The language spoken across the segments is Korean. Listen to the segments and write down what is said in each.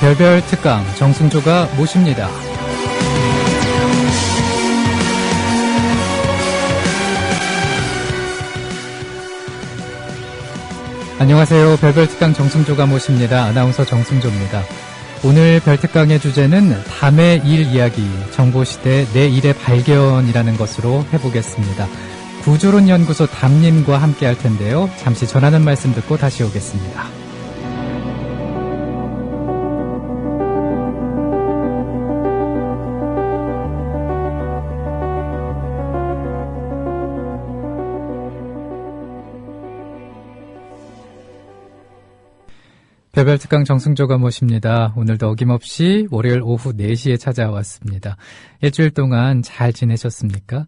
별별 특강 정승조가 모십니다. 안녕하세요. 별별 특강 정승조가 모십니다. 아나운서 정승조입니다. 오늘 별특강의 주제는 담의 일 이야기, 정보시대 내 일의 발견이라는 것으로 해보겠습니다. 구조론연구소 담님과 함께 할 텐데요. 잠시 전하는 말씀 듣고 다시 오겠습니다. 별별특강 정승조가 모십니다. 오늘도 어김없이 월요일 오후 4시에 찾아왔습니다. 일주일 동안 잘 지내셨습니까?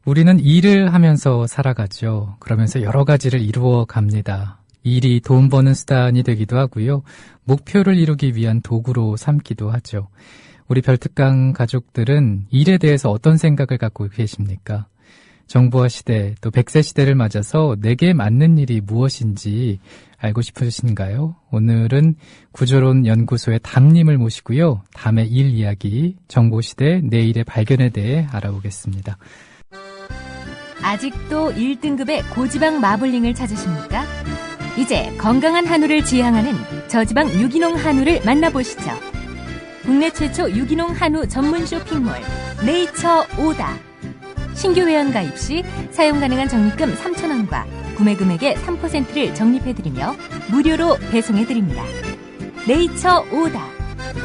우리는 일을 하면서 살아가죠. 그러면서 여러 가지를 이루어 갑니다. 일이 돈 버는 수단이 되기도 하고요. 목표를 이루기 위한 도구로 삼기도 하죠. 우리 별특강 가족들은 일에 대해서 어떤 생각을 갖고 계십니까? 정보화 시대, 또 100세 시대를 맞아서 내게 맞는 일이 무엇인지 알고 싶으신가요? 오늘은 구조론 연구소의 담님을 모시고요. 담의 일 이야기, 정보시대 내일의 발견에 대해 알아보겠습니다. 아직도 1등급의 고지방 마블링을 찾으십니까? 이제 건강한 한우를 지향하는 저지방 유기농 한우를 만나보시죠. 국내 최초 유기농 한우 전문 쇼핑몰 네이처 오다. 신규 회원 가입 시 사용 가능한 적립금 3,000원과 구매 금액의 3%를 적립해드리며 무료로 배송해드립니다. 네이처 오다.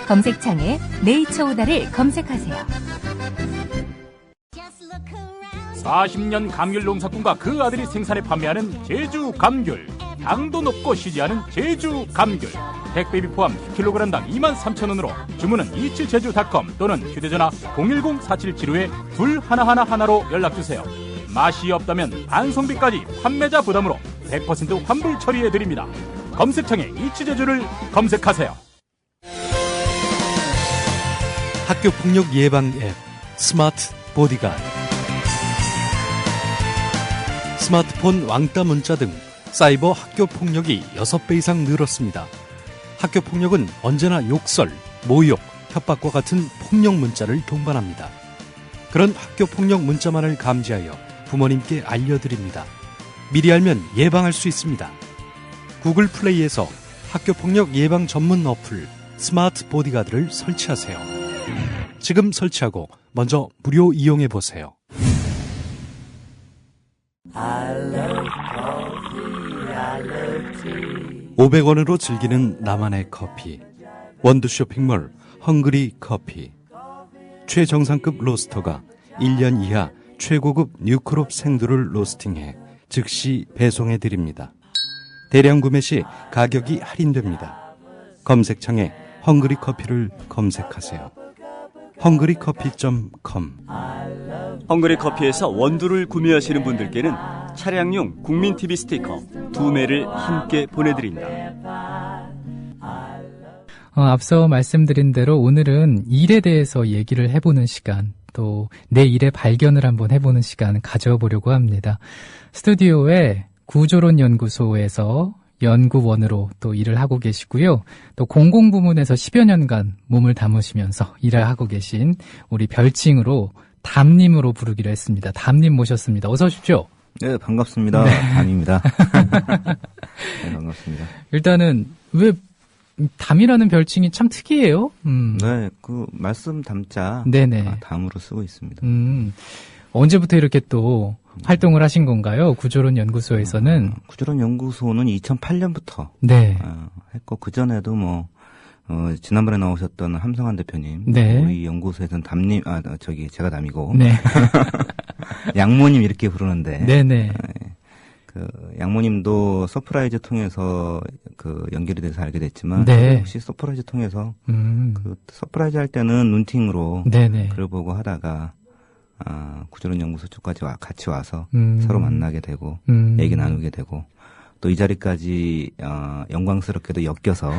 검색창에 네이처 오다를 검색하세요. 40년 감귤 농사꾼과 그 아들이 생산해 판매하는 제주 감귤. 당도 높고 쉬지 않은 제주 감귤. 택배비 포함 10kg당 23,000원으로 주문은 27제주.com 또는 휴대전화 010-4775-2111로 연락주세요. 맛이 없다면 반송비까지 판매자 부담으로 100% 환불 처리해드립니다. 검색창에 이치제주를 검색하세요. 학교폭력 예방 앱 스마트 보디가드. 스마트폰 왕따 문자 등 사이버 학교폭력이 6배 이상 늘었습니다. 학교폭력은 언제나 욕설, 모욕, 협박과 같은 폭력 문자를 동반합니다. 그런 학교폭력 문자만을 감지하여 부모님께 알려드립니다. 미리 알면 예방할 수 있습니다. 구글 플레이에서 학교폭력 예방 전문 어플 스마트 보디가드를 설치하세요. 지금 설치하고 먼저 무료 이용해보세요. I love coffee, I love tea. 500원으로 즐기는 나만의 커피. 원두 쇼핑몰 헝그리 커피. 최정상급 로스터가 1년 이하 최고급 뉴크롭 생두를 로스팅해 즉시 배송해드립니다. 대량 구매 시 가격이 할인됩니다. 검색창에 헝그리 커피를 검색하세요. 헝그리커피.com. 헝그리 커피에서 원두를 구매하시는 분들께는 차량용 국민TV 스티커 2매를 함께 보내드립니다. 앞서 말씀드린 대로 오늘은 일에 대해서 얘기를 해보는 시간, 또 내 일의 발견을 한번 해보는 시간 가져보려고 합니다. 스튜디오에 구조론 연구소에서 연구원으로 또 일을 하고 계시고요. 또 공공부문에서 10여 년간 몸을 담으시면서 일을 하고 계신 우리 별칭으로 담님으로 부르기로 했습니다. 담님 모셨습니다. 어서 오십시오. 네, 반갑습니다. 네. 담입니다. 네, 반갑습니다. 일단은 왜 담이라는 별칭이 참 특이해요. 네, 그 말씀 담자. 네네. 담으로 쓰고 있습니다. 언제부터 이렇게 또 활동을 하신 건가요? 구조론 연구소에서는? 구조론 연구소는 2008년부터 네. 했고 그 전에도 지난번에 나오셨던 함성환 대표님, 네. 우리 연구소에서는 담님, 제가 담이고, 네. 양모님 이렇게 부르는데, 네네. 그 양모님도 서프라이즈 통해서 그 연결이 돼서 알게 됐지만, 네. 혹시 서프라이즈 통해서 그 서프라이즈 할 때는 눈팅으로 네네. 글을 보고 하다가. 구조론 연구소 쪽까지 같이 와서 서로 만나게 되고 얘기 나누게 되고 또 이 자리까지 영광스럽게도 엮여서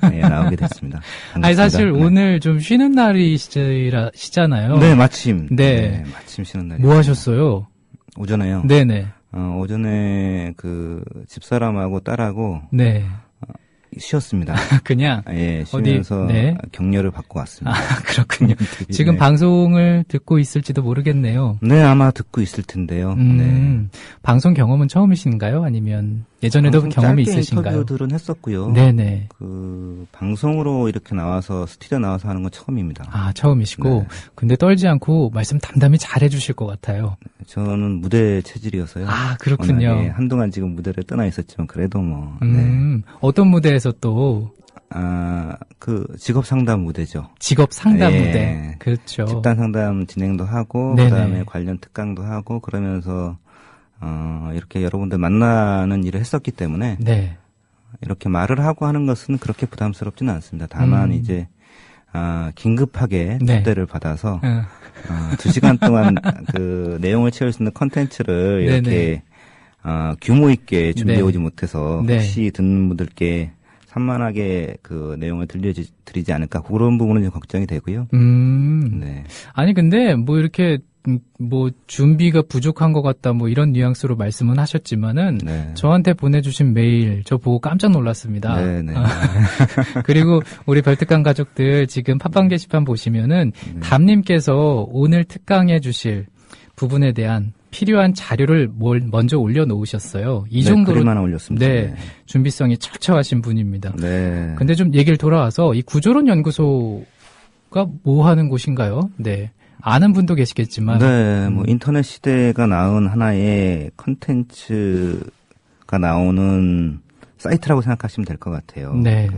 나오게 됐습니다. 반갑습니다. 아니 사실 네. 오늘 좀 쉬는 날이시잖아요. 네, 마침. 네. 마침 쉬는 날이. 뭐 하셨어요? 오전에요. 네네. 오전에 그 집사람하고 딸하고 네. 쉬었습니다. 그냥? 예, 쉬면서 네. 격려를 받고 왔습니다. 그렇군요. 지금 네. 방송을 듣고 있을지도 모르겠네요. 네, 아마 듣고 있을 텐데요. 네. 방송 경험은 처음이신가요? 아니면 예전에도 경험이 있으신가요? 인터뷰들은 했었고요. 네네. 방송으로 이렇게 나와서 스튜디오 나와서 하는 건 처음입니다. 아, 처음이시고. 네. 근데 떨지 않고 말씀 담담히 잘 해주실 것 같아요. 저는 무대 체질이어서요. 아, 그렇군요. 워낙에 한동안 지금 무대를 떠나 있었지만 그래도 뭐. 어떤 무대에서 또? 직업 상담 무대죠. 직업 상담 예. 무대. 그렇죠. 집단 상담 진행도 하고, 네네. 그다음에 관련 특강도 하고, 그러면서, 이렇게 여러분들 만나는 일을 했었기 때문에, 네. 이렇게 말을 하고 하는 것은 그렇게 부담스럽지는 않습니다. 다만 이제, 긴급하게 초대를 받아서, 2시간 동안 그 내용을 채울 수 있는 컨텐츠를 이렇게, 규모 있게 준비해 오지 못해서, 혹시 듣는 분들께 산만하게 그 내용을 들려드리지 않을까, 그런 부분은 좀 걱정이 되고요. 네. 아니, 근데 뭐 이렇게, 준비가 부족한 것 같다, 뭐 이런 뉘앙스로 말씀은 하셨지만은, 네. 저한테 보내주신 메일, 저 보고 깜짝 놀랐습니다. 네네. 그리고 우리 별특강 가족들 지금 팟빵 게시판 보시면은, 담님께서 오늘 특강해 주실 부분에 대한 필요한 자료를 먼저 올려놓으셨어요. 이 정도로. 글만 올렸습니다. 네. 준비성이 철저하신 분입니다. 네. 근데 좀 얘기를 돌아와서 이 구조론 연구소가 뭐 하는 곳인가요? 네. 아는 분도 계시겠지만. 네, 인터넷 시대가 낳은 하나의 컨텐츠가 나오는 사이트라고 생각하시면 될 것 같아요. 네.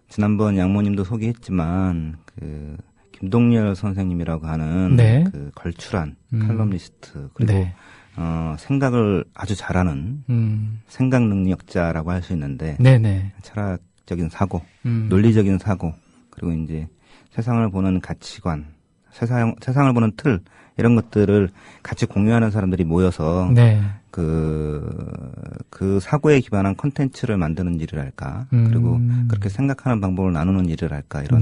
지난번 양모님도 소개했지만, 김동열 선생님이라고 하는 네. 걸출한 칼럼니스트, 그리고 네. 생각을 아주 잘하는 생각 능력자라고 할 수 있는데, 네네. 철학적인 사고, 논리적인 사고, 그리고 이제 세상을 보는 가치관, 세상을 보는 틀, 이런 것들을 같이 공유하는 사람들이 모여서 네. 그 사고에 기반한 콘텐츠를 만드는 일을 할까, 그리고 그렇게 생각하는 방법을 나누는 일을 할까, 이런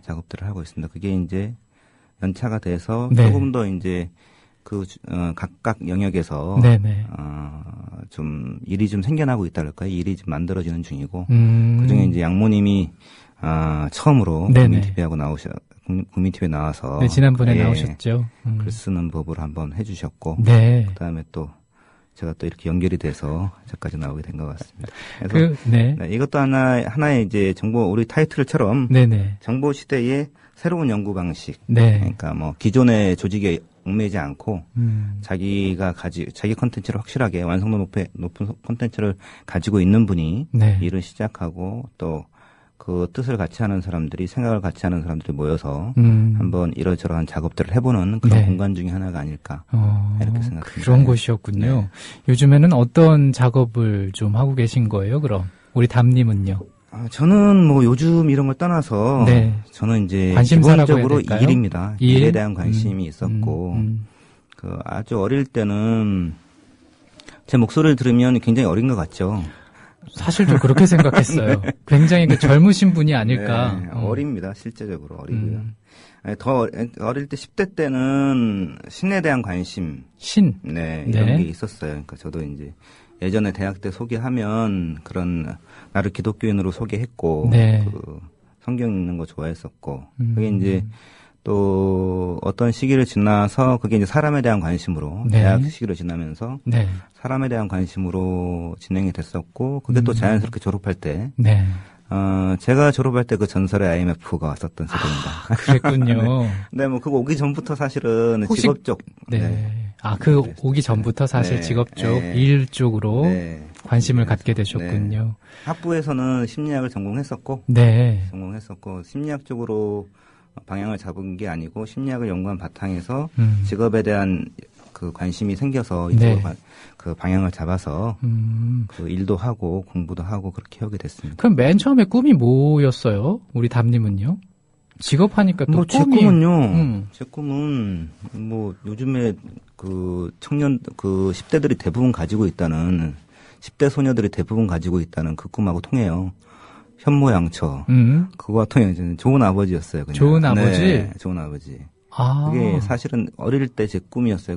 작업들을 하고 있습니다. 그게 이제 연차가 돼서 조금 더 이제 각각 영역에서 좀 일이 좀 생겨나고 있다 그럴까요? 일이 좀 만들어지는 중이고, 그중에 이제 양모님이 처음으로 국민TV에 나와서. 네, 지난번에 나오셨죠. 글 쓰는 법을 한번 해주셨고. 네. 그 다음에 또, 제가 또 이렇게 연결이 돼서 저까지 나오게 된 것 같습니다. 그래서. 네, 이것도 하나의 이제 우리 타이틀처럼. 네네. 정보 시대의 새로운 연구 방식. 네. 그러니까 기존의 조직에 얽매이지 않고. 자기 컨텐츠를 확실하게 완성도 높은 컨텐츠를 가지고 있는 분이. 일을 시작하고 또 그 뜻을 같이 하는 사람들이, 생각을 같이 하는 사람들이 모여서 한번 이러저러한 작업들을 해보는 그런 공간 중에 하나가 아닐까 이렇게 생각합니다. 그런 곳이었군요. 네. 요즘에는 어떤 작업을 좀 하고 계신 거예요, 그럼? 우리 담님은요? 저는 요즘 이런 걸 떠나서 저는 이제 기본적으로 일입니다. 일에 대한 관심이 있었고 아주 어릴 때는 제 목소리를 들으면 굉장히 어린 것 같죠. 사실 좀 그렇게 생각했어요. 굉장히 젊으신 분이 아닐까. 네, 어립니다. 실제적으로 어리고요. 더 어릴 때 10대 때는 신에 대한 관심. 이런 게 있었어요. 그러니까 저도 이제 예전에 대학 때 소개하면 나를 기독교인으로 소개했고, 성경 읽는 거 좋아했었고, 그게 이제 또 어떤 시기를 지나서 그게 이제 사람에 대한 관심으로 대학 시기를 지나면서 사람에 대한 관심으로 진행이 됐었고 그게 또 자연스럽게 졸업할 때 제가 졸업할 때 그 전설의 IMF가 왔었던 세대입니다. 그랬군요. 네, 그거 오기 전부터 사실은 직업 쪽. 오기 전부터 사실 직업 쪽, 일 쪽으로 관심을 갖게 되셨군요. 학부에서는 심리학을 전공했었고 심리학 쪽으로 방향을 잡은 게 아니고 심리학을 연구한 바탕에서 직업에 대한 그 관심이 생겨서 이쪽으로 그 방향을 잡아서 그 일도 하고 공부도 하고 그렇게 하게 됐습니다. 그럼 맨 처음에 꿈이 뭐였어요? 우리 담님은요? 직업하니까 또 제 꿈은요. 제 꿈은 요즘에 그 청년 10대들이 대부분 가지고 있다는 10대 소녀들이 대부분 가지고 있다는 그 꿈하고 통해요. 현모양처. 그거와 통해 좋은 아버지였어요. 그냥. 좋은 아버지? 네, 좋은 아버지. 그게 사실은 어릴 때 제 꿈이었어요.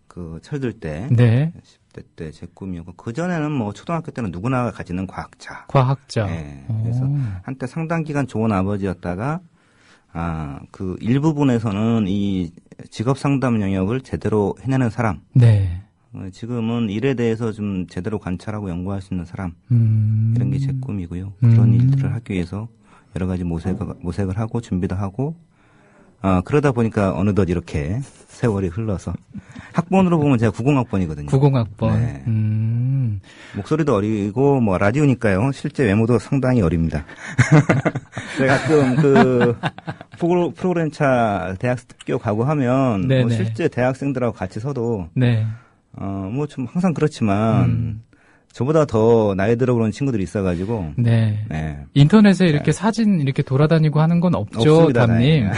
그 철들 때. 네. 10대 때 제 꿈이었고, 그전에는 뭐 초등학교 때는 누구나 가지는 과학자. 과학자. 네. 그래서 한때 상당 기간 좋은 아버지였다가, 그 일부분에서는 이 직업 상담 영역을 제대로 해내는 사람. 네. 지금은 일에 대해서 좀 제대로 관찰하고 연구할 수 있는 사람. 이런 게 제 꿈이고요. 그런 일들을 하기 위해서 여러 가지 모색을 하고 준비도 하고, 그러다 보니까 어느덧 이렇게 세월이 흘러서. 학번으로 보면 제가 90학번이거든요. 90학번. 네. 목소리도 어리고, 뭐, 라디오니까요. 실제 외모도 상당히 어립니다. 제가 가끔 프로그램차 대학교 가고 하면, 뭐 실제 대학생들하고 같이 서도, 네. 뭐 좀 항상 그렇지만, 저보다 더 나이 들어 보는 친구들이 있어가지고. 네. 인터넷에 이렇게 사진 이렇게 돌아다니고 하는 건 없죠, 담님.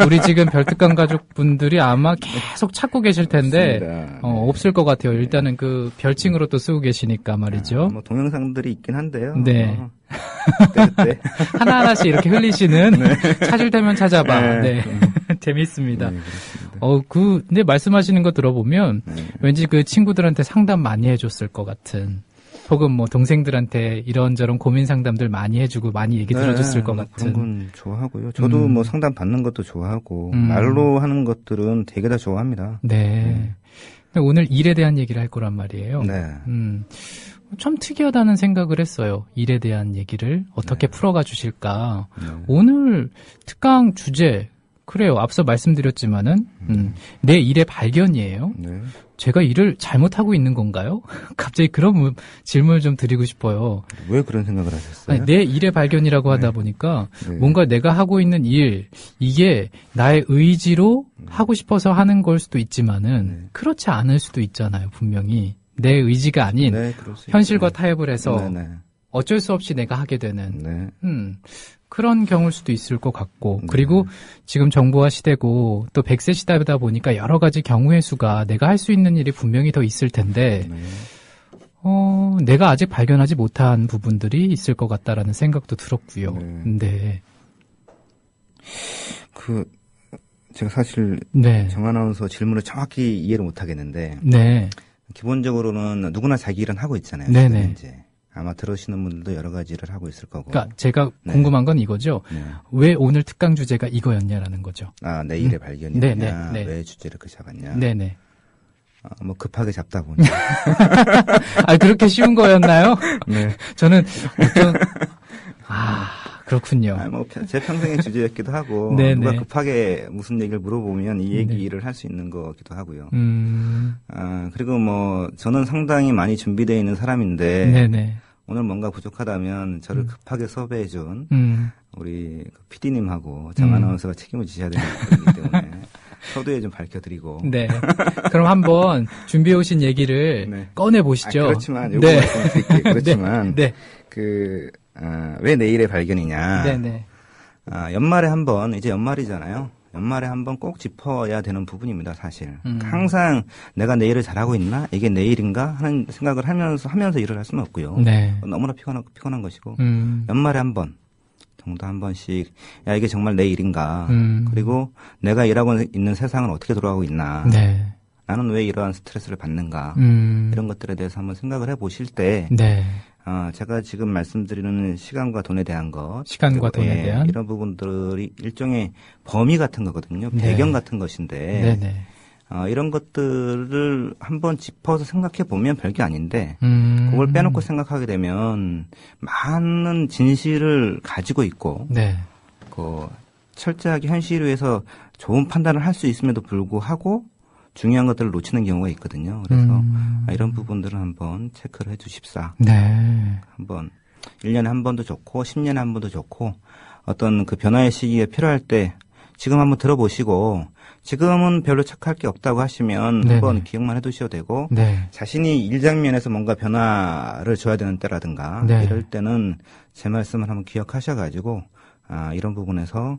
우리 지금 별특강 가족분들이 아마 계속 찾고 계실 텐데, 없을 것 같아요. 일단은 그 별칭으로 또 쓰고 계시니까 말이죠. 뭐 동영상들이 있긴 한데요. 네. 그때. 하나하나씩 이렇게 흘리시는, 찾을 때면 찾아봐. 네. 재밌습니다. 네, 근데 말씀하시는 거 들어보면, 왠지 그 친구들한테 상담 많이 해줬을 것 같은, 혹은 뭐 동생들한테 이런저런 고민 상담들 많이 해주고 많이 얘기 들어줬을 것 같은. 그런 건 좋아하고요. 저도 뭐 상담 받는 것도 좋아하고, 말로 하는 것들은 되게 다 좋아합니다. 네. 오늘 일에 대한 얘기를 할 거란 말이에요. 네. 참 특이하다는 생각을 했어요. 일에 대한 얘기를 어떻게 풀어가 주실까. 오늘 특강 주제, 그래요. 앞서 말씀드렸지만은, 내 일의 발견이에요. 네. 제가 일을 잘못하고 있는 건가요? 갑자기 그런 질문을 좀 드리고 싶어요. 왜 그런 생각을 하셨어요? 아니, 내 일의 발견이라고 하다 보니까 뭔가 내가 하고 있는 일, 이게 나의 의지로 하고 싶어서 하는 걸 수도 있지만은 그렇지 않을 수도 있잖아요. 분명히. 내 의지가 아닌 현실과 타협을 해서 어쩔 수 없이 내가 하게 되는 그런 경우일 수도 있을 것 같고, 그리고 지금 정보화 시대고 또 100세 시대다 보니까 여러 가지 경우의 수가 내가 할 수 있는 일이 분명히 더 있을 텐데 내가 아직 발견하지 못한 부분들이 있을 것 같다라는 생각도 들었고요. 네. 제가 사실 정 아나운서 질문을 정확히 이해를 못 하겠는데 기본적으로는 누구나 자기 일은 하고 있잖아요. 네네. 이제. 아마 들으시는 분들도 여러 가지 일을 하고 있을 거고. 그러니까 제가 궁금한 건 이거죠. 왜 오늘 특강 주제가 이거였냐라는 거죠. 내 일의 발견이냐. 왜 주제를 그렇게 잡았냐. 네네. 뭐 급하게 잡다 보니. 그렇게 쉬운 거였나요? 네. 저는 그렇군요. 뭐 제 평생의 주제였기도 하고 누가 급하게 무슨 얘기를 물어보면 이 얘기를 할 수 있는 거기도 하고요. 그리고 뭐 저는 상당히 많이 준비되어 있는 사람인데 오늘 뭔가 부족하다면 저를 급하게 섭외해준 우리 PD님하고 정 아나운서가 책임을 지셔야 되는 거기 때문에 서두에 좀 밝혀드리고. 네. 그럼 한번 준비해 오신 얘기를 꺼내 보시죠. 그렇지만 요거 말씀드릴게요. 그렇지만 왜 내일의 발견이냐. 연말에 한번, 이제 연말이잖아요. 연말에 한번 꼭 짚어야 되는 부분입니다, 사실. 항상 내가 내 일을 잘하고 있나? 이게 내 일인가? 하는 생각을 하면서 일을 할 수는 없고요. 너무나 피곤한 것이고. 연말에 한번 정도 한 번씩, 이게 정말 내 일인가? 그리고 내가 일하고 있는 세상은 어떻게 돌아가고 있나? 나는 왜 이러한 스트레스를 받는가? 이런 것들에 대해서 한번 생각을 해 보실 때, 제가 지금 말씀드리는 시간과 돈에 대한 것. 시간과 돈에 대한. 이런 부분들이 일종의 범위 같은 거거든요. 배경 같은 것인데. 이런 것들을 한번 짚어서 생각해 보면 별게 아닌데, 그걸 빼놓고 생각하게 되면 많은 진실을 가지고 있고, 철저하게 현실 위에서 좋은 판단을 할 수 있음에도 불구하고, 중요한 것들을 놓치는 경우가 있거든요. 그래서 이런 부분들은 한번 체크를 해 주십사. 한번 1년에 한 번도 좋고 10년에 한 번도 좋고 어떤 그 변화의 시기에 필요할 때 지금 한번 들어보시고 지금은 별로 체크할 게 없다고 하시면 한번 기억만 해두셔도 되고 자신이 일 장면에서 뭔가 변화를 줘야 되는 때라든가 이럴 때는 제 말씀을 한번 기억하셔가지고 이런 부분에서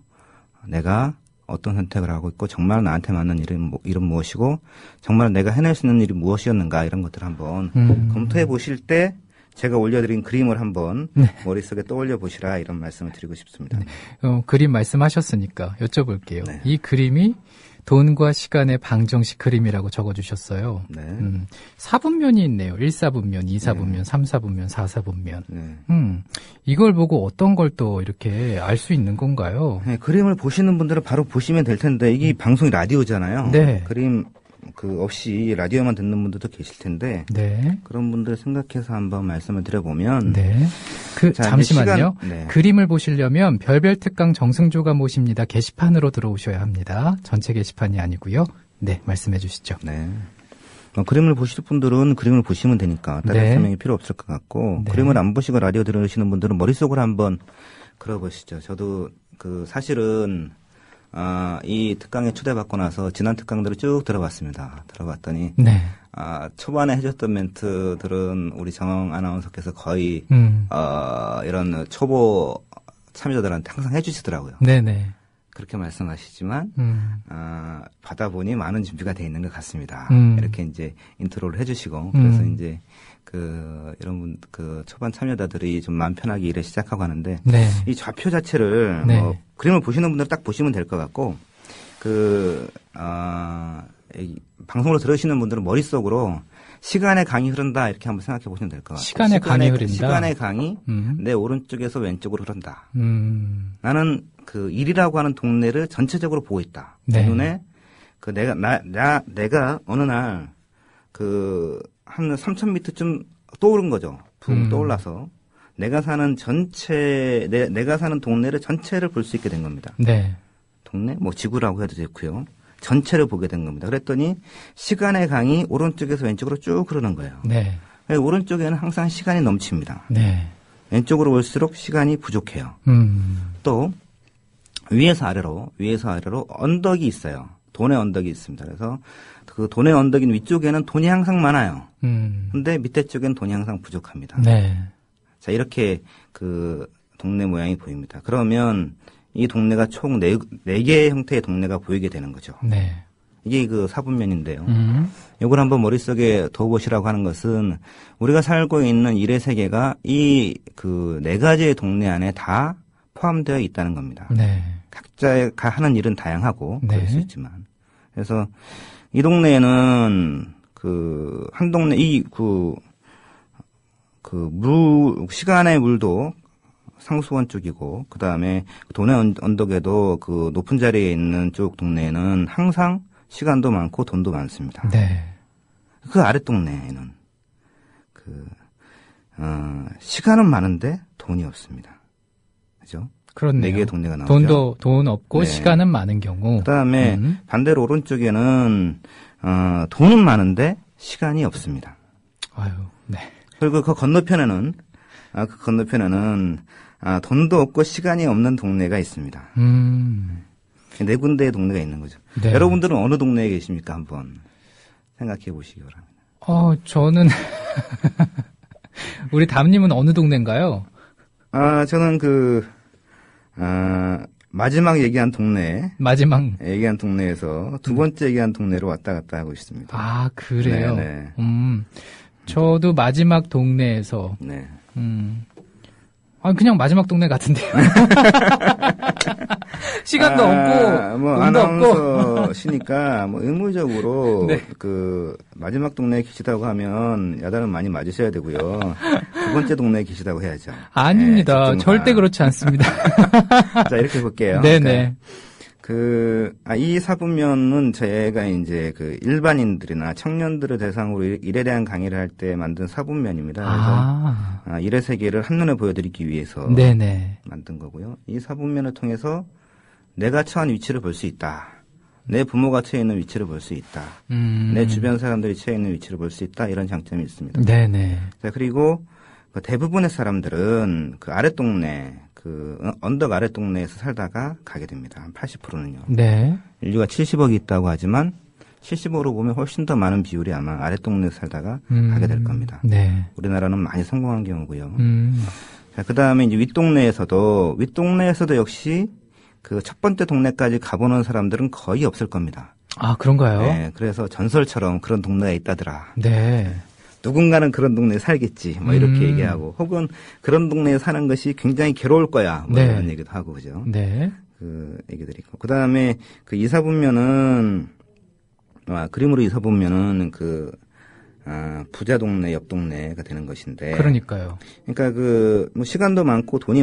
내가 어떤 선택을 하고 있고 정말 나한테 맞는 일은 무엇이고 정말 내가 해낼 수 있는 일이 무엇이었는가 이런 것들을 한번 검토해 보실 때 제가 올려드린 그림을 한번 머릿속에 떠올려 보시라 이런 말씀을 드리고 싶습니다. 그림 말씀하셨으니까 여쭤볼게요. 이 그림이 돈과 시간의 방정식 그림이라고 적어주셨어요. 네. 4분면이 있네요. 1사분면, 2사분면, 네. 3사분면, 4사분면. 네. 이걸 보고 어떤 걸 또 이렇게 알 수 있는 건가요? 네, 그림을 보시는 분들은 바로 보시면 될 텐데 이게 방송이 라디오잖아요. 네. 그림 없이 라디오만 듣는 분들도 계실 텐데 네. 그런 분들 생각해서 한번 말씀을 드려보면 네. 잠시만요. 네. 그림을 보시려면 별별 특강 정승조가 모십니다. 게시판으로 들어오셔야 합니다. 전체 게시판이 아니고요. 네, 말씀해 주시죠. 네. 그림을 보실 분들은 그림을 보시면 되니까 다른 네. 설명이 필요 없을 것 같고 네. 그림을 안 보시고 라디오 들으시는 분들은 머릿속으로 한번 그려보시죠. 저도 사실은 이 특강에 초대받고 나서 지난 특강들을 쭉 들어봤습니다. 들어봤더니 네. 초반에 해줬던 멘트들은 우리 정영 아나운서께서 거의 이런 초보 참여자들한테 항상 해주시더라고요. 네네. 그렇게 말씀하시지만 받아보니 많은 준비가 돼 있는 것 같습니다. 이렇게 이제 인트로를 해주시고 그래서 이제 이런 초반 참여자들이 좀 마음 편하게 일을 시작하고 하는데 네. 이 좌표 자체를 네. 그림을 보시는 분들 딱 보시면 될 것 같고 방송으로 들으시는 분들은 머릿속으로 시간의 강이 흐른다 이렇게 한번 생각해 보시면 될 것 같아요. 시간의 강이 흐른다. 시간의 강이 내 오른쪽에서 왼쪽으로 흐른다. 나는 일이라고 하는 동네를 전체적으로 보고 있다. 네. 내 눈에 내가 어느 날 한 3,000m쯤 떠오른 거죠. 붕 떠올라서 내가 사는 내가 사는 동네를 전체를 볼 수 있게 된 겁니다. 네. 동네 지구라고 해도 좋고요. 전체를 보게 된 겁니다. 그랬더니 시간의 강이 오른쪽에서 왼쪽으로 쭉 흐르는 거예요. 네. 오른쪽에는 항상 시간이 넘칩니다. 네. 왼쪽으로 올수록 시간이 부족해요. 또 위에서 아래로 언덕이 있어요. 돈의 언덕이 있습니다. 그래서 그 돈의 언덕인 위쪽에는 돈이 항상 많아요. 근데 밑에 쪽에는 돈이 항상 부족합니다. 네. 자, 이렇게 동네 모양이 보입니다. 그러면 이 동네가 총 4개의 형태의 동네가 보이게 되는 거죠. 네. 이게 4분면인데요. 이걸 한번 머릿속에 둬보시라고 하는 것은 우리가 살고 있는 일의 세계가 이 4가지의 동네 안에 다 포함되어 있다는 겁니다. 네. 각자가 하는 일은 다양하고 네. 그럴 수 있지만. 그래서 이 동네에는 한 동네 시간의 물도 상수원 쪽이고 그다음에 돈의 언덕에도 높은 자리에 있는 쪽 동네에는 항상 시간도 많고 돈도 많습니다. 네. 그 아래 동네에는 시간은 많은데 돈이 없습니다. 그죠? 그렇네요. 4개의 동네가 나오죠. 돈 없고 네. 시간은 많은 경우. 그다음에 반대로 오른쪽에는 돈은 많은데 시간이 없습니다. 아유, 네. 그리고 그 건너편에는 돈도 없고 시간이 없는 동네가 있습니다. 4군데의 동네가 있는 거죠. 네. 여러분들은 어느 동네에 계십니까? 한번 생각해 보시기 바랍니다. 저는 우리 담님은 어느 동네인가요? 저는 마지막 얘기한 동네에서 두 번째 얘기한 동네로 왔다 갔다 하고 있습니다. 아, 그래요? 네. 저도 마지막 동네에서. 네. 그냥 마지막 동네 같은데요. 시간도 없고, 돈도 아나운서시니까, 의무적으로, 네. 마지막 동네에 계시다고 하면, 야단은 많이 맞으셔야 되고요. 두 번째 동네에 계시다고 해야죠. 아닙니다. 네, 절대 그렇지 않습니다. 자, 이렇게 볼게요. 네네. 이 4분면은 제가 이제 일반인들이나 청년들을 대상으로 일에 대한 강의를 할 때 만든 4분면입니다. 그래서 일의 세계를 한눈에 보여드리기 위해서 네네. 만든 거고요. 이 4분면을 통해서 내가 처한 위치를 볼 수 있다. 내 부모가 처해 있는 위치를 볼 수 있다. 내 주변 사람들이 처해 있는 위치를 볼 수 있다. 이런 장점이 있습니다. 네네. 자, 그리고 대부분의 사람들은 아랫동네, 언덕 아랫동네에서 살다가 가게 됩니다. 한 80%는요. 네. 인류가 70억이 있다고 하지만 70억으로 보면 훨씬 더 많은 비율이 아마 아랫동네에서 살다가 가게 될 겁니다. 네. 우리나라는 많이 성공한 경우고요. 자, 그다음에 이제 윗동네에서도 역시 첫 번째 동네까지 가보는 사람들은 거의 없을 겁니다. 아, 그런가요? 네. 그래서 전설처럼 그런 동네가 있다더라. 네. 누군가는 그런 동네에 살겠지, 이렇게 얘기하고, 혹은 그런 동네에 사는 것이 굉장히 괴로울 거야, 네. 이런 얘기도 하고, 그죠? 네. 그 얘기들이 있고. 그 다음에 그 이사분면은, 그림으로 이사분면은 부자 동네, 옆 동네가 되는 것인데. 그러니까요. 그러니까 뭐 시간도 많고 돈이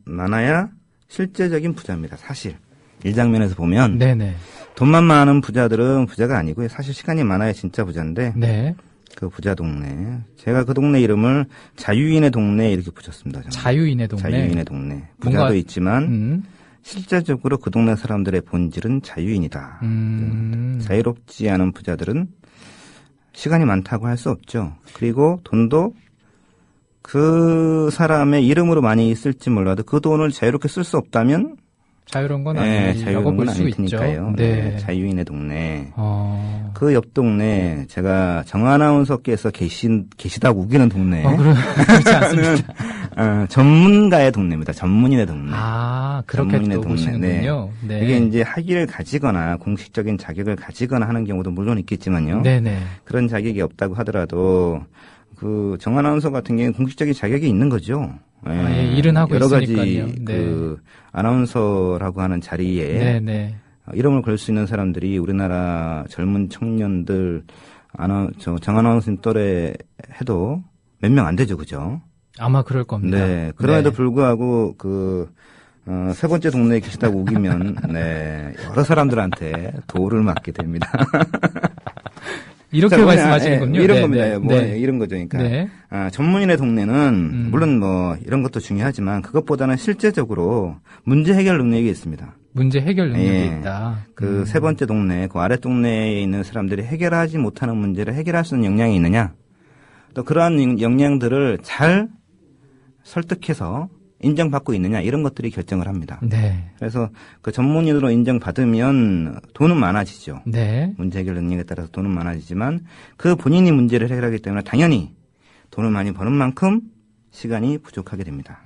많아야 실제적인 부자입니다. 사실. 일장면에서 보면. 네네. 돈만 많은 부자들은 부자가 아니고요. 사실 시간이 많아야 진짜 부자인데. 네. 그 부자 동네. 제가 그 동네 이름을 자유인의 동네 이렇게 붙였습니다. 저는. 자유인의 동네. 자유인의 동네. 부자도 뭔가, 있지만 실제적으로 그 동네 사람들의 본질은 자유인이다. 자유롭지 않은 부자들은 시간이 많다고 할 수 없죠. 그리고 돈도 그 사람의 이름으로 많이 있을지 몰라도 그 돈을 자유롭게 쓸 수 없다면 자유로운 건 아니라고 볼 수 있죠. 네. 자유인의 동네. 그 옆 동네 제가 정 아나운서께서 계시다고 우기는 동네. 그렇지 않습니다. 전문가의 동네입니다. 전문인의 동네. 그렇게 또 보시는군요. 네. 이게 이제 학위를 가지거나 공식적인 자격을 가지거나 하는 경우도 물론 있겠지만요. 네네. 그런 자격이 없다고 하더라도 그 정 아나운서 같은 경우는 공식적인 자격이 있는 거죠. 일은 하고 여러 있으니까요. 가지 네. 그 아나운서라고 하는 자리에 네네. 이름을 걸 수 있는 사람들이 우리나라 젊은 청년들 정 아나운서님 또래 해도 몇 명 안 되죠, 그죠? 아마 그럴 겁니다. 네. 그럼에도 불구하고 세 번째 동네에 계시다고 우기면 여러 사람들한테 도를 맞게 됩니다. 이렇게 말씀하시는군요. 이런 겁니다. 이런 거죠. 그러니까 네. 전문인의 동네는 물론 뭐 이런 것도 중요하지만 그것보다는 실제적으로 문제 해결 능력이 있습니다. 문제 해결 능력이 있다. 그 세 번째 동네, 그 아래 동네에 있는 사람들이 해결하지 못하는 문제를 해결할 수 있는 역량이 있느냐? 또 그러한 역량들을 잘 설득해서 인정받고 있느냐 이런 것들이 결정을 합니다. 네. 그래서 그 전문인으로 인정받으면 돈은 많아지죠. 네. 문제 해결 능력에 따라서 돈은 많아지지만 그 본인이 문제를 해결하기 때문에 당연히 돈을 많이 버는 만큼 시간이 부족하게 됩니다.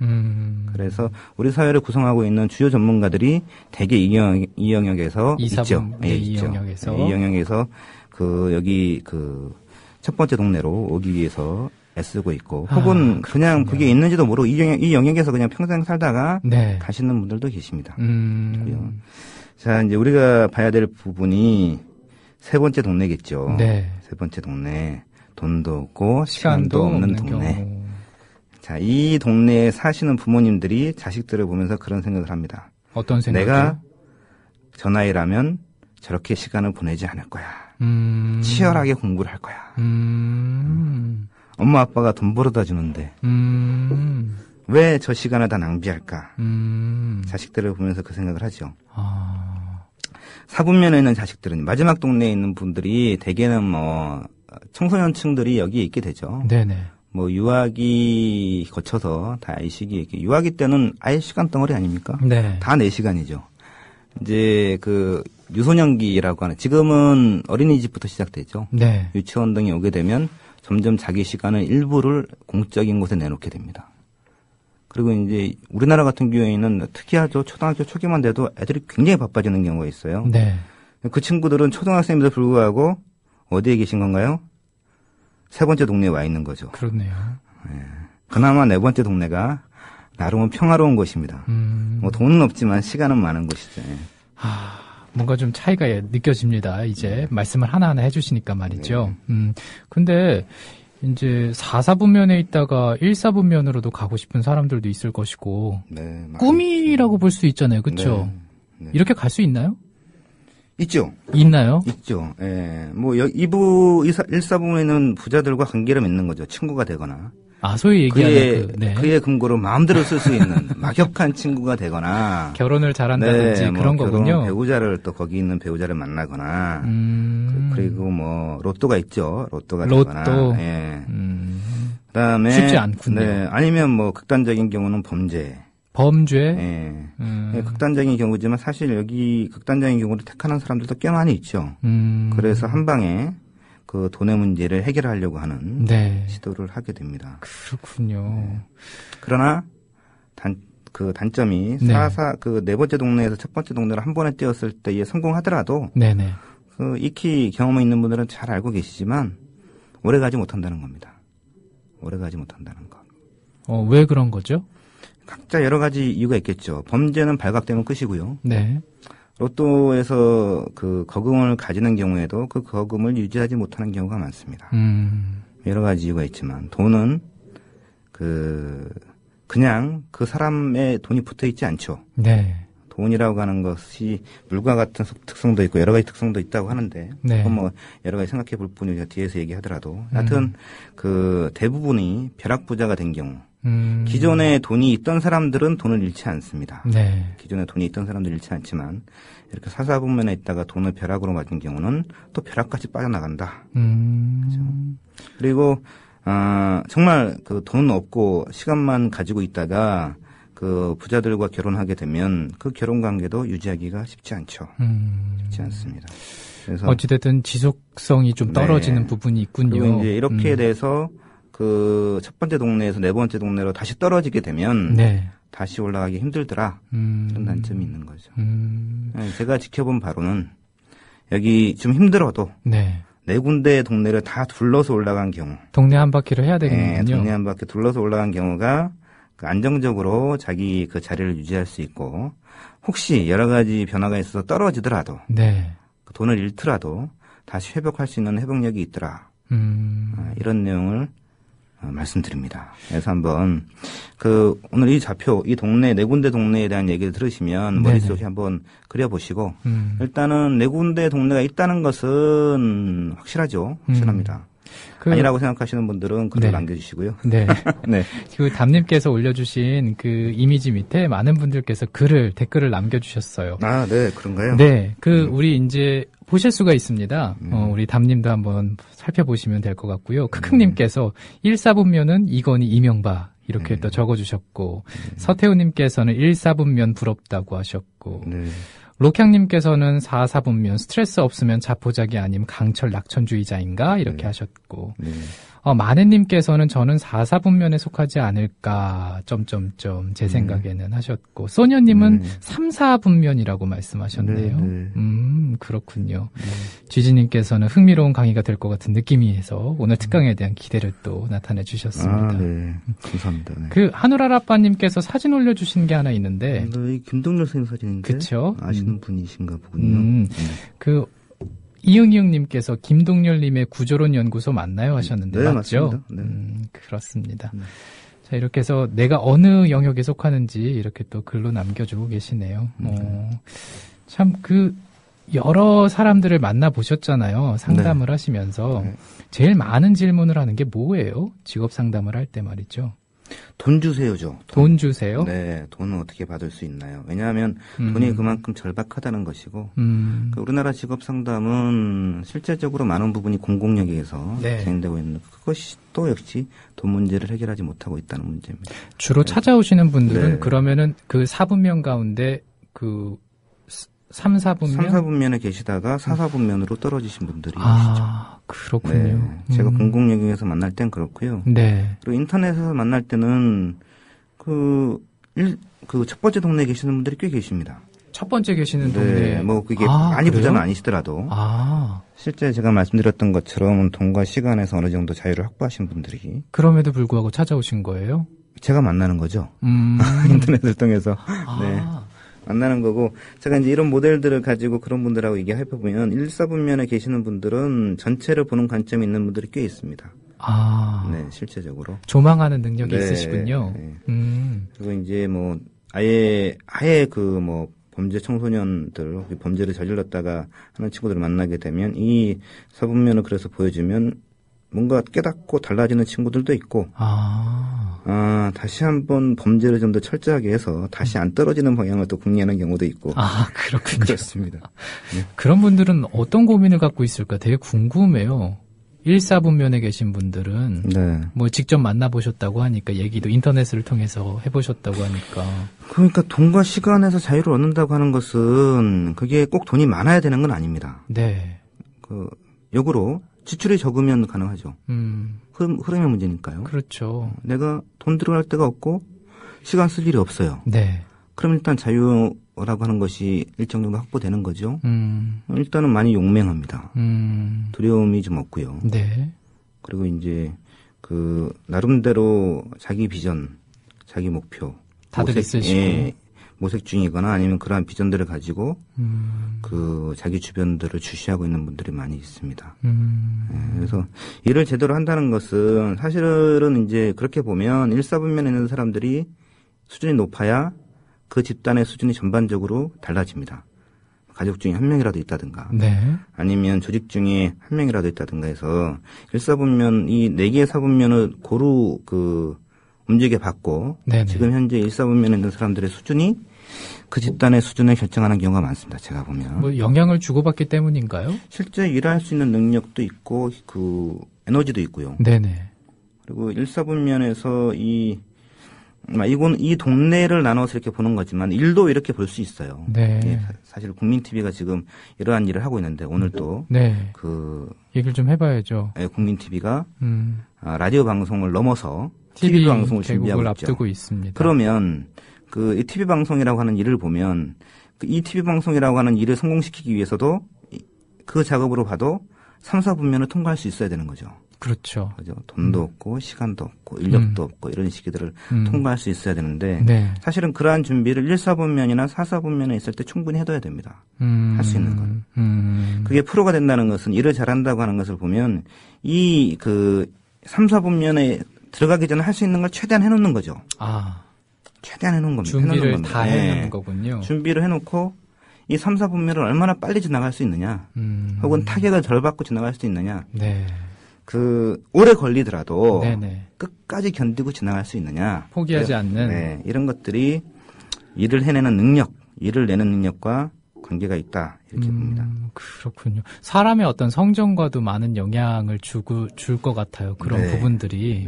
그래서 우리 사회를 구성하고 있는 주요 전문가들이 대개 이 영역에서 있죠. 이 영역에서. 이 영역에서 여기 첫 번째 동네로 오기 위해서 애쓰고 있고 혹은 그냥 그게 있는지도 모르고 이 영역에서 그냥 평생 살다가 가시는 분들도 계십니다. 자, 이제 우리가 봐야 될 부분이 세 번째 동네겠죠. 네. 세 번째 동네. 돈도 없고 시간도 없는 동네. 경우. 자, 이 동네에 사시는 부모님들이 자식들을 보면서 그런 생각을 합니다. 어떤 생각이요? 내가 저 나이라면 저렇게 시간을 보내지 않을 거야. 치열하게 공부를 할 거야. 엄마 아빠가 돈 벌어다 주는데 왜 저 시간을 다 낭비할까? 자식들을 보면서 그 생각을 하죠. 사분면에 있는 자식들은 마지막 동네에 있는 분들이 대개는 뭐 청소년층들이 여기에 있게 되죠. 네네. 뭐 유아기 거쳐서 다 이 시기에 유아기 때는 아예 시간 덩어리 아닙니까? 네. 다 4시간이죠. 이제 유소년기라고 하는 지금은 어린이집부터 시작되죠. 네. 유치원 등이 오게 되면 점점 자기 시간을 일부를 공적인 곳에 내놓게 됩니다. 그리고 이제 우리나라 같은 경우에는 특이하죠. 초등학교 초기만 돼도 애들이 굉장히 바빠지는 경우가 있어요. 네. 그 친구들은 초등학생임에도 불구하고 어디에 계신 건가요? 세 번째 동네에 와 있는 거죠. 그렇네요. 네. 그나마 네 번째 동네가 나름은 평화로운 곳입니다. 뭐 돈은 없지만 시간은 많은 곳이죠. 뭔가 좀 차이가 느껴집니다. 이제 말씀을 하나하나 해주시니까 말이죠. 근데 이제 4사분면에 있다가 1사분면으로도 가고 싶은 사람들도 있을 것이고 꿈이라고 볼 수 있잖아요. 그렇죠? 네. 이렇게 갈 수 있나요? 있죠. 있나요? 있죠. 예. 뭐 1사분면에는 부자들과 관계를 맺는 거죠. 친구가 되거나. 소위 얘기하는 그의 금고로 마음대로 쓸 수 있는 막역한 친구가 되거나 결혼을 잘한다든지 그런 거군요. 배우자를 또 거기 있는 배우자를 만나거나 그리고 뭐 로또가 있죠. 로또가 되거나. 예. 그다음에 쉽지 않군요. 네. 아니면 뭐 극단적인 경우는 범죄. 예. 극단적인 경우지만 사실 여기 극단적인 경우를 택하는 사람들도 꽤 많이 있죠. 그래서 한 방에 그 돈의 문제를 해결하려고 하는 시도를 하게 됩니다. 그렇군요. 그러나 단점이 네 번째 동네에서 첫 번째 동네를 한 번에 띄웠을 때에 성공하더라도 익히 경험이 있는 분들은 잘 알고 계시지만 오래 가지 못한다는 겁니다. 오래 가지 못한다는 것. 왜 그런 거죠? 각자 여러 가지 이유가 있겠죠. 범죄는 발각되면 끝이고요. 네. 로또에서 그 거금을 가지는 경우에도 그 거금을 유지하지 못하는 경우가 많습니다. 여러 가지 이유가 있지만 돈은 그냥 그 사람의 돈이 붙어 있지 않죠. 네. 돈이라고 하는 것이 물과 같은 특성도 있고 여러 가지 특성도 있다고 하는데 네. 그건 뭐 여러 가지 생각해 볼 뿐이죠. 뒤에서 얘기하더라도 하여튼 그 대부분이 벼락부자가 된 경우 기존에 돈이 있던 사람들은 돈을 잃지 않습니다. 네. 기존에 돈이 있던 사람들은 잃지 않지만 이렇게 사사분면에 있다가 돈을 벼락으로 맞은 경우는 또 벼락같이 빠져나간다. 그렇죠? 그리고 정말 그 돈 없고 시간만 가지고 있다가 그 부자들과 결혼하게 되면 그 결혼 관계도 유지하기가 쉽지 않죠. 쉽지 않습니다. 그래서 어찌됐든 지속성이 좀 떨어지는 네. 부분이 있군요. 그리고 이제 이렇게 돼서 그 첫 번째 동네에서 네 번째 동네로 다시 떨어지게 되면 네. 다시 올라가기 힘들더라. 그런 단점이 있는 거죠. 제가 지켜본 바로는 여기 좀 힘들어도 네. 네 군데 동네를 다 둘러서 올라간 경우. 동네 한 바퀴를 해야 되겠군요. 네, 동네 한 바퀴 둘러서 올라간 경우가 안정적으로 자기 그 자리를 유지할 수 있고 혹시 여러 가지 변화가 있어서 떨어지더라도 네. 그 돈을 잃더라도 다시 회복할 수 있는 회복력이 있더라. 이런 내용을 말씀드립니다. 그래서 한번 오늘 이 좌표, 이 동네, 네 군데 동네에 대한 얘기를 들으시면 머릿속에 한번 그려보시고 일단은 네 군데 동네가 있다는 것은 확실하죠. 확실합니다. 아니라고 생각하시는 분들은 글을 네. 남겨주시고요. 네. 네. 그 담님께서 올려주신 그 이미지 밑에 많은 분들께서 댓글을 남겨주셨어요. 아, 네, 그런가요? 네. 우리 이제 보실 수가 있습니다. 우리 담님도 한번 살펴보시면 될 것 같고요. 크크님께서 1사분면은 이건희 이명박 이렇게 또 적어주셨고, 서태우님께서는 1사분면 부럽다고 하셨고, 네. 록향님께서는 4사분면 스트레스 없으면 자포자기 아님 강철 낙천주의자인가 이렇게 하셨고, 마네님께서는 저는 4사분면에 속하지 않을까 제 생각에는 하셨고, 소녀님은 3사분면이라고 말씀하셨네요. 그렇군요. 쥐지님께서는 흥미로운 강의가 될 것 같은 느낌이 해서 오늘 특강에 대한 기대를 또 나타내 주셨습니다. 아, 네. 감사합니다. 네. 한우라라빠님께서 사진 올려주신 게 하나 있는데, 이 김동열 선생님 사진인데 그쵸? 아시는 분이신가 보군요. 이응이응님께서 김동열님의 구조론 연구소 맞나요 하셨는데 네, 맞죠? 맞습니다. 네. 그렇습니다. 자, 이렇게 해서 내가 어느 영역에 속하는지 이렇게 또 글로 남겨주고 계시네요. 참 여러 사람들을 만나보셨잖아요. 상담을 하시면서. 제일 많은 질문을 하는 게 뭐예요? 직업 상담을 할 때 말이죠. 돈 주세요죠. 돈 주세요? 네, 돈은 어떻게 받을 수 있나요? 왜냐하면 돈이 그만큼 절박하다는 것이고, 우리나라 직업 상담은 실제적으로 많은 부분이 공공력에서 진행되고 있는 그것이 또 역시 돈 문제를 해결하지 못하고 있다는 문제입니다. 주로 찾아오시는 분들은 그러면은 그 4분면 가운데 3, 4분면에 계시다가 4, 4분면으로 떨어지신 분들이 계시죠. 아, 그렇군요. 네, 제가 공공영역에서 만날 땐 그렇고요. 네. 그리고 인터넷에서 만날 때는 첫 번째 동네에 계시는 분들이 꽤 계십니다. 첫 번째 계시는 동네. 뭐 그게 많이 부자는 아니시더라도 실제 제가 말씀드렸던 것처럼 돈과 시간에서 어느 정도 자유를 확보하신 분들이 그럼에도 불구하고 찾아오신 거예요? 제가 만나는 거죠. 인터넷을 통해서. 네. 만나는 거고, 제가 이제 이런 모델들을 가지고 그런 분들하고 얘기해보면 1사분면에 계시는 분들은 전체를 보는 관점이 있는 분들이 꽤 있습니다. 네, 실제적으로. 조망하는 능력이 있으시군요. 네. 그리고 이제 아예 범죄 청소년들, 범죄를 저질렀다가 하는 친구들을 만나게 되면 이 사분면을 그래서 보여주면 뭔가 깨닫고 달라지는 친구들도 있고, 다시 한번 범죄를 좀 더 철저하게 해서 다시 안 떨어지는 방향을 또 궁리하는 경우도 있고. 그렇군요. 그렇습니다. 네. 그런 분들은 어떤 고민을 갖고 있을까 되게 궁금해요. 1사분면에 계신 분들은 직접 만나보셨다고 하니까 얘기도 인터넷을 통해서 해보셨다고 하니까. 그러니까 돈과 시간에서 자유를 얻는다고 하는 것은 그게 꼭 돈이 많아야 되는 건 아닙니다. 네. 역으로 지출이 적으면 가능하죠. 흐름의 문제니까요. 그렇죠. 내가 돈 들어갈 데가 없고 시간 쓸 일이 없어요. 네. 그럼 일단 자유라고 하는 것이 일정 정도 확보되는 거죠. 일단은 많이 용맹합니다. 두려움이 좀 없고요. 네. 그리고 이제 나름대로 자기 비전, 자기 목표, 다들 있으시고. 모색 중이거나 아니면 그러한 비전들을 가지고 그 자기 주변들을 주시하고 있는 분들이 많이 있습니다. 그래서 일을 제대로 한다는 것은 사실은 이제 그렇게 보면 일사분면에 있는 사람들이 수준이 높아야 그 집단의 수준이 전반적으로 달라집니다. 가족 중에 한 명이라도 있다든가, 네. 아니면 조직 중에 한 명이라도 있다든가 해서 일사분면 이 4개의 사분면을 고루 움직여 봤고 지금 현재 일사분면에 있는 사람들의 수준이 그 집단의 수준을 결정하는 경우가 많습니다. 제가 보면. 뭐 영향을 주고받기 때문인가요? 실제 일할 수 있는 능력도 있고 그 에너지도 있고요. 네네. 그리고 일사분면에서 이 동네를 나눠서 이렇게 보는 거지만 일도 이렇게 볼 수 있어요. 네. 예, 사실 국민TV가 지금 이러한 일을 하고 있는데 오늘 또 네. 얘기를 좀 해봐야죠. 예, 국민TV가 라디오 방송을 넘어서 TV 방송을 준비하고 있죠. 앞두고 있습니다. 그러면 이 TV 방송이라고 하는 일을 보면 이 TV 방송이라고 하는 일을 성공시키기 위해서도 그 작업으로 봐도 3, 4분면을 통과할 수 있어야 되는 거죠. 그렇죠. 그죠. 돈도 없고 시간도 없고 인력도 없고 이런 시기들을 통과할 수 있어야 되는데 네. 사실은 그러한 준비를 1, 4분면이나 4, 4분면에 있을 때 충분히 해둬야 됩니다. 할 수 있는 건. 그게 프로가 된다는 것은 일을 잘한다고 하는 것을 보면 3, 4분면에 들어가기 전에 할 수 있는 걸 최대한 해놓는 거죠. 최대한 해놓은 겁니다. 준비를 다 해놓는 거군요. 준비를 해놓고 이 3, 4분면을 얼마나 빨리 지나갈 수 있느냐, 혹은 타격을 덜 받고 지나갈 수 있느냐, 네. 오래 걸리더라도 네네. 끝까지 견디고 지나갈 수 있느냐, 포기하지 않는 이런 것들이 일을 해내는 능력, 일을 내는 능력과 관계가 있다 이렇게 봅니다. 그렇군요. 사람의 어떤 성정과도 많은 영향을 줄 것 같아요. 그런 부분들이.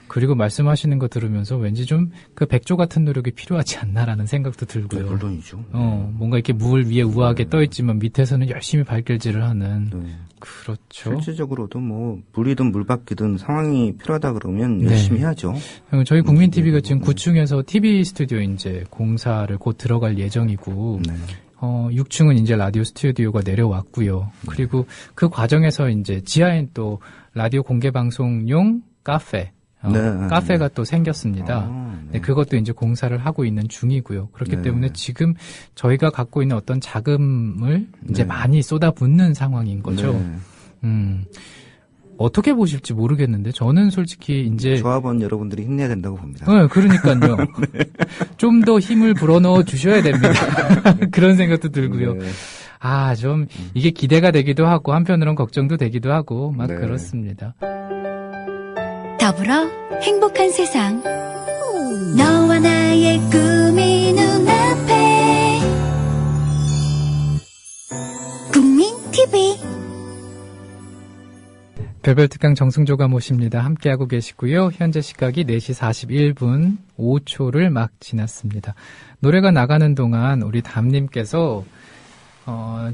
그리고 말씀하시는 거 들으면서 왠지 좀 그 백조 같은 노력이 필요하지 않나라는 생각도 들고요. 네, 물론이죠. 뭔가 이렇게 물 위에 우아하게 떠 있지만 밑에서는 열심히 발길질을 하는. 그렇죠. 실질적으로도 물이든 물밖이든 상황이 필요하다 그러면 열심히 해야죠. 저희 국민TV가 지금 9층에서 TV 스튜디오 이제 공사를 곧 들어갈 예정이고. 6층은 이제 라디오 스튜디오가 내려왔고요. 그리고 그 과정에서 이제 지하엔 또 라디오 공개 방송용 카페, 카페가 또 생겼습니다. 그것도 이제 공사를 하고 있는 중이고요. 그렇기 때문에 지금 저희가 갖고 있는 어떤 자금을 이제 많이 쏟아붓는 상황인 거죠. 어떻게 보실지 모르겠는데 저는 솔직히 이제 조합원 여러분들이 힘내야 된다고 봅니다. 그러니까요. 좀 더 힘을 불어넣어 주셔야 됩니다. 그런 생각도 들고요. 좀 이게 기대가 되기도 하고 한편으론 걱정도 되기도 하고 막 그렇습니다. 더불어 행복한 세상. 너와 나의 꿈이 눈앞에. 국민TV. 별별특강 정승조가 모십니다. 함께하고 계시고요. 현재 시각이 4시 41분 5초를 막 지났습니다. 노래가 나가는 동안 우리 담님께서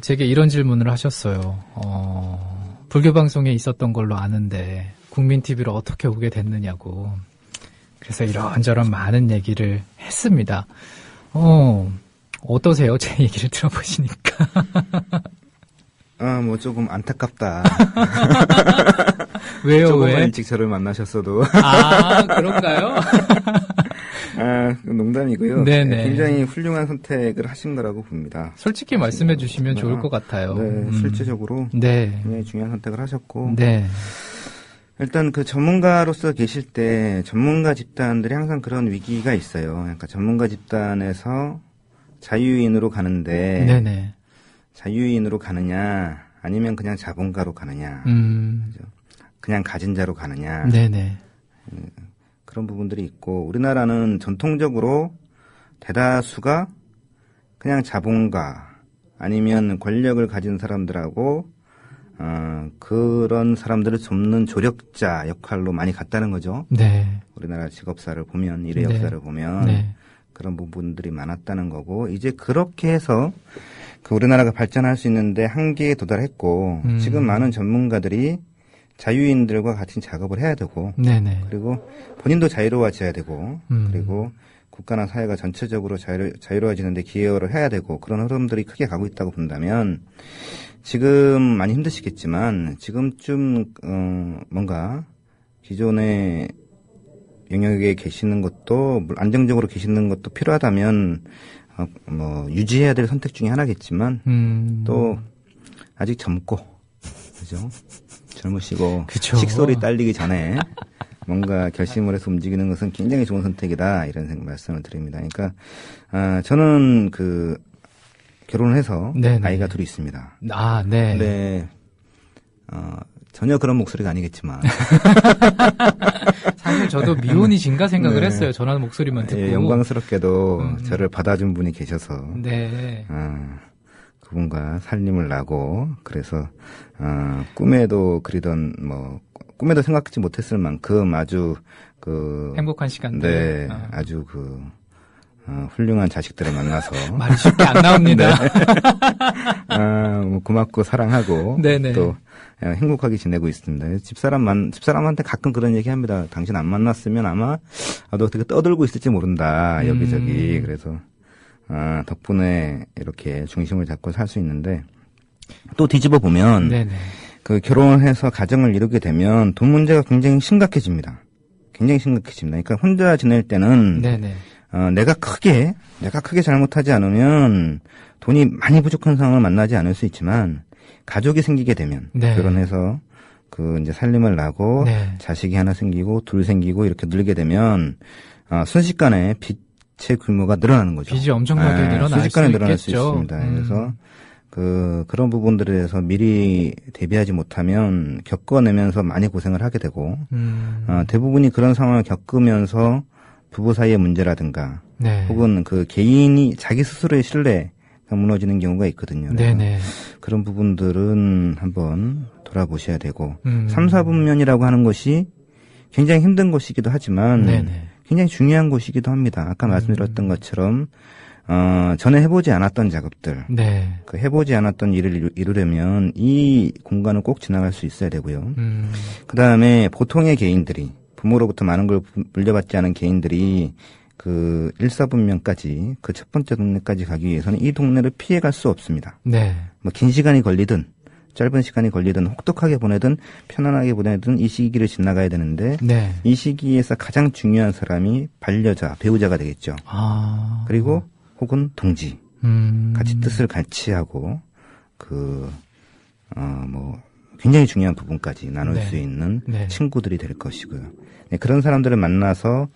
제게 이런 질문을 하셨어요. 불교 방송에 있었던 걸로 아는데 국민TV를 어떻게 오게 됐느냐고. 그래서 이런저런 많은 얘기를 했습니다. 어떠세요? 제 얘기를 들어보시니까. 조금 안타깝다. 왜요, 조금만 왜? 일찍 저를 만나셨어도. 그런가요? 농담이고요. 네네. 굉장히 훌륭한 선택을 하신 거라고 봅니다. 솔직히 말씀해 주시면 좋을 것 같아요. 실질적으로. 굉장히 중요한 선택을 하셨고. 일단 전문가로서 계실 때 전문가 집단들이 항상 그런 위기가 있어요. 그러니까 전문가 집단에서 자유인으로 가는데. 자유인으로 가느냐, 아니면 그냥 자본가로 가느냐, 그죠? 그냥 가진 자로 가느냐, 그런 부분들이 있고, 우리나라는 전통적으로 대다수가 그냥 자본가, 아니면 권력을 가진 사람들하고, 그런 사람들을 돕는 조력자 역할로 많이 갔다는 거죠. 우리나라 직업사를 보면, 일의 역사를 보면, 그런 부분들이 많았다는 거고, 이제 그렇게 해서, 우리나라가 발전할 수 있는데 한계에 도달했고 지금 많은 전문가들이 자유인들과 같은 작업을 해야 되고 그리고 본인도 자유로워져야 되고 그리고 국가나 사회가 전체적으로 자유로워지는데 기여를 해야 되고 그런 흐름들이 크게 가고 있다고 본다면 지금 많이 힘드시겠지만 지금쯤 뭔가 기존의 영역에 계시는 것도 안정적으로 계시는 것도 필요하다면 유지해야 될 선택 중에 하나겠지만 또 아직 젊고 그죠? 젊으시고 그쵸. 식솔이 딸리기 전에 뭔가 결심을 해서 움직이는 것은 굉장히 좋은 선택이다 이런 말씀을 드립니다. 그러니까 저는 결혼을 해서 네네. 아이가 둘이 있습니다. 아, 네. 근데 전혀 그런 목소리가 아니겠지만 사실 저도 미혼이신가 생각을 했어요. 전화 목소리만 듣고. 예, 영광스럽게도 저를 받아준 분이 계셔서 네. 그분과 살림을 나고 그래서 꿈에도 그리던 꿈에도 생각하지 못했을 만큼 아주 행복한 시간들. 네, 아주 훌륭한 자식들을 만나서 말이 쉽게 안 나옵니다. 네. 고맙고 사랑하고 네네. 또 행복하게 지내고 있습니다. 집사람한테 가끔 그런 얘기합니다. 당신 안 만났으면 아마 너 어떻게 떠들고 있을지 모른다 여기저기. 그래서 덕분에 이렇게 중심을 잡고 살 수 있는데 또 뒤집어 보면 네네. 결혼을 해서 가정을 이루게 되면 돈 문제가 굉장히 심각해집니다. 굉장히 심각해집니다. 그러니까 혼자 지낼 때는 네네. 내가 크게 잘못하지 않으면 돈이 많이 부족한 상황을 만나지 않을 수 있지만 가족이 생기게 되면 네. 결혼해서 이제 살림을 나고 네. 자식이 하나 생기고 둘 생기고 이렇게 늘게 되면 순식간에 빚의 규모가 늘어나는 거죠. 빚이 엄청나게 순식간에 늘어날 수 있겠죠. 있습니다. 그래서 그런 부분들에 대해서 미리 대비하지 못하면 겪어내면서 많이 고생을 하게 되고 대부분이 그런 상황을 겪으면서 부부 사이의 문제라든가 네. 혹은 개인이 자기 스스로의 신뢰가 무너지는 경우가 있거든요. 네네. 그런 부분들은 한번 돌아보셔야 되고 3, 4분면이라고 하는 것이 굉장히 힘든 것이기도 하지만 네네. 굉장히 중요한 것이기도 합니다. 아까 말씀드렸던 것처럼 전에 해보지 않았던 작업들, 네. 해보지 않았던 일을 이루려면 이 공간을 꼭 지나갈 수 있어야 되고요. 그 다음에 보통의 개인들이 부모로부터 많은 걸 물려받지 않은 개인들이 1사분면까지 첫 번째 동네까지 가기 위해서는 이 동네를 피해갈 수 없습니다. 네. 긴 시간이 걸리든 짧은 시간이 걸리든 혹독하게 보내든 편안하게 보내든 이 시기를 지나가야 되는데 네. 이 시기에서 가장 중요한 사람이 반려자, 배우자가 되겠죠. 그리고 혹은 동지. 같이 뜻을 같이 하고 굉장히 중요한 부분까지 나눌 네. 수 있는 네. 친구들이 될 것이고요. 네, 그런 사람들을 만나서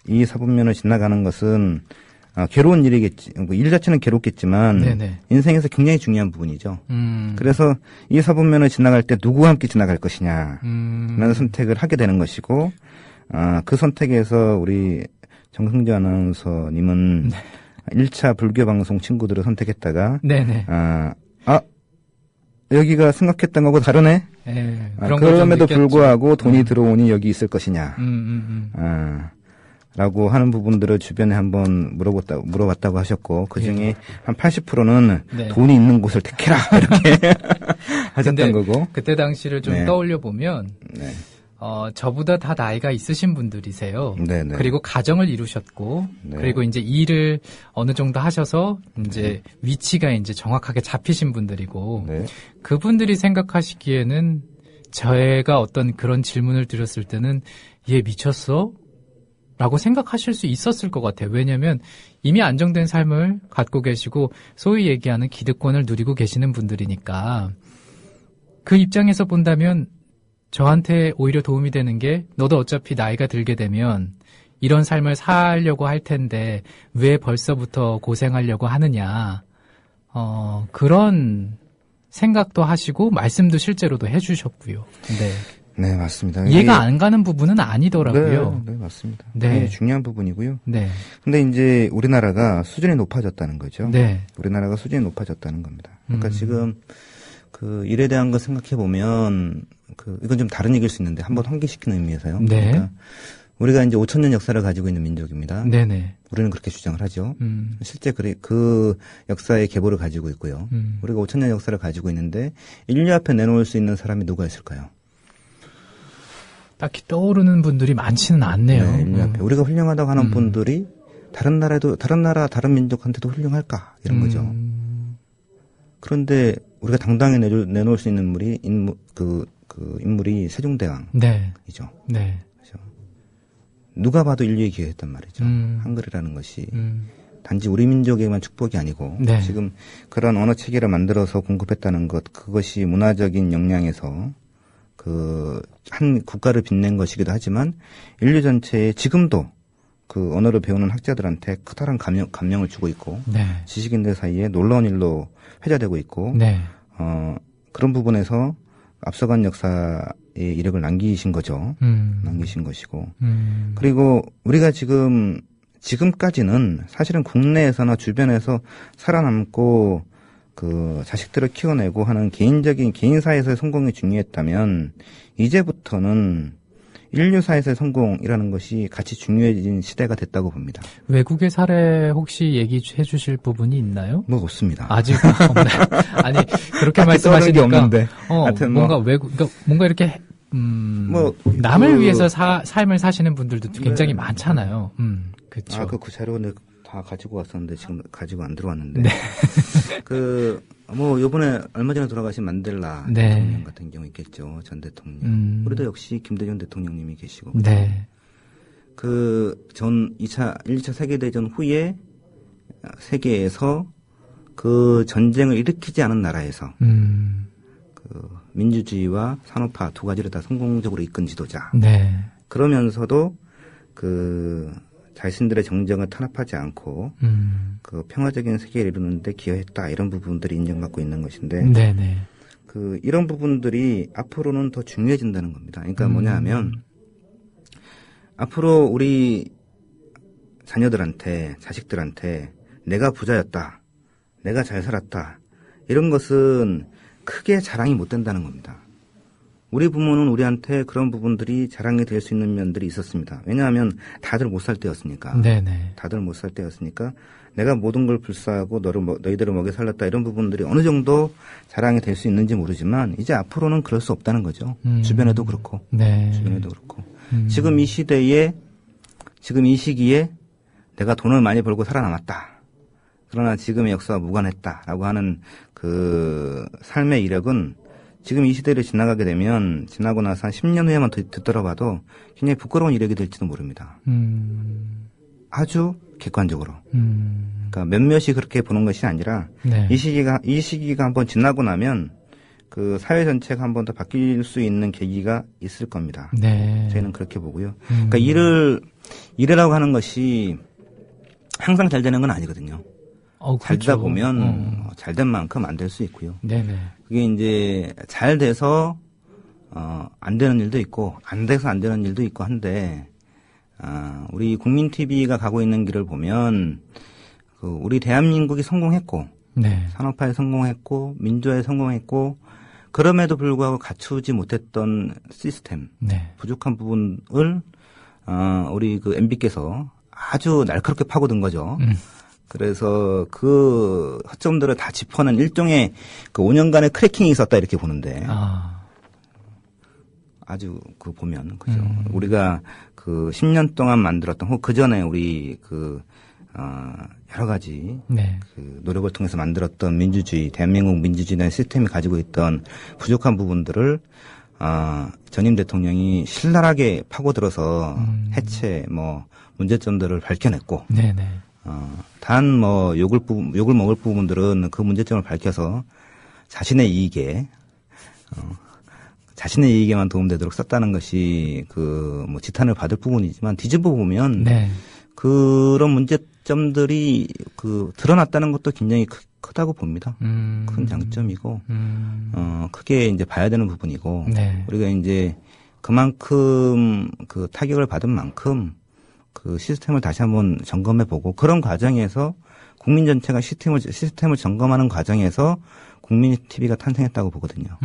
이 사분면을 지나가는 것은 괴로운 일이겠지. 일 자체는 괴롭겠지만 네네. 인생에서 굉장히 중요한 부분이죠. 그래서 이 사분면을 지나갈 때 누구와 함께 지나갈 것이냐 라는 선택을 하게 되는 것이고 그 선택에서 우리 정승재 아나운서님은 1차 불교 방송 친구들을 선택했다가 네네. 여기가 생각했던 거하고 다르네. 네, 그럼에도 불구하고 돈이 들어오니 여기 있을 것이냐. 라고 하는 부분들을 주변에 한번 물어봤다고 하셨고, 그 중에 한 80%는 네. 돈이 있는 곳을 택해라. 이렇게 하셨던 거고. 그때 당시를 좀 네. 떠올려 보면, 네. 저보다 다 나이가 있으신 분들이세요. 네네. 그리고 가정을 이루셨고, 네. 그리고 이제 일을 어느 정도 하셔서, 이제 위치가 이제 정확하게 잡히신 분들이고, 네. 그분들이 생각하시기에는 제가 어떤 그런 질문을 드렸을 때는, 얘 미쳤어? 라고 생각하실 수 있었을 것 같아요. 왜냐하면 이미 안정된 삶을 갖고 계시고 소위 얘기하는 기득권을 누리고 계시는 분들이니까 그 입장에서 본다면 저한테 오히려 도움이 되는 게 너도 어차피 나이가 들게 되면 이런 삶을 살려고 할 텐데 왜 벌써부터 고생하려고 하느냐 그런 생각도 하시고 말씀도 실제로도 해주셨고요. 네. 네, 맞습니다. 이해가 안 가는 부분은 아니더라고요. 네, 맞습니다. 네. 네, 중요한 부분이고요. 네. 근데 이제 우리나라가 수준이 높아졌다는 거죠. 네. 우리나라가 수준이 높아졌다는 겁니다. 그러니까 지금 일에 대한 거 생각해 보면 이건 좀 다른 얘기일 수 있는데 한번 환기시키는 의미에서요. 네. 그러니까 우리가 이제 5,000년 역사를 가지고 있는 민족입니다. 네네. 우리는 그렇게 주장을 하죠. 실제 그 역사의 계보를 가지고 있고요. 우리가 5,000년 역사를 가지고 있는데 인류 앞에 내놓을 수 있는 사람이 누가 있을까요? 딱히 떠오르는 분들이 많지는 않네요. 네, 인류 앞에 우리가 훌륭하다고 하는 분들이 다른 다른 민족한테도 훌륭할까 이런 거죠. 그런데 우리가 당당히 내놓을 수 있는 인물이 세종대왕이죠. 네. 네. 그렇죠. 누가 봐도 인류의 기회였단 말이죠. 한글이라는 것이 단지 우리 민족에만 축복이 아니고 네. 지금 그런 언어 체계를 만들어서 공급했다는 것, 그것이 문화적인 역량에서 그 한 국가를 빛낸 것이기도 하지만 인류 전체에 지금도 그 언어를 배우는 학자들한테 커다란 감명을 주고 있고 네. 지식인들 사이에 놀라운 일로 회자되고 있고 네. 그런 부분에서 앞서간 역사의 이력을 남기신 거죠. 남기신 것이고 그리고 우리가 지금까지는 사실은 국내에서나 주변에서 살아남고 그 자식들을 키워내고 하는 개인사에서의 성공이 중요했다면 이제부터는 인류사에서의 성공이라는 것이 같이 중요해진 시대가 됐다고 봅니다. 외국의 사례 혹시 얘기해 주실 부분이 있나요? 뭐 없습니다. 아직 없나요? 아니, 그렇게 말씀하시니까 없는데. 뭔가 뭔가 이렇게 남을 위해서 삶을 사시는 분들도 굉장히 많잖아요. 그렇죠. 그 자료는 다 가지고 왔었는데 지금 가지고 안 들어왔는데. 네. 요번에 얼마 전에 돌아가신 만델라 네. 대통령 같은 경우 있겠죠. 전 대통령. 우리도 역시 김대중 대통령님이 계시고. 네. 전 1차 세계대전 후에 세계에서 그 전쟁을 일으키지 않은 나라에서 민주주의와 산업화 두 가지를 다 성공적으로 이끈 지도자. 네. 그러면서도 자신들의 정정을 탄압하지 않고 그 평화적인 세계를 이루는데 기여했다 이런 부분들이 인정받고 있는 것인데 네네. 이런 부분들이 앞으로는 더 중요해진다는 겁니다. 그러니까 뭐냐하면 앞으로 우리 자녀들한테 자식들한테 내가 부자였다, 내가 잘 살았다 이런 것은 크게 자랑이 못 된다는 겁니다. 우리 부모는 우리한테 그런 부분들이 자랑이 될 수 있는 면들이 있었습니다. 왜냐하면 다들 못 살 때였으니까. 네네. 다들 못 살 때였으니까 내가 모든 걸 불사하고 너희들을 먹여 살렸다 이런 부분들이 어느 정도 자랑이 될 수 있는지 모르지만 이제 앞으로는 그럴 수 없다는 거죠. 주변에도 그렇고. 네. 주변에도 그렇고. 지금 이 시기에 내가 돈을 많이 벌고 살아남았다. 그러나 지금의 역사와 무관했다라고 하는 그 삶의 이력은 지금 이 시대를 지나고 나서 한 10년 후에만 뒤돌아봐도 굉장히 부끄러운 이력이 될지도 모릅니다. 아주 객관적으로. 그러니까 몇몇이 그렇게 보는 것이 아니라 네. 이 시기가 한번 지나고 나면 그 사회 전체가 한번 더 바뀔 수 있는 계기가 있을 겁니다. 네. 저희는 그렇게 보고요. 그러니까 일이라고 하는 것이 항상 잘 되는 건 아니거든요. 잘 되다 그렇죠. 보면 잘 된 만큼 안 될 수 있고요. 네네. 그게 이제 잘 돼서 안 되는 일도 있고 안 돼서 안 되는 일도 있고 한데 우리 국민 TV가 가고 있는 길을 보면 우리 대한민국이 성공했고 네. 산업화에 성공했고 민주화에 성공했고 그럼에도 불구하고 갖추지 못했던 시스템 네. 부족한 부분을 우리 MB께서 아주 날카롭게 파고든 거죠. 그래서 그 허점들을 다 짚어낸 일종의 5년간의 크래킹이 있었다 이렇게 보는데 아주 보면 그죠. 우리가 10년 동안 만들었던 혹은 그 전에 우리 여러 가지 네. 노력을 통해서 만들었던 대한민국 민주주의라는 시스템이 가지고 있던 부족한 부분들을 전임 대통령이 신랄하게 파고들어서 해체 문제점들을 밝혀냈고. 네네. 단 욕을 먹을 부분들은 그 문제점을 밝혀서 자신의 이익에만 도움되도록 썼다는 것이 지탄을 받을 부분이지만 뒤집어 보면 네. 그런 문제점들이 드러났다는 것도 굉장히 크다고 봅니다. 큰 장점이고 크게 이제 봐야 되는 부분이고 네. 우리가 이제 그만큼 타격을 받은 만큼 시스템을 다시 한번 점검해보고 그런 과정에서 국민 전체가 시스템을 점검하는 과정에서 국민 TV가 탄생했다고 보거든요.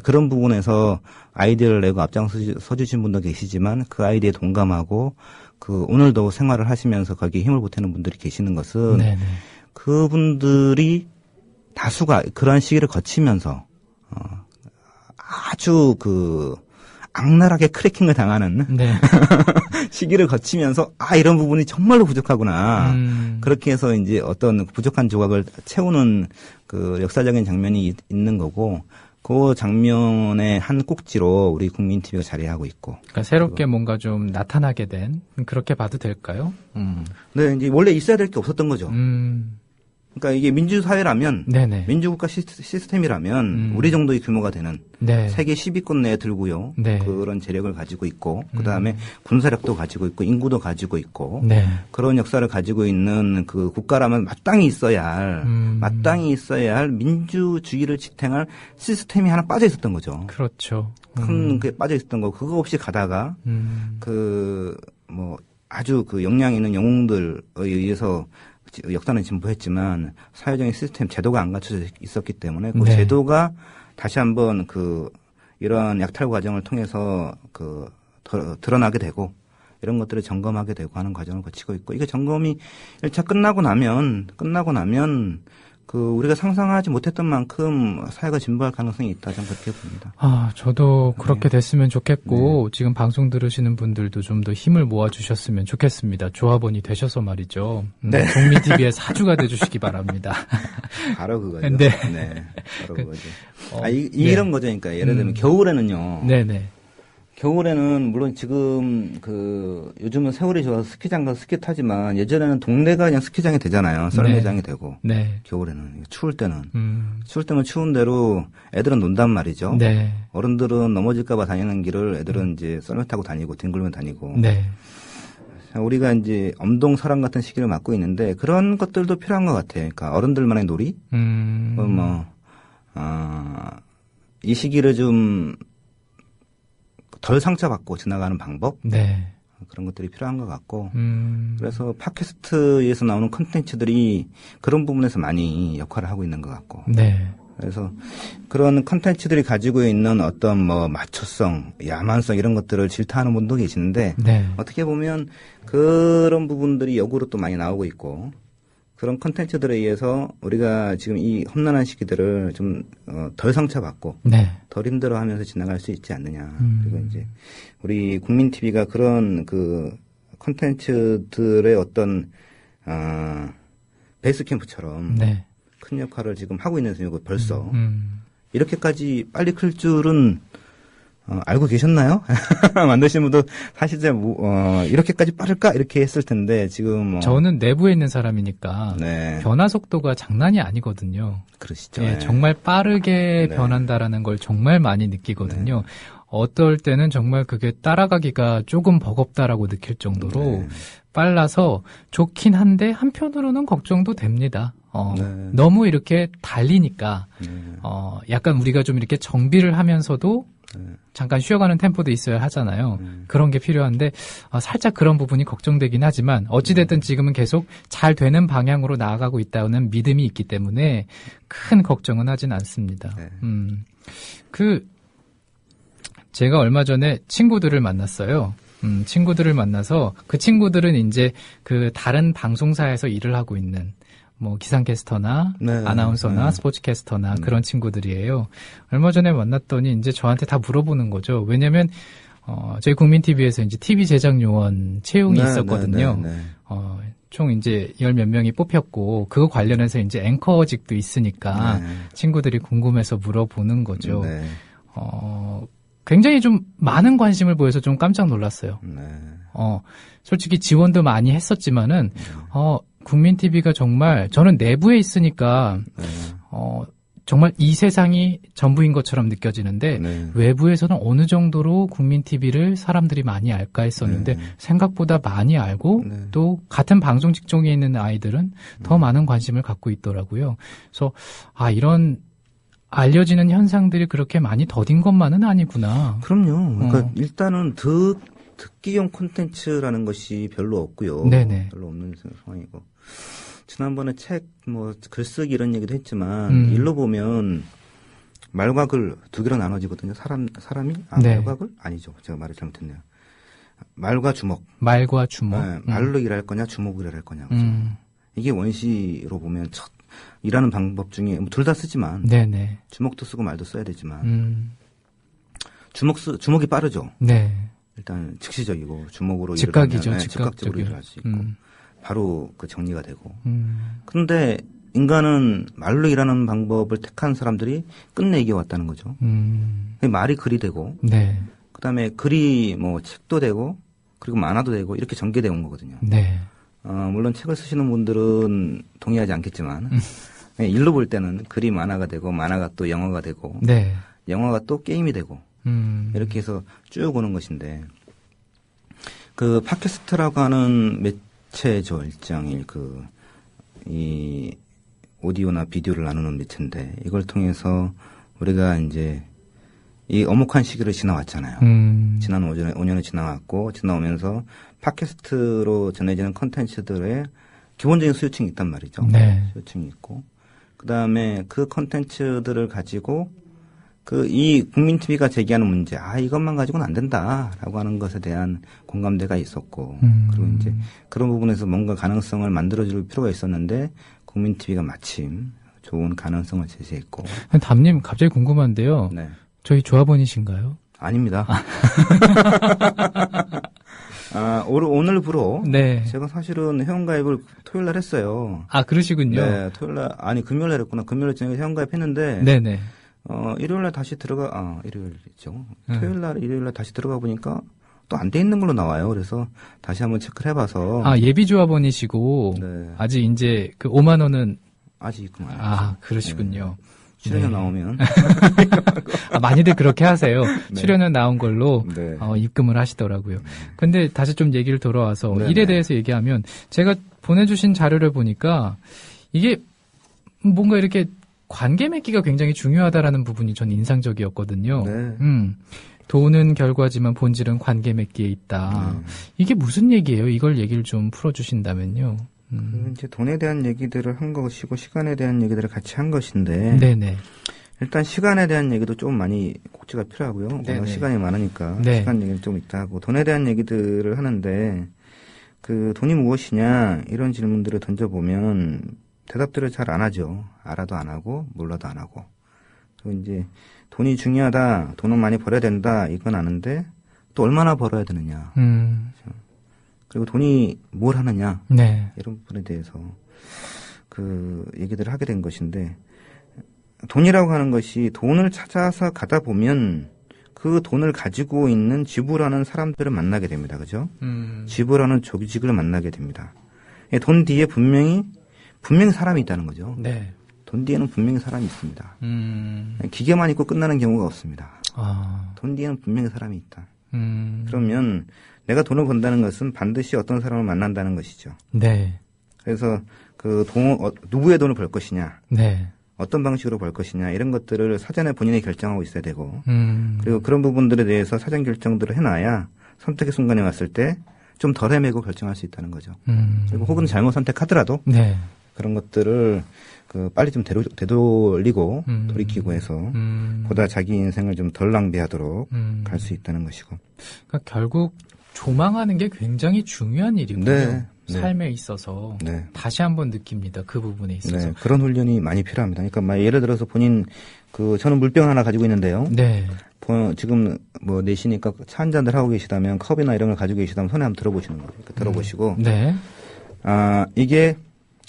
그런 부분에서 아이디어를 내고 앞장서 주신 분도 계시지만 그 아이디어에 동감하고 오늘도 생활을 하시면서 거기에 힘을 보태는 분들이 계시는 것은 네네. 그분들이 다수가 그런 시기를 거치면서 아주 악랄하게 크래킹을 당하는 네. 시기를 거치면서 이런 부분이 정말로 부족하구나. 그렇게 해서 이제 어떤 부족한 조각을 채우는 역사적인 장면이 있는 거고 그 장면의 한 꼭지로 우리 국민 TV가 자리하고 있고. 그러니까 새롭게 뭔가 좀 나타나게 된 그렇게 봐도 될까요? 네, 이제 원래 있어야 될 게 없었던 거죠. 그러니까 이게 민주사회라면, 네네. 민주국가 시스템이라면 우리 정도의 규모가 되는 네. 세계 10위권 내에 들고요. 네. 그런 재력을 가지고 있고, 그 다음에 군사력도 가지고 있고, 인구도 가지고 있고, 네. 그런 역사를 가지고 있는 그 국가라면 마땅히 있어야 할 민주주의를 지탱할 시스템이 하나 빠져 있었던 거죠. 그렇죠. 큰 게 빠져 있었던 거. 그거 없이 가다가 아주 그 역량 있는 영웅들에 의해서 역사는 진보했지만 사회적인 시스템 제도가 안 갖춰져 있었기 때문에 그 네. 제도가 다시 한번 이런 약탈 과정을 통해서 드러나게 되고 이런 것들을 점검하게 되고 하는 과정을 거치고 있고, 이게 점검이 1차 끝나고 나면 우리가 상상하지 못했던 만큼 사회가 진보할 가능성이 있다, 저는 그렇게 봅니다. 저도 그렇게 됐으면 좋겠고, 지금 방송 들으시는 분들도 좀 더 힘을 모아주셨으면 좋겠습니다. 조합원이 되셔서 말이죠. 네. 국민 TV의 사주가 돼주시기 바랍니다. 바로 그거죠. 네. 바로 그거죠. 이런 거죠. 그러니까 예를 들면 겨울에는요. 네네. 겨울에는 물론 지금 요즘은 세월이 좋아서 스키장 가서 스키 타지만 예전에는 동네가 그냥 스키장이 되잖아요. 썰매장이 되고. 네. 겨울에는 추울 때는 추운 대로 애들은 논단 말이죠. 네. 어른들은 넘어질까봐 다니는 길을 애들은 이제 썰매 타고 다니고 뒹굴면 다니고. 네. 우리가 이제 엄동설왕 같은 시기를 맞고 있는데 그런 것들도 필요한 것 같아요. 그러니까 어른들만의 놀이. 이 시기를 좀 덜 상처받고 지나가는 방법, 네. 그런 것들이 필요한 것 같고, 그래서 팟캐스트에서 나오는 콘텐츠들이 그런 부분에서 많이 역할을 하고 있는 것 같고, 네. 그래서 그런 콘텐츠들이 가지고 있는 어떤 마초성, 야만성 이런 것들을 질타하는 분도 계시는데, 네. 어떻게 보면 그런 부분들이 역으로 또 많이 나오고 있고, 그런 콘텐츠들에 의해서 우리가 지금 이 험난한 시기들을 좀 덜 상처받고 네. 덜 힘들어하면서 지나갈 수 있지 않느냐. 그리고 이제 우리 국민 TV가 그런 그 콘텐츠들의 어떤 베이스 캠프처럼 네. 큰 역할을 지금 하고 있는 셈이고 벌써 이렇게까지 빨리 클 줄은 알고 계셨나요? 만드신 분도 사실 이렇게까지 빠를까? 이렇게 했을 텐데, 지금 저는 내부에 있는 사람이니까, 네. 변화 속도가 장난이 아니거든요. 그러시죠. 네, 정말 빠르게 변한다라는 걸 정말 많이 느끼거든요. 네. 어떨 때는 정말 그게 따라가기가 조금 버겁다라고 느낄 정도로 빨라서 좋긴 한데, 한편으로는 걱정도 됩니다. 너무 이렇게 달리니까, 약간 우리가 좀 이렇게 정비를 하면서도, 잠깐 쉬어가는 템포도 있어야 하잖아요. 그런 게 필요한데 살짝 그런 부분이 걱정되긴 하지만 어찌됐든 지금은 계속 잘 되는 방향으로 나아가고 있다는 믿음이 있기 때문에 큰 걱정은 하진 않습니다. 제가 얼마 전에 친구들을 만났어요. 친구들을 만나서 그 친구들은 이제 그 다른 방송사에서 일을 하고 있는 기상캐스터나 아나운서나 스포츠캐스터나 그런 친구들이에요. 얼마 전에 만났더니 이제 저한테 다 물어보는 거죠. 왜냐면, 저희 국민TV에서 이제 TV 제작 요원 채용이 있었거든요. 총 이제 10몇 명이 뽑혔고, 그거 관련해서 이제 앵커직도 있으니까 친구들이 궁금해서 물어보는 거죠. 굉장히 좀 많은 관심을 보여서 좀 깜짝 놀랐어요. 솔직히 지원도 많이 했었지만은, 국민 TV가 정말 저는 내부에 있으니까 정말 이 세상이 전부인 것처럼 느껴지는데 외부에서는 어느 정도로 국민 TV를 사람들이 많이 알까 했었는데 생각보다 많이 알고 또 같은 방송 직종에 있는 아이들은 더 많은 관심을 갖고 있더라고요. 그래서 이런 알려지는 현상들이 그렇게 많이 더딘 것만은 아니구나. 그럼요. 그러니까 일단은 듣기용 콘텐츠라는 것이 별로 없고요. 네네. 별로 없는 상황이고. 지난번에 책, 글쓰기 이런 얘기도 했지만, 일로 보면, 말과 글 두 개로 나눠지거든요. 사람이? 말과 글? 아니죠. 제가 말을 잘못했네요. 말과 주먹. 말과 주먹. 네, 말로 일할 거냐, 주먹으로 일할 거냐. 그죠? 이게 원시로 보면 일하는 방법 중에, 둘 다 쓰지만, 네네. 주먹도 쓰고 말도 써야 되지만, 주먹이 빠르죠. 네. 일단 즉시적이고 주먹으로 즉각이죠. 즉각적으로 일을 할 수 있고 바로 그 정리가 되고. 근데 인간은 말로 일하는 방법을 택한 사람들이 끝내 이겨왔다는 거죠. 말이 글이 되고, 네. 그 다음에 글이 뭐 책도 되고, 그리고 만화도 되고, 이렇게 전개되어 온 거거든요. 네. 물론 책을 쓰시는 분들은 동의하지 않겠지만, 일로 볼 때는 글이 만화가 되고, 만화가 또 영화가 되고, 네. 영화가 또 게임이 되고, 이렇게 해서 쭉 오는 것인데, 그 팟캐스트라고 하는 매체죠, 일종의 이 오디오나 비디오를 나누는 매체인데, 이걸 통해서 우리가 이제 이 엄혹한 시기를 지나왔잖아요. 지난 5년을 지나왔고, 지나오면서 팟캐스트로 전해지는 컨텐츠들의 기본적인 수요층이 있단 말이죠. 네. 수요층이 있고, 그 다음에 그 컨텐츠들을 가지고 이 국민 TV가 제기하는 문제, 이것만 가지고는 안 된다라고 하는 것에 대한 공감대가 있었고, 그리고 이제 그런 부분에서 뭔가 가능성을 만들어줄 필요가 있었는데, 국민 TV가 마침 좋은 가능성을 제시했고. 담님, 갑자기 궁금한데요. 네. 저희 조합원이신가요? 아닙니다. 오늘부로. 네. 제가 사실은 회원가입을 토요일 날 했어요. 그러시군요. 네, 토요일 날, 금요일 날 했구나. 금요일 저녁에 회원가입 했는데. 네네. 일요일 날 다시 일요일이죠. 토요일 날, 일요일 날 다시 들어가 보니까 또 안 돼 있는 걸로 나와요. 그래서 다시 한번 체크를 해봐서. 예비 조합원이시고. 네. 아직 이제 5만 원은. 아직 있구나. 그러시군요. 네. 출연료 네. 나오면. 많이들 그렇게 하세요. 네. 출연료 나온 걸로 네. 입금을 하시더라고요. 근데 다시 좀 얘기를 돌아와서 네네. 일에 대해서 얘기하면 제가 보내주신 자료를 보니까 이게 뭔가 이렇게 관계 맺기가 굉장히 중요하다라는 부분이 전 인상적이었거든요. 네. 돈은 결과지만 본질은 관계 맺기에 있다. 이게 무슨 얘기예요? 이걸 얘기를 좀 풀어주신다면요. 이제 돈에 대한 얘기들을 한 것이고 시간에 대한 얘기들을 같이 한 것인데. 네네. 일단 시간에 대한 얘기도 좀 많이 꼭지가 필요하고요. 워낙 시간이 많으니까 네. 시간 얘기는 좀 있다 하고 돈에 대한 얘기들을 하는데 돈이 무엇이냐 이런 질문들을 던져보면 대답들을 잘 안 하죠. 알아도 안 하고 몰라도 안 하고. 그리고 이제 돈이 중요하다, 돈은 많이 벌어야 된다 이건 아는데 또 얼마나 벌어야 되느냐. 그렇죠? 그리고 돈이 뭘 하느냐. 네. 이런 부분에 대해서 얘기들을 하게 된 것인데 돈이라고 하는 것이 돈을 찾아서 가다 보면 그 돈을 가지고 있는 지불하는 사람들을 만나게 됩니다. 그죠? 지불하는 조직을 만나게 됩니다. 돈 뒤에 분명히 사람이 있다는 거죠. 네. 돈 뒤에는 분명히 사람이 있습니다. 기계만 있고 끝나는 경우가 없습니다. 돈 뒤에는 분명히 사람이 있다. 그러면 내가 돈을 번다는 것은 반드시 어떤 사람을 만난다는 것이죠. 네. 그래서 누구의 돈을 벌 것이냐. 네. 어떤 방식으로 벌 것이냐 이런 것들을 사전에 본인이 결정하고 있어야 되고 그리고 그런 부분들에 대해서 사전 결정들을 해놔야 선택의 순간이 왔을 때 좀 덜 헤매고 결정할 수 있다는 거죠. 그리고 혹은 잘못 선택하더라도 네. 그런 것들을 빨리 좀 되돌리고 돌이키고 해서 보다 자기 인생을 좀 덜 낭비하도록 갈 수 있다는 것이고. 그러니까 결국 조망하는 게 굉장히 중요한 일이군요. 네. 삶에 있어서 네. 다시 한번 느낍니다. 그 부분에 있어서. 네. 그런 훈련이 많이 필요합니다. 그러니까 예를 들어서 본인 저는 물병 하나 가지고 있는데요. 네. 지금 4시니까 차 한 잔들 하고 계시다면 컵이나 이런 걸 가지고 계시다면 손에 한번 들어보시는 거예요. 들어보시고. 네. 이게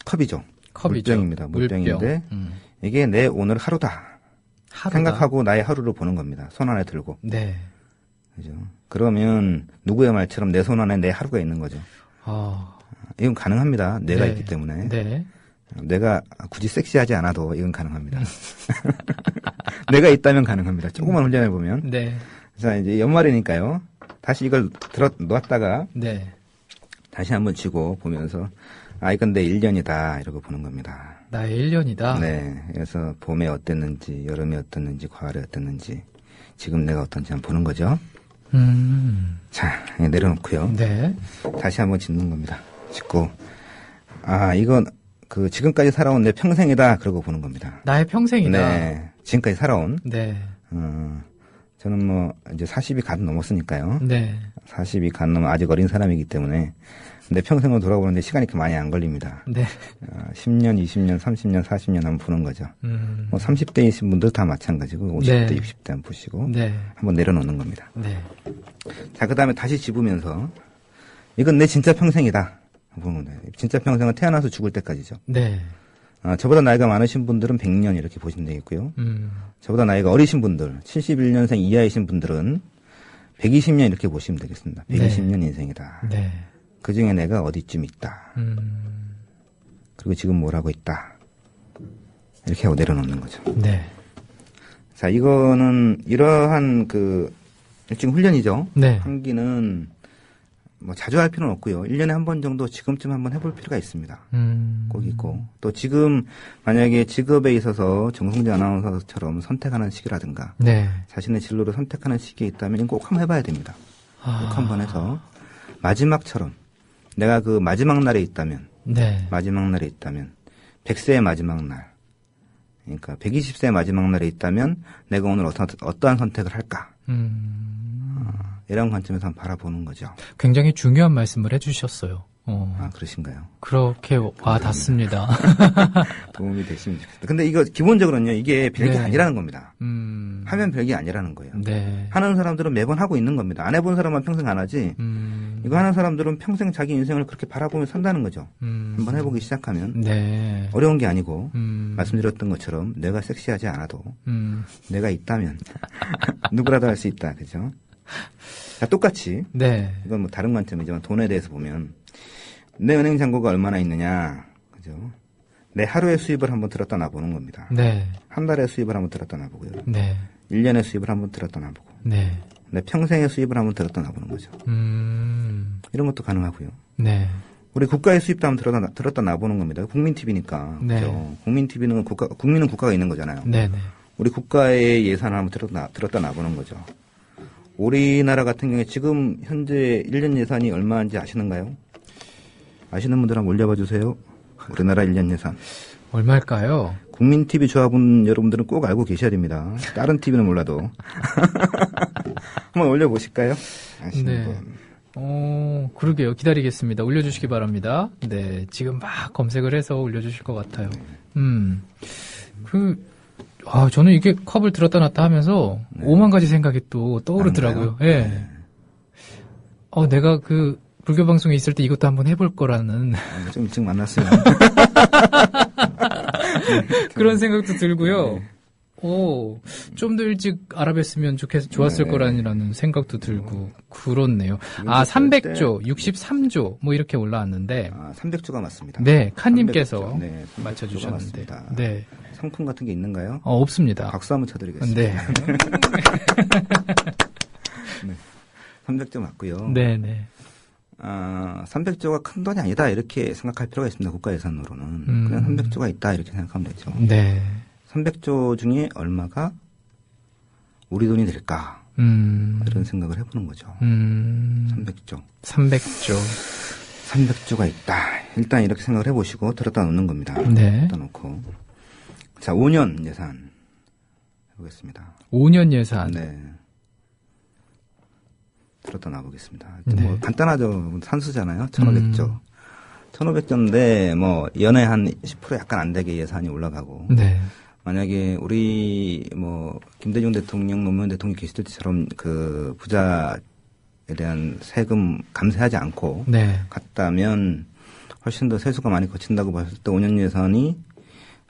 컵이죠. 컵이죠. 물병입니다. 물병인데 이게 내 오늘 하루다. 생각하고 나의 하루를 보는 겁니다. 손 안에 들고. 네. 그죠. 그러면 누구의 말처럼 내 손 안에 내 하루가 있는 거죠. 이건 가능합니다. 뇌가 네. 있기 때문에. 네. 내가 굳이 섹시하지 않아도 이건 가능합니다. 내가 있다면 가능합니다. 조금만 훈련해 보면. 네. 자, 이제 연말이니까요. 다시 이걸 놓았다가 네. 다시 한번 쥐고 보면서 이건 내 1년이다 이러고 보는 겁니다. 나의 1년이다. 네. 그래서 봄에 어땠는지, 여름에 어땠는지, 가을에 어땠는지, 지금 내가 어떤지 한번 보는 거죠. 자, 내려놓고요. 네. 다시 한번 짚는 겁니다. 짚고 이건 지금까지 살아온 내 평생이다 그러고 보는 겁니다. 나의 평생이다. 네. 지금까지 살아온. 네. 저는 이제 40이 갓 넘었으니까요. 네. 40이 갓 넘은 아직 어린 사람이기 때문에 내 평생을 돌아보는데 시간이 그렇게 많이 안 걸립니다. 네. 10년, 20년, 30년, 40년 한번 보는 거죠. 30대이신 분들 다 마찬가지고 50대, 네. 60대 한번 보시고 네. 한번 내려놓는 겁니다. 네. 자, 그다음에 다시 집으면서 이건 내 진짜 평생이다. 보는 거예요. 진짜 평생은 태어나서 죽을 때까지죠. 네. 저보다 나이가 많으신 분들은 100년 이렇게 보시면 되겠고요. 저보다 나이가 어리신 분들, 71년생 이하이신 분들은 120년 이렇게 보시면 되겠습니다. 120년 네. 인생이다. 네. 그 중에 내가 어디쯤 있다. 그리고 지금 뭘 하고 있다. 이렇게 하고 내려놓는 거죠. 네. 자, 이거는 이러한 일종 훈련이죠. 네. 환기는 뭐 자주 할 필요는 없고요. 1년에 한 번 정도 지금쯤 한번 해볼 필요가 있습니다. 꼭 있고. 또 지금 만약에 직업에 있어서 정성재 아나운서처럼 선택하는 시기라든가 네. 자신의 진로를 선택하는 시기에 있다면 꼭 한번 해봐야 됩니다. 꼭 한번 해서 마지막처럼 내가 그 마지막 날에 있다면 네. 마지막 날에 있다면 100세의 마지막 날 그러니까 120세의 마지막 날에 있다면 내가 오늘 어떠한 선택을 할까 이런 관점에서 한번 바라보는 거죠. 굉장히 중요한 말씀을 해주셨어요. 그러신가요? 그렇게 와닿습니다. 도움이 되시면 좋겠습니다. 근데 이거 기본적으로는요, 이게 별게 네. 아니라는 겁니다. 하면 별게 아니라는 거예요. 네. 하는 사람들은 매번 하고 있는 겁니다. 안 해본 사람만 평생 안 하지, 이거 하는 사람들은 평생 자기 인생을 그렇게 바라보며 산다는 거죠. 한번 해보기 시작하면. 네. 어려운 게 아니고, 말씀드렸던 것처럼 내가 섹시하지 않아도, 내가 있다면, 누구라도 할 수 있다. 그죠? 자, 똑같이. 네. 이건 뭐 다른 관점이지만 돈에 대해서 보면, 내 은행 잔고가 얼마나 있느냐, 그죠? 내 하루의 수입을 한번 들었다 놔보는 겁니다. 네. 한 달의 수입을 한번 들었다 놔보고요. 네. 1년의 수입을 한번 들었다 놔보고. 네. 내 평생의 수입을 한번 들었다 놔보는 거죠. 이런 것도 가능하고요. 네. 우리 국가의 수입도 한번 들었다 놔보는 겁니다. 국민 TV니까. 네. 그죠? 국민 TV는 국민은 국가가 있는 거잖아요. 네. 네. 우리 국가의 예산을 한번 들었다 놔보는 거죠. 우리나라 같은 경우에 지금 현재 1년 예산이 얼마인지 아시는가요? 아시는 분들 한번 올려봐 주세요. 우리나라 1년 예산. 얼마일까요? 국민TV 조합원 여러분들은 꼭 알고 계셔야 됩니다. 다른 TV는 몰라도. 한번 올려보실까요? 아시는 분. 그러게요. 기다리겠습니다. 올려주시기 바랍니다. 네, 지금 막 검색을 해서 올려주실 것 같아요. 저는 이게 컵을 들었다 놨다 하면서 네. 5만 가지 생각이 또 떠오르더라고요. 예. 네. 내가 불교 방송에 있을 때 이것도 한번 해볼 거라는. 좀 일찍 만났어요. 그런 생각도 들고요. 네. 좀 더 일찍 알아뵀으면 좋았을 네. 거라는 생각도 들고 그렇네요. 300조, 63조 뭐 이렇게 올라왔는데. 300조가 맞습니다. 네, 칸님께서 네, 맞춰주셨는데. 네. 상품 같은 게 있는가요? 없습니다. 박수 한번 쳐드리겠습니다. 네. 네. 300조 맞고요. 네, 네. 300조가 큰 돈이 아니다 이렇게 생각할 필요가 있습니다. 국가 예산으로는. 그냥 300조가 있다 이렇게 생각하면 되죠. 네. 300조 중에 얼마가 우리 돈이 될까? 이런 생각을 해보는 거죠. 300조. 300조가 있다. 일단 이렇게 생각을 해보시고 들었다 놓는 겁니다. 네. 들었다 놓고. 자, 5년 예산 해보겠습니다. 5년 예산. 네. 들었다 놔보겠습니다. 네. 뭐 간단하죠. 산수잖아요. 1,500조. 1,500조인데 뭐 연에 한 10% 약간 안 되게 예산이 올라가고. 네. 만약에 우리 뭐 김대중 대통령, 노무현 대통령이 계실 때처럼 그 부자에 대한 세금 감세하지 않고 네. 갔다면 훨씬 더 세수가 많이 거친다고 봤을 때 5년 예산이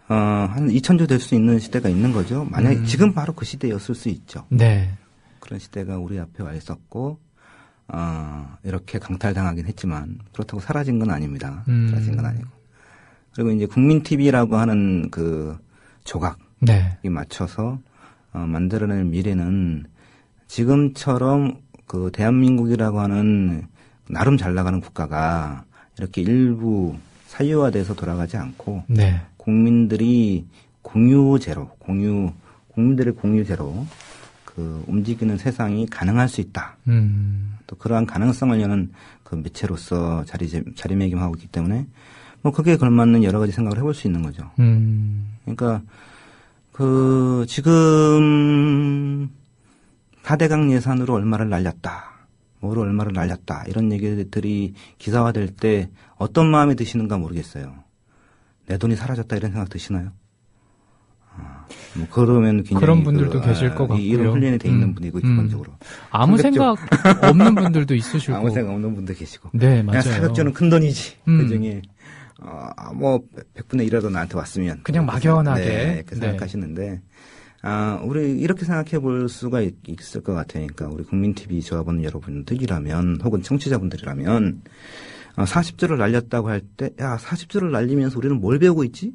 한 2,000조 될 수 있는 시대가 있는 거죠. 만약에 지금 바로 그 시대였을 수 있죠. 네. 그런 시대가 우리 앞에 와 있었고, 이렇게 강탈당하긴 했지만, 그렇다고 사라진 건 아닙니다. 사라진 건 아니고. 그리고 이제 국민TV라고 하는 그 조각에 네. 맞춰서, 만들어낼 미래는 지금처럼 그 대한민국이라고 하는 나름 잘 나가는 국가가 이렇게 일부 사유화돼서 돌아가지 않고, 네. 국민들이 국민들의 공유제로 그 움직이는 세상이 가능할 수 있다. 또 그러한 가능성을 여는 그 매체로서 자리매김하고 있기 때문에 뭐 그게 걸맞는 여러 가지 생각을 해볼 수 있는 거죠. 그러니까 그 지금 4대강 예산으로 얼마를 날렸다. 뭐로 얼마를 날렸다. 이런 얘기들이 기사화될 때 어떤 마음이 드시는가 모르겠어요. 내 돈이 사라졌다 이런 생각 드시나요? 뭐 그러면 굉장히 그런 분들도 계실 것 같고요. 이런 훈련이 돼 있는 분이고 기본적으로 아무 생각 없는 분들도 있으실 거고 아무 생각 없는 분도 계시고 네 맞아요. 400조는 큰 돈이지. 그중에 뭐 100분의 1이라도 나한테 왔으면 그냥 막연하게 네, 이렇게 생각하시는데 우리 이렇게 생각해 볼 수가 있을 것 같아요. 그러니까 우리 국민TV 조합원 여러분들이라면 혹은 청취자분들이라면 40조를 날렸다고 할 때 야 40조를 날리면서 우리는 뭘 배우고 있지?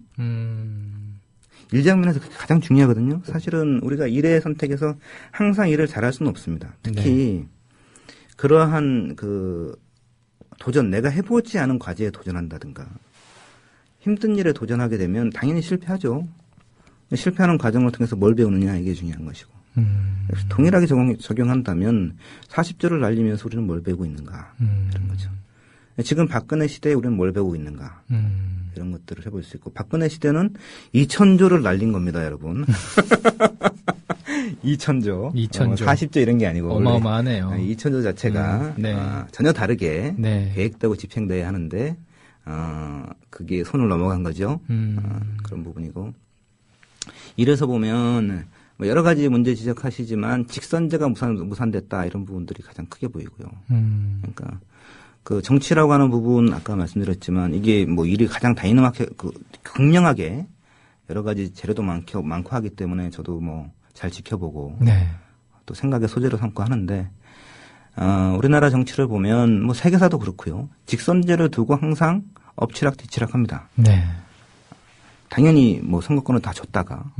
일장면에서 그게 가장 중요하거든요. 사실은 우리가 일의 선택에서 항상 일을 잘할 수는 없습니다. 특히 그러한 그 도전, 내가 해보지 않은 과제에 도전한다든가 힘든 일에 도전하게 되면 당연히 실패하죠. 실패하는 과정을 통해서 뭘 배우느냐 이게 중요한 것이고 동일하게 적용한다면 40조를 날리면서 우리는 뭘 배우고 있는가 이런 거죠. 지금 박근혜 시대에 우리는 뭘 배우고 있는가 이런 것들을 해볼 수 있고 박근혜 시대는 2000조를 날린 겁니다, 여러분. 2000조. 40조 이런 게 아니고 어마어마하네요. 2000조 자체가 전혀 다르게 계획되고 집행돼야 하는데 그게 손을 넘어간 거죠. 그런 부분이고 이래서 보면 뭐 여러 가지 문제 지적하시지만 직선제가 무산됐다 이런 부분들이 가장 크게 보이고요. 그러니까 그 정치라고 하는 부분 아까 말씀드렸지만 이게 뭐 일이 가장 다이너마하게 극명하게 여러 가지 재료도 많고 하기 때문에 저도 뭐 잘 지켜보고 또 생각의 소재로 삼고 하는데 우리나라 정치를 보면 뭐 세계사도 그렇고요. 직선제를 두고 항상 엎치락 뒤치락 합니다. 당연히 뭐 선거권을 다 줬다가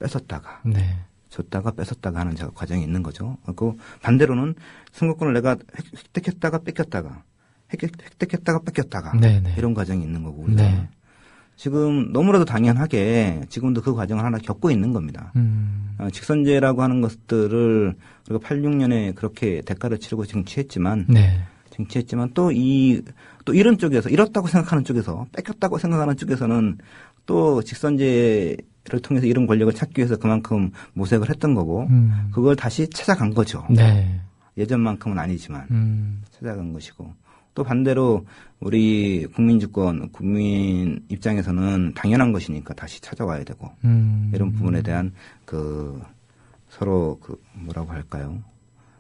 뺏었다가 줬다가 뺏었다가 하는 과정이 있는 거죠. 그 반대로는 선거권을 내가 획득했다가 뺏겼다가 획득했다가 뺏겼다가 이런 과정이 있는 거고 우리가 지금 너무나도 당연하게 지금도 그 과정을 하나 겪고 있는 겁니다. 직선제라고 하는 것들을 우리가 86년에 그렇게 대가를 치르고 쟁취했지만 또 이런 쪽에서 잃었다고 생각하는 쪽에서 뺏겼다고 생각하는 쪽에서는 또 직선제를 통해서 이런 권력을 찾기 위해서 그만큼 모색을 했던 거고 그걸 다시 찾아간 거죠. 예전만큼은 아니지만 찾아간 것이고 또 반대로 우리 국민 입장에서는 당연한 것이니까 다시 찾아와야 되고 이런 부분에 대한 서로 뭐라고 할까요?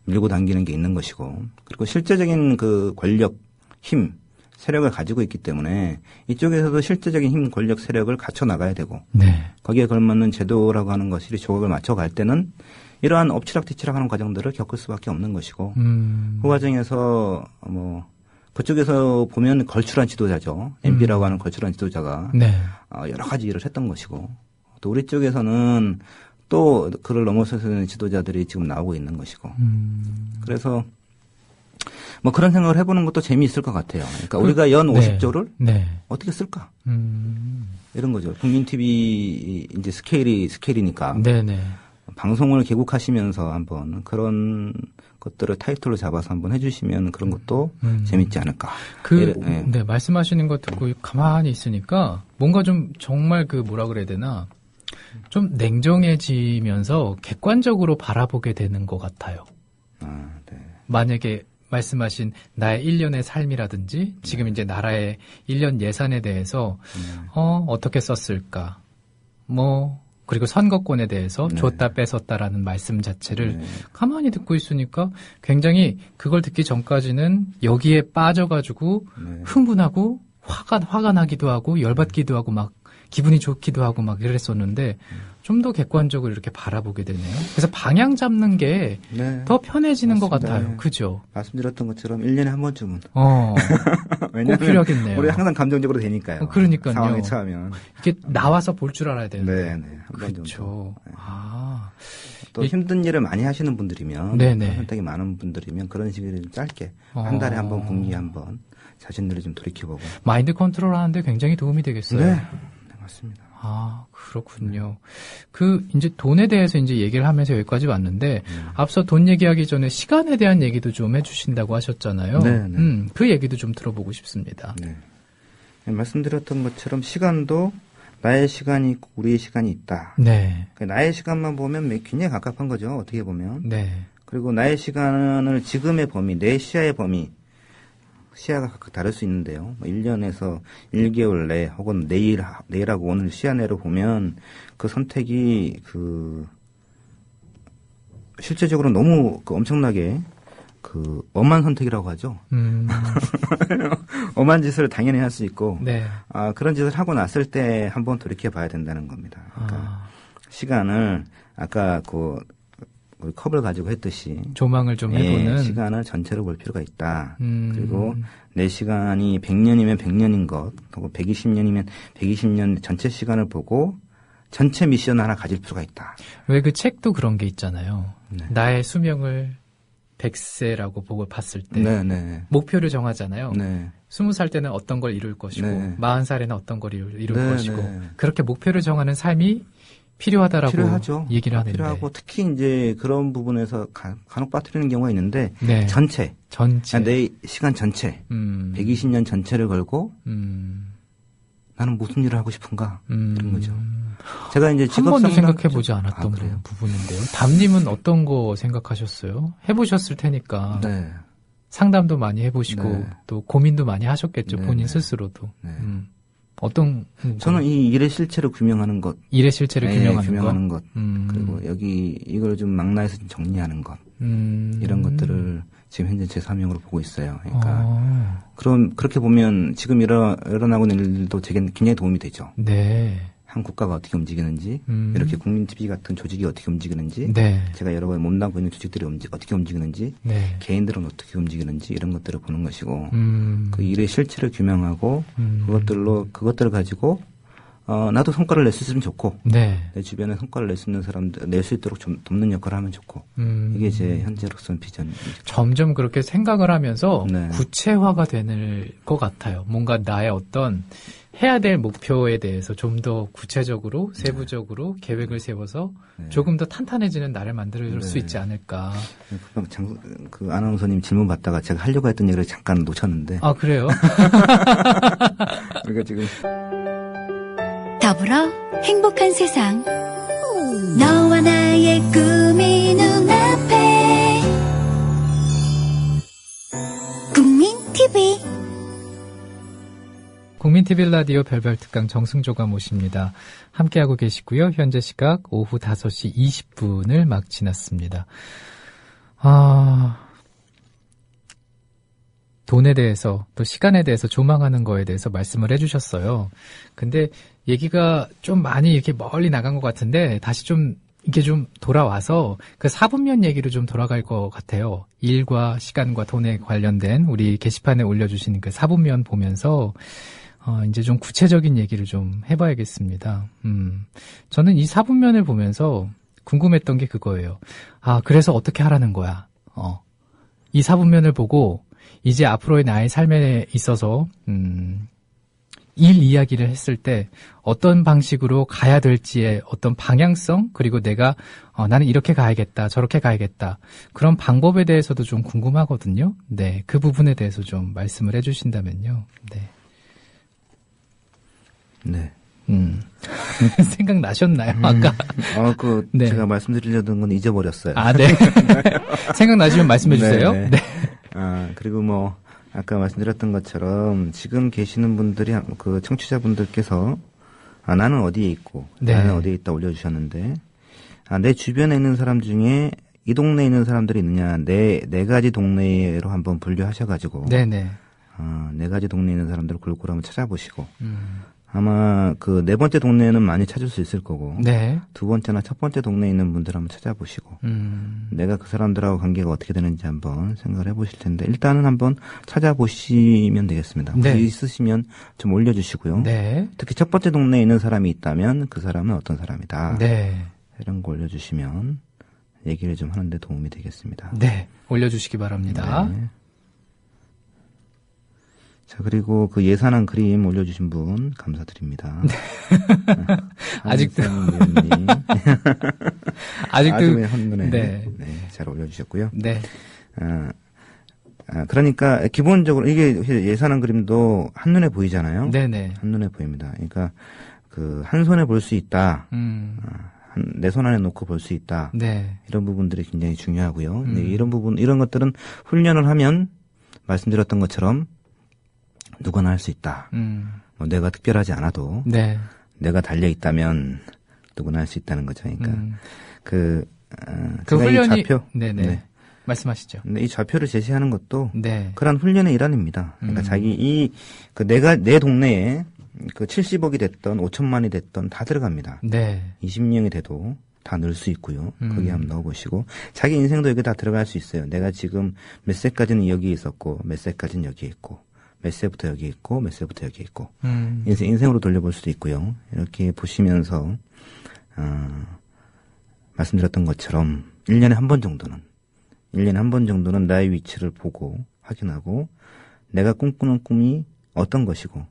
밀고 당기는 게 있는 것이고 그리고 실제적인 그 권력, 힘, 세력을 가지고 있기 때문에 이쪽에서도 실제적인 힘, 권력, 세력을 갖춰 나가야 되고 거기에 걸맞는 제도라고 하는 것이 조각을 맞춰갈 때는 이러한 엎치락뒤치락 하는 과정들을 겪을 수밖에 없는 것이고 그 과정에서 뭐 그쪽에서 보면 걸출한 지도자죠. MB라고 하는 걸출한 지도자가 여러 가지 일을 했던 것이고 또 우리 쪽에서는 또 그를 넘어서는 지도자들이 지금 나오고 있는 것이고 그래서 뭐 그런 생각을 해보는 것도 재미있을 것 같아요. 그러니까 우리가 연 50조를 어떻게 쓸까? 이런 거죠. 국민TV 이제 스케일이니까 방송을 개국하시면서 한번 그런 것들을 타이틀로 잡아서 한번 해주시면 그런 것도 재밌지 않을까. 말씀하시는 거 듣고 가만히 있으니까 뭔가 좀 정말 뭐라 그래야 되나 좀 냉정해지면서 객관적으로 바라보게 되는 것 같아요. 만약에 말씀하신 나의 1년의 삶이라든지 지금 이제 나라의 1년 예산에 대해서 어떻게 썼을까 그리고 선거권에 대해서 줬다 뺏었다라는 말씀 자체를 가만히 듣고 있으니까 굉장히 그걸 듣기 전까지는 여기에 빠져가지고 흥분하고 화가 나기도 하고 열받기도 하고 막 기분이 좋기도 하고 막 이랬었는데 좀 더 객관적으로 이렇게 바라보게 되네요. 그래서 방향 잡는 게 더 편해지는 것 같아요. 그죠? 말씀드렸던 것처럼 1년에 한 번쯤은. 꼭 필요하겠네요. 우리 항상 감정적으로 되니까요. 그러니까요. 상황에 처하면. 이게 나와서 볼 줄 알아야 되는데. 한 번 정도. 또 이, 힘든 일을 많이 하시는 분들이면 선택이 많은 분들이면 그런 식으로 좀 짧게 한 달에 한 번, 분기에 한 번 자신들을 좀 돌이켜보고. 마인드 컨트롤 하는데 굉장히 도움이 되겠어요. 네, 맞습니다. 그렇군요. 이제 돈에 대해서 이제 얘기를 하면서 여기까지 왔는데, 앞서 돈 얘기하기 전에 시간에 대한 얘기도 좀 해주신다고 하셨잖아요. 그 얘기도 좀 들어보고 싶습니다. 말씀드렸던 것처럼 시간도 나의 시간이 있고 우리의 시간이 있다. 나의 시간만 보면 굉장히 갑갑한 거죠. 어떻게 보면. 그리고 나의 시간을 지금의 범위, 내 시야의 범위, 시야가 각각 다를 수 있는데요. 1년에서 1개월 내 혹은 내일하고 오늘 시야 내로 보면 그 선택이 실제적으로 너무 엄청나게 엄한 선택이라고 하죠. 엄한 짓을 당연히 할 수 있고, 네. 그런 짓을 하고 났을 때 한번 돌이켜 봐야 된다는 겁니다. 그러니까 시간을, 아까 우리 컵을 가지고 했듯이. 조망을 좀 해보는. 시간을 전체로 볼 필요가 있다. 그리고 내 시간이 100년이면 100년인 것, 혹은 120년이면 120년 전체 시간을 보고, 전체 미션 하나 가질 필요가 있다. 왜 그 책도 그런 게 있잖아요. 네. 나의 수명을 100세라고 보고 봤을 때 네네. 목표를 정하잖아요. 네. 20살 때는 어떤 걸 이룰 것이고 네. 40살에는 어떤 걸 이룰 네, 것이고 네. 그렇게 목표를 정하는 삶이 필요하다라고 필요하죠. 얘기를 하는데 필요하고 특히 이제 그런 부분에서 간혹 빠뜨리는 경우가 있는데 네. 전체 내 시간 전체 120년 전체를 걸고 나는 무슨 일을 하고 싶은가 그런 거죠. 제가 이제 한 번도 생각해보지 않았던 부분인데요. 담님은 어떤 거 생각하셨어요? 해보셨을 테니까 네. 상담도 많이 해보시고 네. 또 고민도 많이 하셨겠죠. 네. 본인 스스로도. 네. 어떤 저는 이 일의 실체를 규명하는 것, 일의 실체를 규명하는 것, 그리고 이걸 좀 망라해서 좀 정리하는 것, 이런 것들을 지금 현재 제 사명으로 보고 있어요. 그러니까 그렇게 보면 지금 일어나고 있는 일도 제게 굉장히 도움이 되죠. 네. 한 국가가 어떻게 움직이는지, 이렇게 국민 TV 같은 조직이 어떻게 움직이는지, 네. 제가 여러 번 몸담고 있는 조직들이 어떻게 움직이는지, 네. 개인들은 어떻게 움직이는지 이런 것들을 보는 것이고, 그 일의 실체를 규명하고 그것들을 가지고 나도 성과를 낼 수 있으면 좋고, 네. 내 주변에 성과를 낼 수 있는 사람들 낼 수 있도록 좀 돕는 역할을 하면 좋고, 이게 제 현재로서는 비전입니다. 점점 그렇게 생각을 하면서 네. 구체화가 되는 것 같아요. 뭔가 나의 어떤 해야 될 목표에 대해서 좀 더 구체적으로 세부적으로 계획을 세워서 조금 더 탄탄해지는 나를 만들 수 있지 않을까. 그 아나운서님 질문 받다가 제가 하려고 했던 얘기를 잠깐 놓쳤는데. 아, 그래요? 우리가 지금 더불어 행복한 세상 너와 나의 꿈이 눈앞에 국민 TV 국민 TV 라디오 별별 특강 정승조가 모십니다. 함께하고 계시고요. 현재 시각 오후 5시 20분을 막 지났습니다. 돈에 대해서 또 시간에 대해서 조망하는 거에 대해서 말씀을 해주셨어요. 근데 얘기가 좀 많이 이렇게 멀리 나간 것 같은데 다시 좀 이게 좀 돌아와서 그 4분면 얘기로 좀 돌아갈 것 같아요. 일과 시간과 돈에 관련된 우리 게시판에 올려주신 그 4분면 보면서 이제 좀 구체적인 얘기를 좀 해봐야겠습니다. 저는 이 4분면을 보면서 궁금했던 게 그거예요. 그래서 어떻게 하라는 거야. 이 4분면을 보고 이제 앞으로의 나의 삶에 있어서 일 이야기를 했을 때 어떤 방식으로 가야 될지의 어떤 방향성 그리고 내가 나는 이렇게 가야겠다 저렇게 가야겠다 그런 방법에 대해서도 좀 궁금하거든요. 네, 그 부분에 대해서 좀 말씀을 해주신다면요. 네. 네. 생각나셨나요? 아까? 네. 제가 말씀드리려던 건 잊어버렸어요. 네. 생각나시면 말씀해 주세요. 네. 그리고 아까 말씀드렸던 것처럼 지금 계시는 분들이, 그 청취자분들께서, 나는 어디에 있고, 네. 나는 어디에 있다 올려주셨는데, 내 주변에 있는 사람 중에 이 동네에 있는 사람들이 있느냐, 네 가지 동네로 한번 분류하셔가지고, 네네. 네 가지 동네에 있는 사람들을 골고루 한번 찾아보시고, 아마 그 네 번째 동네에는 많이 찾을 수 있을 거고, 네. 두 번째나 첫 번째 동네에 있는 분들 한번 찾아보시고, 내가 그 사람들하고 관계가 어떻게 되는지 한번 생각을 해보실 텐데, 일단은 한번 찾아보시면 되겠습니다. 네. 있으시면 좀 올려주시고요. 네. 특히 첫 번째 동네에 있는 사람이 있다면 그 사람은 어떤 사람이다. 네. 이런 거 올려주시면 얘기를 좀 하는데 도움이 되겠습니다. 네. 올려주시기 바랍니다. 네. 자, 그리고 그 예산안 그림 올려주신 분 감사드립니다. 아직도 아직도 한눈에 네. 잘 올려주셨고요. 네. 그러니까 기본적으로 이게 예산안 그림도 한눈에 보이잖아요. 네네. 한눈에 보입니다. 그러니까 그 한 손에 볼 수 있다. 내 손 안에 놓고 볼 수 있다. 네. 이런 부분들이 굉장히 중요하고요. 네, 이런 것들은 훈련을 하면 말씀드렸던 것처럼 누구나 할 수 있다. 내가 특별하지 않아도 네. 내가 달려 있다면 누구나 할 수 있다는 거죠. 그러니까 그 훈련이 좌표, 네네. 네. 말씀하시죠. 근데 이 좌표를 제시하는 것도 네. 그런 훈련의 일환입니다. 그러니까 내가 내 동네에 그 70억이 됐던 5천만이 됐던 다 들어갑니다. 네. 20명이 돼도 다 넣을 수 있고요. 거기 한번 넣어보시고 자기 인생도 여기 다 들어갈 수 있어요. 내가 지금 몇 세까지는 여기 있었고 몇 세까지는 여기 있고 몇 세부터 여기 있고 몇 세부터 여기 있고 인생으로 돌려볼 수도 있고요. 이렇게 보시면서 말씀드렸던 것처럼 1년에 한 번 정도는 나의 위치를 보고 확인하고 내가 꿈꾸는 꿈이 어떤 것이고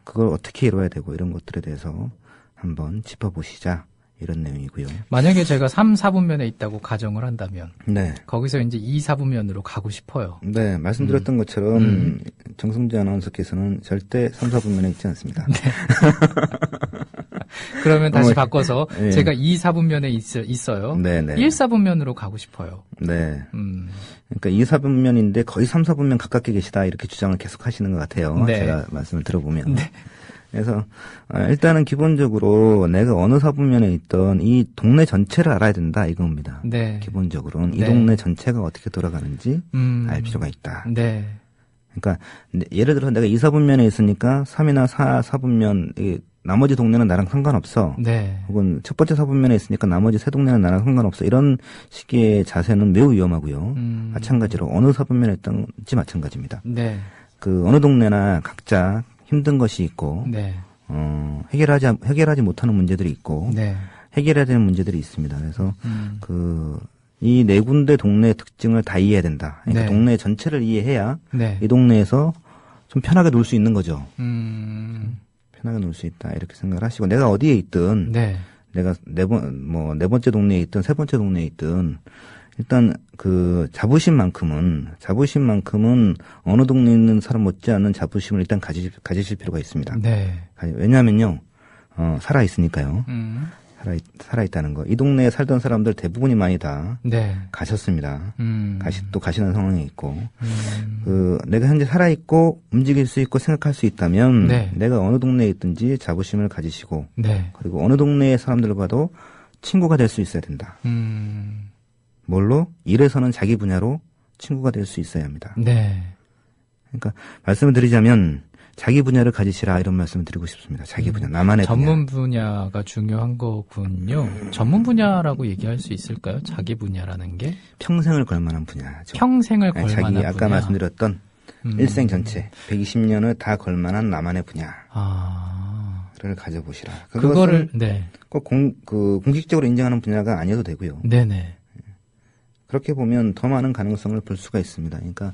그걸 어떻게 이루어야 되고 이런 것들에 대해서 한번 짚어보시자 이런 내용이고요. 만약에 제가 3, 4분면에 있다고 가정을 한다면 네. 거기서 이제 2, 4분면으로 가고 싶어요. 네. 말씀드렸던 것처럼 정승재 아나운서께서는 절대 3, 4분면에 있지 않습니다. 네. 그러면 다시 바꿔서 네. 제가 2, 4분면에 있어요. 네네. 1, 4분면으로 가고 싶어요. 네. 그러니까 2, 4분면인데 거의 3, 4분면 가깝게 계시다 이렇게 주장을 계속 하시는 것 같아요. 네. 제가 말씀을 들어보면. 네. 그래서 일단은 기본적으로 내가 어느 4분면에 있던 이 동네 전체를 알아야 된다 이겁니다. 네. 기본적으로는 네. 이 동네 전체가 어떻게 돌아가는지 알 필요가 있다. 네. 그러니까 예를 들어서 내가 2, 4분면에 있으니까 3이나 4분면 나머지 동네는 나랑 상관없어. 네. 혹은 첫 번째 4분면에 있으니까 나머지 세 동네는 나랑 상관없어. 이런 식의 자세는 매우 위험하고요. 마찬가지로 어느 4분면에 있든지 마찬가지입니다. 네. 그 어느 동네나 각자 힘든 것이 있고, 네. 해결하지 못하는 문제들이 있고, 네. 해결해야 되는 문제들이 있습니다. 그래서 이 네 군데 동네의 특징을 다 이해해야 된다. 그러니까 네. 동네 전체를 이해해야 네. 이 동네에서 좀 편하게 놀 수 있는 거죠. 편하게 놀 수 있다 이렇게 생각을 하시고 내가 어디에 있든 네. 내가 네 번째 동네에 있든 세 번째 동네에 있든 일단 그 자부심만큼은 어느 동네에 있는 사람 못지않은 자부심을 일단 가지실 필요가 있습니다. 네. 왜냐하면요 살아 있으니까요. 살아 있다는 거. 이 동네에 살던 사람들 대부분이 많이 다 네. 가셨습니다. 또 가시는 상황에 있고 내가 현재 살아 있고 움직일 수 있고 생각할 수 있다면 네. 내가 어느 동네에 있든지 자부심을 가지시고 네. 그리고 어느 동네의 사람들과도 친구가 될 수 있어야 된다. 뭘로? 일에서는 자기 분야로 친구가 될 수 있어야 합니다. 네. 그러니까 말씀을 드리자면 자기 분야를 가지시라 이런 말씀을 드리고 싶습니다. 자기 분야, 나만의 전문 분야가 중요한 거군요. 전문 분야라고 얘기할 수 있을까요? 자기 분야라는 게? 평생을 걸만한 분야죠. 평생을 걸만한 자기 분야. 아까 말씀드렸던 일생 전체 120년을 다 걸만한 나만의 분야를 가져보시라. 그거를 네. 꼭 공식적으로 인정하는 분야가 아니어도 되고요. 네네. 그렇게 보면 더 많은 가능성을 볼 수가 있습니다. 그러니까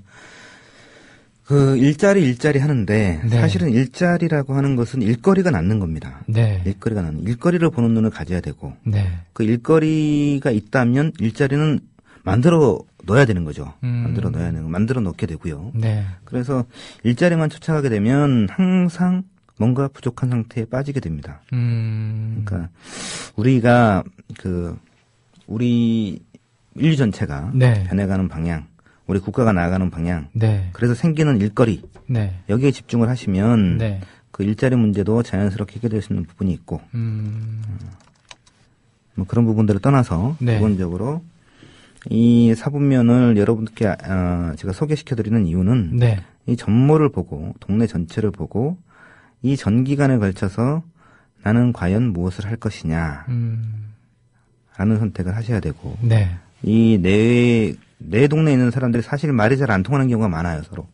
그 일자리 하는데 네. 사실은 일자리라고 하는 것은 일거리가 낳는 겁니다. 네. 일거리를 보는 눈을 가져야 되고 네. 그 일거리가 있다면 일자리는 만들어 넣어야 되는 거죠. 만들어 넣게 되고요. 네. 그래서 일자리만 쫓아가게 되면 항상 뭔가 부족한 상태에 빠지게 됩니다. 그러니까 우리가 우리 인류 전체가 네. 변해가는 방향, 우리 국가가 나아가는 방향, 네. 그래서 생기는 일거리, 네. 여기에 집중을 하시면 네. 그 일자리 문제도 자연스럽게 해결될 수 있는 부분이 있고, 뭐 그런 부분들을 떠나서 네. 기본적으로 이 사분면을 여러분께 제가 소개시켜드리는 이유는 네. 이 전모를 보고 동네 전체를 보고 이 전기간에 걸쳐서 나는 과연 무엇을 할 것이냐 라는 선택을 하셔야 되고 네. 이 내 동네에 있는 사람들이 사실 말이 잘 안 통하는 경우가 많아요. 서로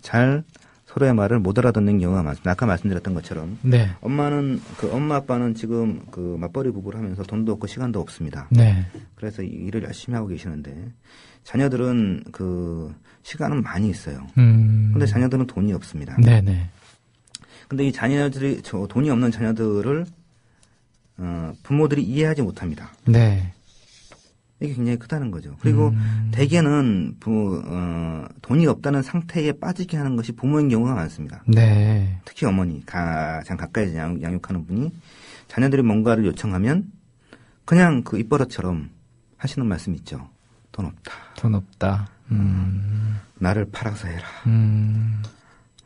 잘 서로의 말을 못 알아듣는 경우가 많습니다. 아까 말씀드렸던 것처럼 네. 엄마 아빠는 지금 그 맞벌이 부부를 하면서 돈도 없고 시간도 없습니다. 네. 그래서 일을 열심히 하고 계시는데 자녀들은 그 시간은 많이 있어요. 근데 자녀들은 돈이 없습니다. 네네. 근데 이 자녀들이 돈이 없는 자녀들을 부모들이 이해하지 못합니다. 네. 이게 굉장히 크다는 거죠. 그리고 대개는 돈이 없다는 상태에 빠지게 하는 것이 부모인 경우가 많습니다. 네. 특히 어머니, 가장 가까이서 양육하는 분이 자녀들이 뭔가를 요청하면 그냥 그 입버릇처럼 하시는 말씀 있죠. 돈 없다. 돈 없다. 나를 팔아서 해라.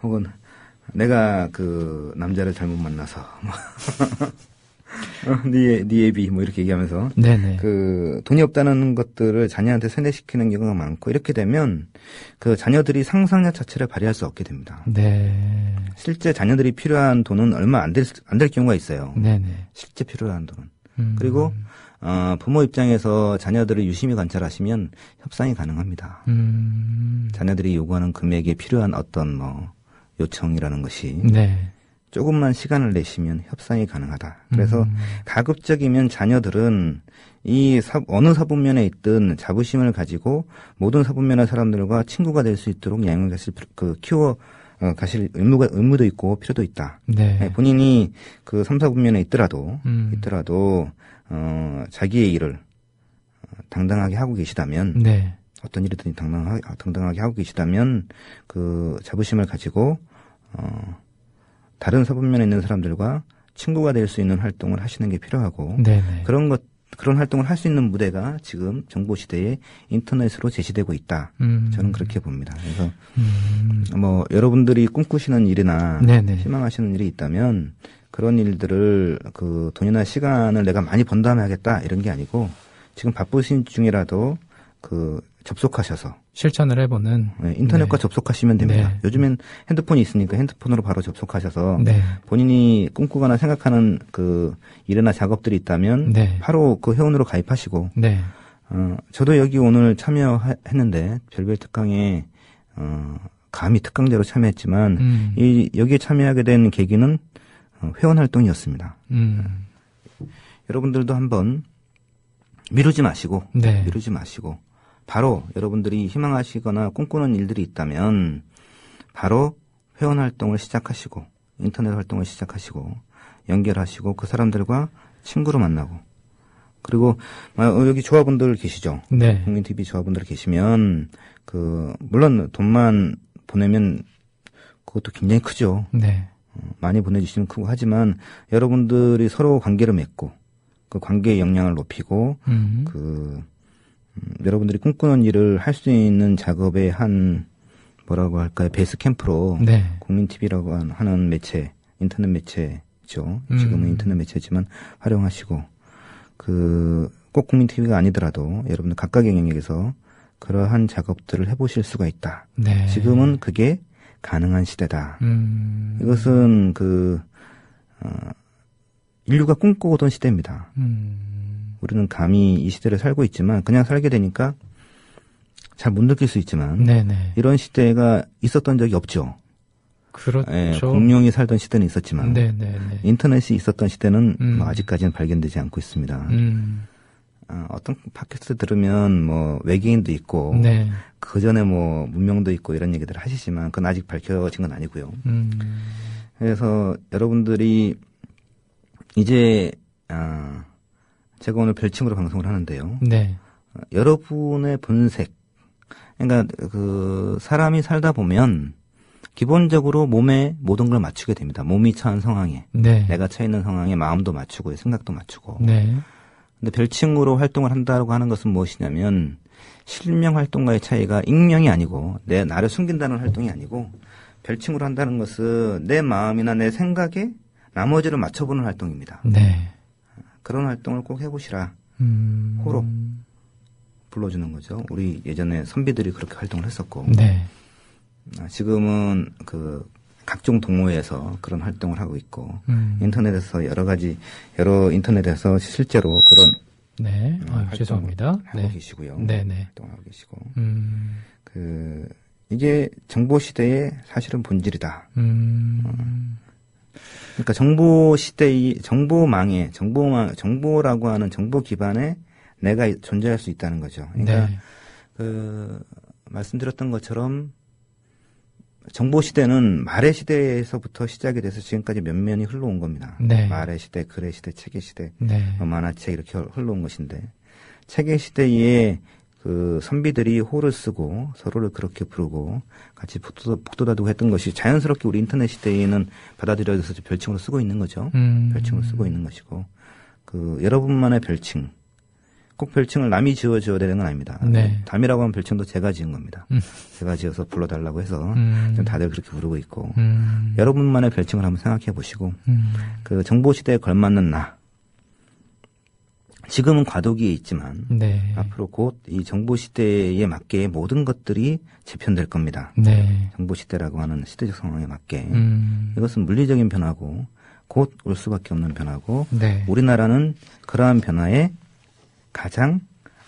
혹은 내가 그 남자를 잘못 만나서 네 애비 뭐 이렇게 얘기하면서 네네. 그 돈이 없다는 것들을 자녀한테 세뇌시키는 경우가 많고 이렇게 되면 그 자녀들이 상상력 자체를 발휘할 수 없게 됩니다. 네. 실제 자녀들이 필요한 돈은 얼마 안 될 경우가 있어요. 네네. 실제 필요한 돈은. 그리고 부모 입장에서 자녀들을 유심히 관찰하시면 협상이 가능합니다. 자녀들이 요구하는 금액에 필요한 어떤 뭐 요청이라는 것이 네. 조금만 시간을 내시면 협상이 가능하다. 그래서 가급적이면 자녀들은 이 어느 사분면에 있든 자부심을 가지고 모든 사분면의 사람들과 친구가 될 수 있도록 양육을 키워 가실 의무도 있고 필요도 있다. 네. 본인이 그 3, 4분면에 있더라도 자기의 일을 당당하게 하고 계시다면 네. 어떤 일이든 당당하게 하고 계시다면 그 자부심을 가지고 다른 사분면에 있는 사람들과 친구가 될 수 있는 활동을 하시는 게 필요하고 네네. 그런 활동을 할 수 있는 무대가 지금 정보 시대에 인터넷으로 제시되고 있다. 저는 그렇게 봅니다. 그래서 뭐 여러분들이 꿈꾸시는 일이나 네네. 희망하시는 일이 있다면 그런 일들을 그 돈이나 시간을 내가 많이 번 다음에 하겠다 이런 게 아니고 지금 바쁘신 중이라도 그 접속하셔서 실천을 해보는 인터넷과 네. 접속하시면 됩니다. 네. 요즘엔 핸드폰이 있으니까 핸드폰으로 바로 접속하셔서 네. 본인이 꿈꾸거나 생각하는 그 일이나 작업들이 있다면 네. 바로 그 회원으로 가입하시고 네. 저도 여기 오늘 참여했는데 별별 특강에 감히 특강제로 참여했지만 여기에 참여하게 된 계기는 회원 활동이었습니다. 여러분들도 한번 미루지 마시고 바로 여러분들이 희망하시거나 꿈꾸는 일들이 있다면 바로 회원 활동을 시작하시고 인터넷 활동을 시작하시고 연결하시고 그 사람들과 친구로 만나고 그리고 여기 조합원들 계시죠? 네. 국민TV 조합원들 계시면 물론 돈만 보내면 그것도 굉장히 크죠. 네. 많이 보내주시면 크고 하지만 여러분들이 서로 관계를 맺고 그 관계의 역량을 높이고 여러분들이 꿈꾸는 일을 할 수 있는 작업의 한 뭐라고 할까요? 베이스 캠프로 네. 국민TV라고 하는 매체, 인터넷 매체죠. 지금은 인터넷 매체지만 활용하시고 꼭 국민TV가 아니더라도 여러분들 각각의 영역에서 그러한 작업들을 해보실 수가 있다. 네. 지금은 그게 가능한 시대다. 이것은 인류가 꿈꿔오던 시대입니다. 우리는 감히 이 시대를 살고 있지만 그냥 살게 되니까 잘 못 느낄 수 있지만 네네. 이런 시대가 있었던 적이 없죠. 그렇죠. 공룡이 살던 시대는 있었지만 네네네. 인터넷이 있었던 시대는 아직까지는 발견되지 않고 있습니다. 어떤 팟캐스트 들으면 뭐 외계인도 있고 네. 그 전에 뭐 문명도 있고 이런 얘기들을 하시지만 그건 아직 밝혀진 건 아니고요. 그래서 여러분들이 이제 제가 오늘 별칭으로 방송을 하는데요. 네. 여러분의 본색, 그러니까 사람이 살다 보면 기본적으로 몸에 모든 걸 맞추게 됩니다. 몸이 처한 상황에, 네. 내가 처해 있는 상황에 마음도 맞추고 생각도 맞추고. 네. 근데 별칭으로 활동을 한다고 하는 것은 무엇이냐면 실명 활동과의 차이가 익명이 아니고 나를 숨긴다는 활동이 아니고 별칭으로 한다는 것은 내 마음이나 내 생각에 나머지를 맞춰보는 활동입니다. 네. 그런 활동을 꼭 해보시라. 호로 불러주는 거죠. 우리 예전에 선비들이 그렇게 활동을 했었고. 네. 지금은 각종 동호회에서 그런 활동을 하고 있고 인터넷에서 여러 인터넷에서 실제로 그런 네. 죄송합니다. 하고 네. 계시고요. 네네. 활동을 하고 계시고 이게 정보 시대의 사실은 본질이다. 그러니까 정보 시대의 정보라고 하는 정보 기반에 내가 존재할 수 있다는 거죠. 그러니까 네. 말씀드렸던 것처럼 정보 시대는 말의 시대에서부터 시작이 돼서 지금까지 면면이 흘러온 겁니다. 네. 말의 시대, 글의 시대, 책의 시대, 네. 만화책 이렇게 흘러온 것인데 책의 시대에 선비들이 호를 쓰고 서로를 그렇게 부르고 같이 북돋아두고 했던 것이 자연스럽게 우리 인터넷 시대에는 받아들여져서 별칭으로 쓰고 있는 거죠. 별칭으로 쓰고 있는 것이고 여러분만의 별칭, 꼭 별칭을 남이 지어줘야 되는 건 아닙니다. 네. 담이라고 하는 별칭도 제가 지은 겁니다. 제가 지어서 불러달라고 해서 다들 그렇게 부르고 있고 여러분만의 별칭을 한번 생각해 보시고 정보 시대에 걸맞는 나, 지금은 과도기에 있지만 네. 앞으로 곧 이 정보 시대에 맞게 모든 것들이 재편될 겁니다. 네. 정보 시대라고 하는 시대적 상황에 맞게 이것은 물리적인 변화고 곧 올 수밖에 없는 변화고 네. 우리나라는 그러한 변화에 가장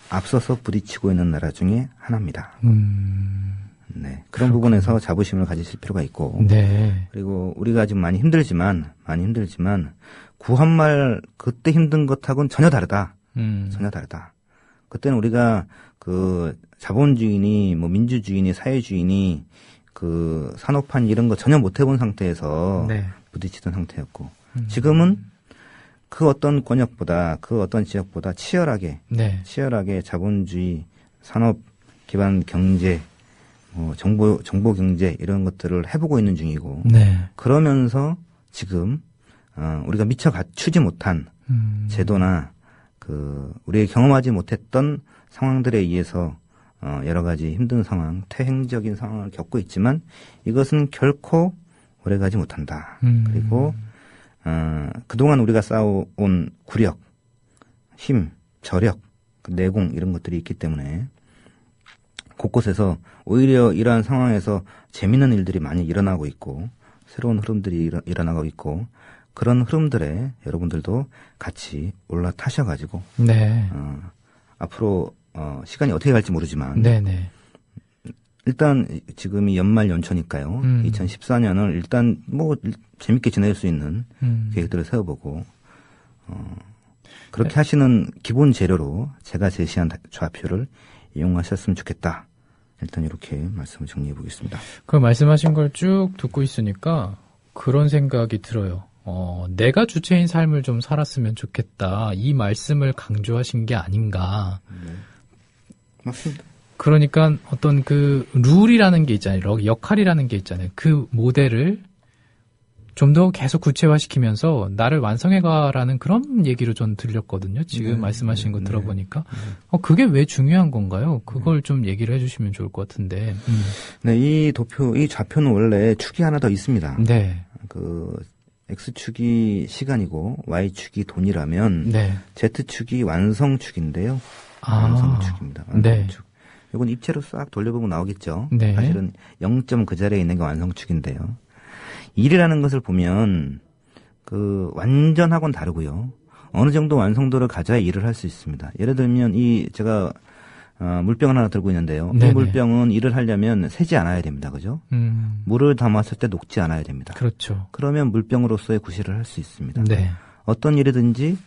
앞서서 부딪히고 있는 나라 중에 하나입니다. 네. 그런 그렇군요. 부분에서 자부심을 가지실 필요가 있고 네. 그리고 우리가 지금 많이 힘들지만 구한말 그때 힘든 것하고는 전혀 다르다. 전혀 다르다. 그때는 우리가 그 자본주의니 뭐 민주주의니 사회주의니 그 산업한 이런 거 전혀 못 해본 상태에서 네. 부딪히던 상태였고 지금은 그 어떤 권역보다 그 어떤 지역보다 치열하게 자본주의 산업 기반 경제 정보 경제 이런 것들을 해보고 있는 중이고 네. 그러면서 지금 우리가 미처 갖추지 못한 제도나 그 우리가 경험하지 못했던 상황들에 의해서 여러 가지 힘든 상황, 퇴행적인 상황을 겪고 있지만 이것은 결코 오래가지 못한다. 그리고 그동안 우리가 쌓아온 구력, 힘, 저력, 내공 이런 것들이 있기 때문에 곳곳에서 오히려 이러한 상황에서 재미있는 일들이 많이 일어나고 있고 새로운 흐름들이 일어나고 있고 그런 흐름들에 여러분들도 같이 올라타셔가지고 네. 앞으로 시간이 어떻게 갈지 모르지만 네네. 일단 지금이 연말 연초니까요. 2014년을 일단 뭐 재밌게 지낼 수 있는 계획들을 세워보고 그렇게 네. 하시는 기본 재료로 제가 제시한 좌표를 이용하셨으면 좋겠다. 일단 이렇게 말씀을 정리해 보겠습니다. 그 말씀하신 걸 쭉 듣고 있으니까 그런 생각이 들어요. 내가 주체인 삶을 좀 살았으면 좋겠다. 이 말씀을 강조하신 게 아닌가. 네. 맞습니다. 그러니까 어떤 그 룰이라는 게 있잖아요. 역할이라는 게 있잖아요. 그 모델을 좀 더 계속 구체화시키면서 나를 완성해가라는 그런 얘기로 전 들렸거든요. 지금 네, 말씀하신 거 네, 들어보니까. 네. 그게 왜 중요한 건가요? 그걸 좀 얘기를 해주시면 좋을 것 같은데. 네, 이 좌표는 원래 축이 하나 더 있습니다. 네. 그 X축이 시간이고 Y축이 돈이라면 네. Z축이 완성축인데요. 완성축입니다. 완성축. 네. 이건 입체로 싹 돌려보면 나오겠죠. 네. 사실은 0점 그 자리에 있는 게 완성축인데요. 일이라는 것을 보면 그 완전하고는 다르고요. 어느 정도 완성도를 가져야 일을 할 수 있습니다. 예를 들면 제가 물병을 하나 들고 있는데요. 네네. 이 물병은 일을 하려면 새지 않아야 됩니다. 그죠? 물을 담았을 때 녹지 않아야 됩니다. 그렇죠. 그러면 물병으로서의 구실을 할 수 있습니다. 네. 어떤 일이든지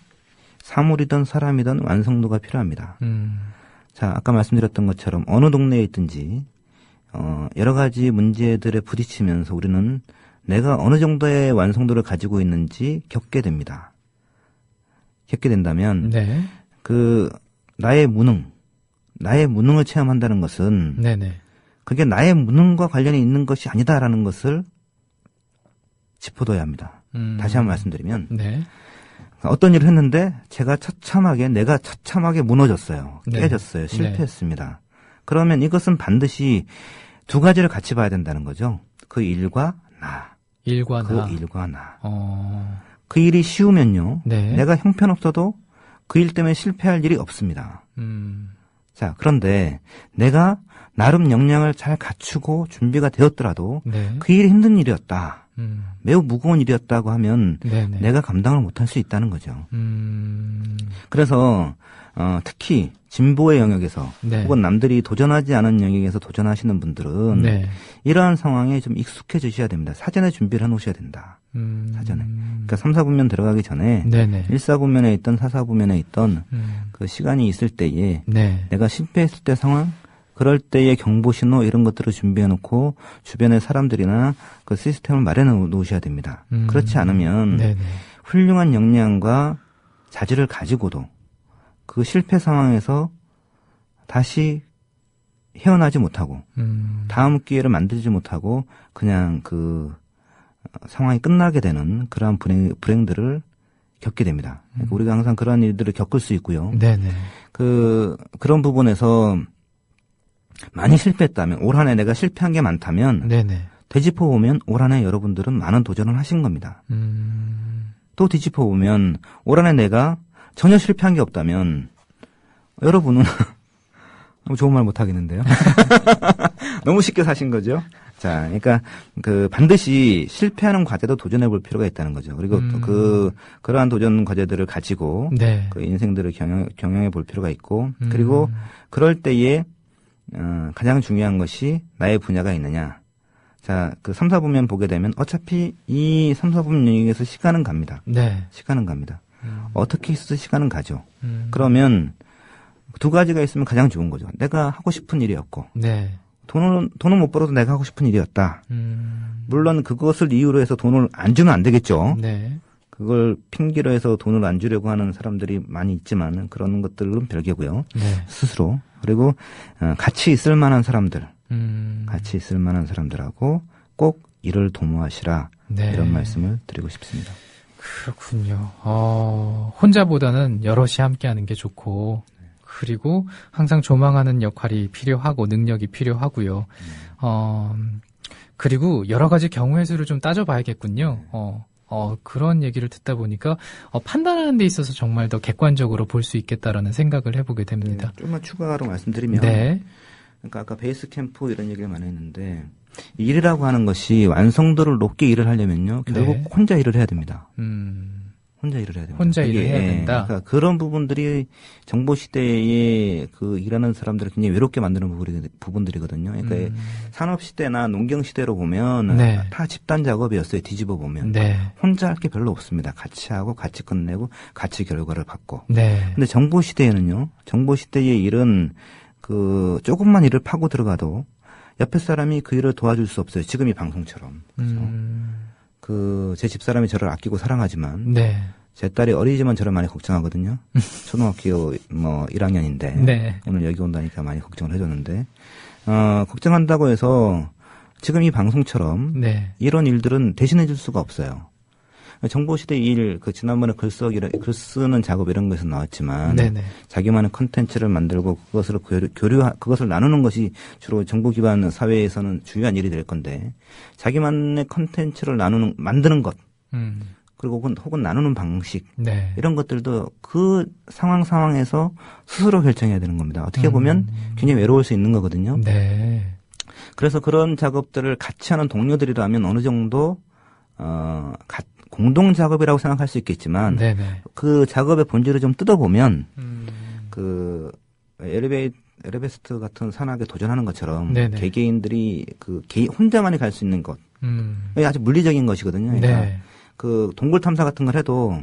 사물이든 사람이든 완성도가 필요합니다. 자, 아까 말씀드렸던 것처럼 어느 동네에 있든지 여러 가지 문제들에 부딪히면서 우리는 내가 어느 정도의 완성도를 가지고 있는지 겪게 됩니다. 겪게 된다면 네. 나의 무능을 체험한다는 것은 네네. 그게 나의 무능과 관련이 있는 것이 아니다라는 것을 짚어둬야 합니다. 다시 한번 말씀드리면 네. 어떤 일을 했는데 내가 처참하게 무너졌어요. 네. 깨졌어요. 실패했습니다. 그러면 이것은 반드시 두 가지를 같이 봐야 된다는 거죠. 그 일과 나. 그 일이 쉬우면요. 네. 내가 형편없어도 그 일 때문에 실패할 일이 없습니다. 자, 그런데 내가 나름 역량을 잘 갖추고 준비가 되었더라도 네. 그 일이 힘든 일이었다. 매우 무거운 일이었다고 하면 네네. 내가 감당을 못할 수 있다는 거죠. 그래서 특히 진보의 영역에서 네. 혹은 남들이 도전하지 않은 영역에서 도전하시는 분들은 네. 이러한 상황에 좀 익숙해지셔야 됩니다. 사전에 준비를 해놓으셔야 된다. 사전에. 그러니까 3, 4분면 들어가기 전에 네네. 1, 4분면에 있던 4, 4분면에 있던 그 시간이 있을 때에 네. 내가 실패했을 때 상황 그럴 때의 경보 신호 이런 것들을 준비해 놓고 주변의 사람들이나 그 시스템을 마련해 놓으셔야 됩니다. 그렇지 않으면 네네. 훌륭한 역량과 자질을 가지고도 그 실패 상황에서 다시 헤어나지 못하고 다음 기회를 만들지 못하고 그냥 그 상황이 끝나게 되는 그러한 불행들을 겪게 됩니다. 그러니까 우리가 항상 그러한 일들을 겪을 수 있고요. 네네. 그런 부분에서 많이 실패했다면 올 한 해 내가 실패한 게 많다면 네네. 되짚어 보면 올 한 해 여러분들은 많은 도전을 하신 겁니다. 또 뒤집어 보면 올 한 해 내가 전혀 실패한 게 없다면 여러분은 좋은 말 못 하겠는데요. 너무 쉽게 사신 거죠. 자, 그러니까 반드시 실패하는 과제도 도전해 볼 필요가 있다는 거죠. 그리고 또 그러한 도전 과제들을 가지고 네. 그 인생들을 경영해 볼 필요가 있고 그리고 그럴 때에 가장 중요한 것이 나의 분야가 있느냐. 자, 3, 4분면 보게 되면 어차피 이 3, 4분 영역에서 시간은 갑니다. 네. 시간은 갑니다. 어떻게 있어서 시간은 가죠. 그러면 두 가지가 있으면 가장 좋은 거죠. 내가 하고 싶은 일이었고, 네. 돈은 못 벌어도 내가 하고 싶은 일이었다. 물론 그것을 이유로 해서 돈을 안 주면 안 되겠죠. 네. 그걸 핑계로 해서 돈을 안 주려고 하는 사람들이 많이 있지만 그런 것들은 별개고요. 네. 스스로. 그리고 같이 있을 만한 사람들, 같이 있을 만한 사람들하고 꼭 일을 도모하시라. 네. 이런 말씀을 드리고 싶습니다. 그렇군요. 혼자보다는 여럿이 함께하는 게 좋고, 그리고 항상 조망하는 역할이 필요하고 능력이 필요하고요. 그리고 여러 가지 경우의 수를 좀 따져봐야겠군요. 그런 얘기를 듣다 보니까 판단하는 데 있어서 정말 더 객관적으로 볼 수 있겠다라는 생각을 해보게 됩니다. 네, 좀만 추가로 말씀드리면, 네. 그러니까 아까 베이스 캠프 이런 얘기를 많이 했는데 일이라고 하는 것이 완성도를 높게 일을 하려면요, 결국 네. 혼자 일을 해야 됩니다. 혼자 일을 해야 됩니다. 혼자 일을 해야 된다. 그러니까 그런 부분들이 정보 시대에 일하는 사람들을 굉장히 외롭게 만드는 부분들이거든요. 그러니까 산업 시대나 농경 시대로 보면 네. 다 집단 작업이었어요. 뒤집어 보면 네. 혼자 할 게 별로 없습니다. 같이 하고 같이 끝내고 같이 결과를 받고. 네. 근데 정보 시대에는요. 정보 시대의 일은 조금만 일을 파고 들어가도 옆에 사람이 그 일을 도와줄 수 없어요. 지금 이 방송처럼. 제 집사람이 저를 아끼고 사랑하지만, 네. 제 딸이 어리지만 저를 많이 걱정하거든요. 초등학교 1학년인데, 네. 오늘 여기 온다니까 많이 걱정을 해줬는데, 걱정한다고 해서 지금 이 방송처럼 네. 이런 일들은 대신해줄 수가 없어요. 정보시대 일, 지난번에 글 쓰는 작업 이런 거에서 나왔지만, 네네. 자기만의 컨텐츠를 만들고 그것을 그것을 나누는 것이 주로 정보 기반 사회에서는 중요한 일이 될 건데, 자기만의 컨텐츠를 만드는 것, 그리고 혹은 나누는 방식, 네. 이런 것들도 그 상황에서 스스로 결정해야 되는 겁니다. 어떻게 보면 굉장히 외로울 수 있는 거거든요. 네. 그래서 그런 작업들을 같이 하는 동료들이라면 어느 정도, 공동 작업이라고 생각할 수 있겠지만, 네네. 그 작업의 본질을 좀 뜯어보면, 에르베스트 같은 산악에 도전하는 것처럼, 네네. 개개인들이 혼자만이 갈 수 있는 것, 이게 아주 물리적인 것이거든요. 그러니까 네. 동굴 탐사 같은 걸 해도,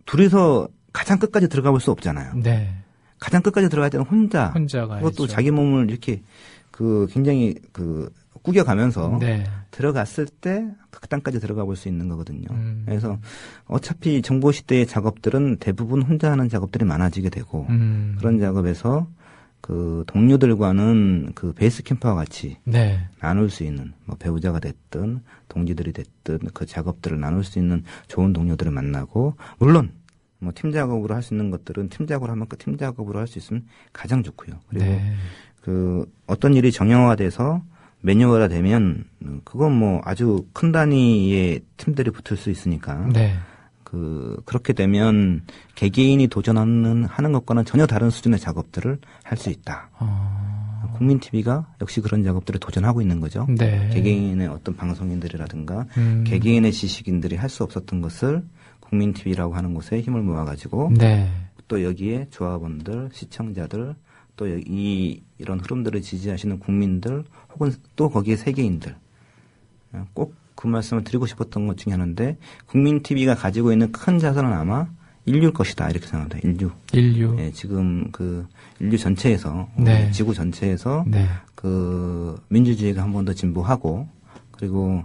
둘이서 가장 끝까지 들어가 볼 수 없잖아요. 네. 가장 끝까지 들어갈 때는 혼자 가야죠. 그것도 자기 몸을 이렇게 굉장히 꾸겨가면서 네. 들어갔을 때 극단까지 들어가 볼 수 있는 거거든요. 그래서 어차피 정보 시대의 작업들은 대부분 혼자 하는 작업들이 많아지게 되고 그런 작업에서 동료들과는 베이스 캠프와 같이 네. 나눌 수 있는 배우자가 됐든 동지들이 됐든 그 작업들을 나눌 수 있는 좋은 동료들을 만나고, 물론 팀 작업으로 할 수 있는 것들은 팀 작업으로 할 수 있으면 가장 좋고요. 그리고 네. 어떤 일이 정형화가 돼서 매뉴얼화 되면 그건 아주 큰 단위의 팀들이 붙을 수 있으니까. 네. 그렇게 되면 개개인이 하는 것과는 전혀 다른 수준의 작업들을 할 수 있다. 국민TV가 역시 그런 작업들을 도전하고 있는 거죠. 네. 개개인의 어떤 방송인들이라든가 개개인의 지식인들이 할 수 없었던 것을 국민TV라고 하는 곳에 힘을 모아가지고 네. 또 여기에 조합원들, 시청자들, 또 이런 흐름들을 지지하시는 국민들, 혹은 또 거기에 세계인들, 꼭 그 말씀을 드리고 싶었던 것 중에 하나인데, 국민TV가 가지고 있는 큰 자산은 아마 인류일 것이다, 이렇게 생각합니다. 인류. 네, 지금 인류 전체에서, 네. 지구 전체에서 네. 민주주의가 한 번 더 진보하고, 그리고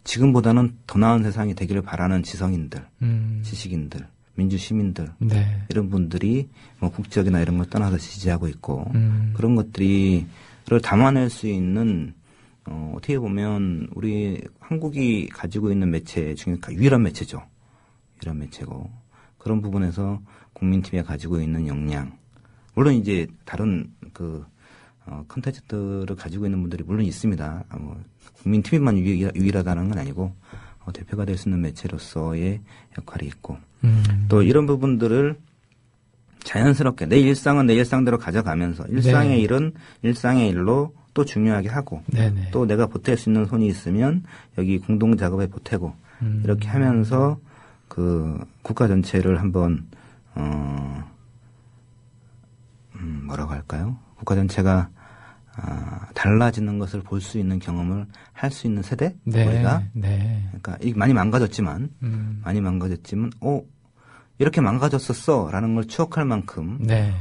지금보다는 더 나은 세상이 되기를 바라는 지성인들, 지식인들, 민주 시민들, 네. 이런 분들이 국적이나 이런 걸 떠나서 지지하고 있고, 그런 것들을 담아낼 수 있는, 어떻게 보면 우리 한국이 가지고 있는 매체 중에 유일한 매체죠. 유일한 매체고, 그런 부분에서 국민TV가 가지고 있는 역량, 물론 이제 다른 컨텐츠들을 가지고 있는 분들이 물론 있습니다. 국민TV만 유일하다는 건 아니고, 대표가 될 수 있는 매체로서의 역할이 있고 또 이런 부분들을 자연스럽게 내 일상은 내 일상대로 가져가면서 일상의 네. 일은 일상의 일로 또 중요하게 하고 네네. 또 내가 보탤 수 있는 손이 있으면 여기 공동 작업에 보태고 이렇게 하면서 그 국가 전체를 한번 뭐라고 할까요? 국가 전체가 달라지는 것을 볼 수 있는 경험을 할 수 있는 세대 네, 우리가 네. 그러니까 많이 망가졌지만 이렇게 망가졌었어라는 걸 추억할 만큼 네.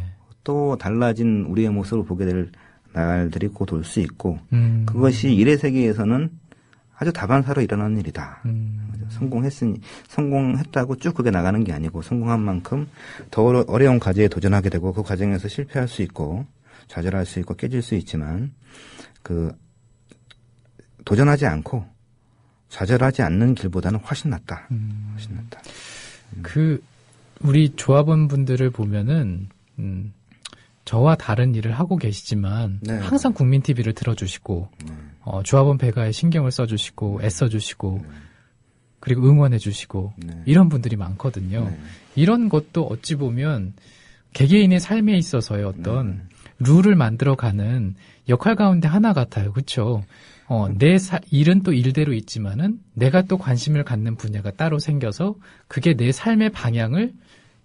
또 달라진 우리의 모습을 보게 될 날들이 곧 올 수 있고 그것이 일의 세계에서는 아주 다반사로 일어나는 일이다. 성공했다고 쭉 그게 나가는 게 아니고 성공한 만큼 더 어려운 과제에 도전하게 되고 그 과정에서 실패할 수 있고 좌절할 수 있고 깨질 수 있지만 그 도전하지 않고 좌절하지 않는 길보다는 훨씬 낫다. 훨씬 낫다. 그 우리 조합원 분들을 보면은 저와 다른 일을 하고 계시지만 네. 항상 국민 TV를 들어주시고 조합원 배가에 신경을 써주시고 애써주시고 그리고 응원해주시고 이런 분들이 많거든요. 이런 것도 어찌 보면 개개인의 삶에 있어서의 어떤 룰을 만들어가는 역할 가운데 하나 같아요. 그렇죠? 내 일은 또 일대로 있지만은 내가 또 관심을 갖는 분야가 따로 생겨서 그게 내 삶의 방향을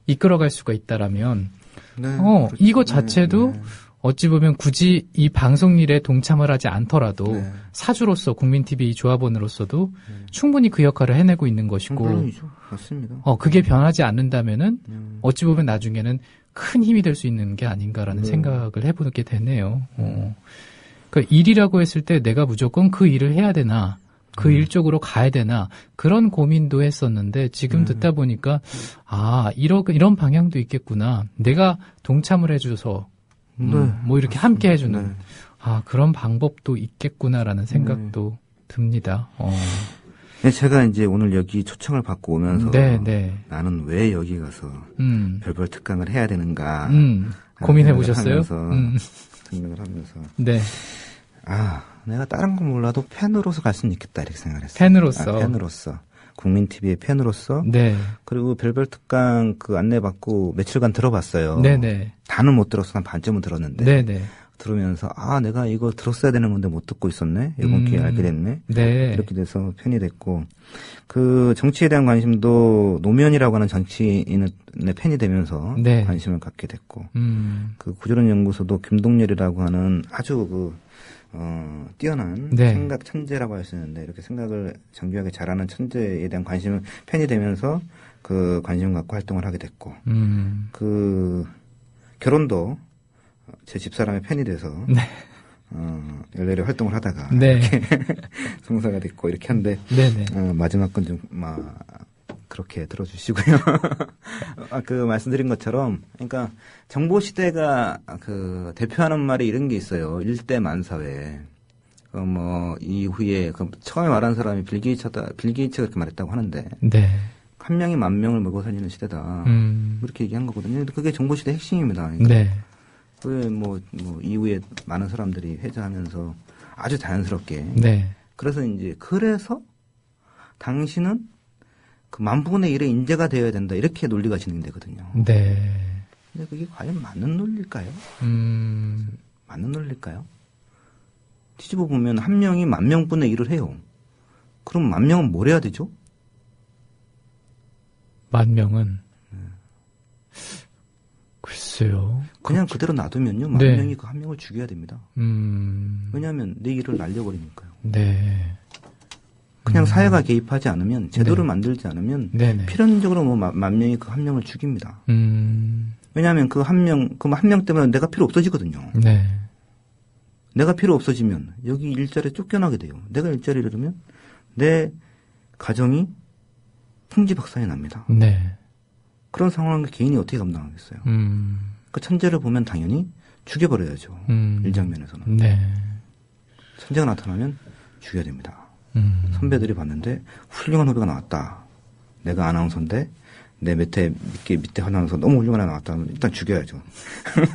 이끌어갈 수가 있다라면 그렇죠. 이거 자체도 어찌 보면 굳이 이 방송 일에 동참을 하지 않더라도 사주로서 국민TV 조합원으로서도 충분히 그 역할을 해내고 있는 것이고 물론이죠. 맞습니다. 그게 변하지 않는다면은 어찌 보면 나중에는 큰 힘이 될 수 있는 게 아닌가라는 생각을 해보게 되네요. 그러니까 일이라고 했을 때 내가 무조건 그 일을 해야 되나 그 일 쪽으로 가야 되나 그런 고민도 했었는데 지금 듣다 보니까 이런 방향도 있겠구나. 내가 동참을 해줘서 뭐 이렇게 함께 해주는 그런 방법도 있겠구나라는 생각도 듭니다. 제가 이제 오늘 여기 초청을 받고 오면서 나는 왜 여기 가서 별별 특강을 해야 되는가 고민해 보셨어요? 생각을 하면서 내가 다른 건 몰라도 팬으로서 갈 수는 있겠다 이렇게 생각을 했어요. 팬으로서 국민TV의 팬으로서 그리고 별별 특강 그 안내받고 며칠간 들어봤어요. 다는 못 들었어. 한 반쯤은 들었는데 들으면서 내가 이거 들었어야 되는 건데 못 듣고 있었네. 이번 기회에 알게 됐네. 이렇게 돼서 팬이 됐고 그 정치에 대한 관심도 노무현이라고 하는 정치인의 팬이 되면서 관심을 갖게 됐고 그 구조론 연구소도 김동열이라고 하는 아주 뛰어난 생각 천재라고 할 수 있는데 이렇게 생각을 정교하게 잘하는 천재에 대한 관심을 팬이 되면서 그 관심을 갖고 활동을 하게 됐고 그 결혼도 제 집사람의 팬이 돼서 열렬히 활동을 하다가 이렇게 성사가 됐고 이렇게 한데 마지막 건 좀 그렇게 들어주시고요. 그 말씀드린 것처럼 그러니까 정보 시대가 그 대표하는 말이 이런 게 있어요. 일대 만사회. 이후에 처음에 말한 사람이 빌 게이츠가 그렇게 말했다고 하는데 한 명이 만 명을 먹어 살리는 시대다. 그렇게 얘기한 거거든요. 그게 정보 시대 핵심입니다. 그러니까 왜 이후에 많은 사람들이 회자하면서 아주 자연스럽게. 그래서 그래서 당신은 그 만분의 1의 인재가 되어야 된다. 이렇게 논리가 진행되거든요. 근데 그게 과연 맞는 논리일까요? 맞는 논리일까요? 뒤집어 보면 한 명이 만 명분의 1을 해요. 그럼 만 명은 뭘 해야 되죠? 만 명은 글쎄요. 그냥 그대로 놔두면요. 만 명이 그 한 명을 죽여야 됩니다. 왜냐하면 내 일을 날려버리니까요. 그냥 사회가 개입하지 않으면 제도를 만들지 않으면 필연적으로 만 명이 그 한 명을 죽입니다. 왜냐하면 그 한 명 때문에 내가 필요 없어지거든요. 내가 필요 없어지면 여기 일자리에 쫓겨나게 돼요. 내가 일자리를 잃으면 내 가정이 풍지박산이 납니다. 그런 상황을 개인이 어떻게 감당하겠어요? 그 천재를 보면 당연히 죽여버려야죠. 일장면에서는. 천재가 나타나면 죽여야 됩니다. 선배들이 봤는데 훌륭한 후배가 나왔다. 내가 아나운서인데 내 밑에 아나운서 너무 훌륭한 애가 나왔다. 일단 죽여야죠.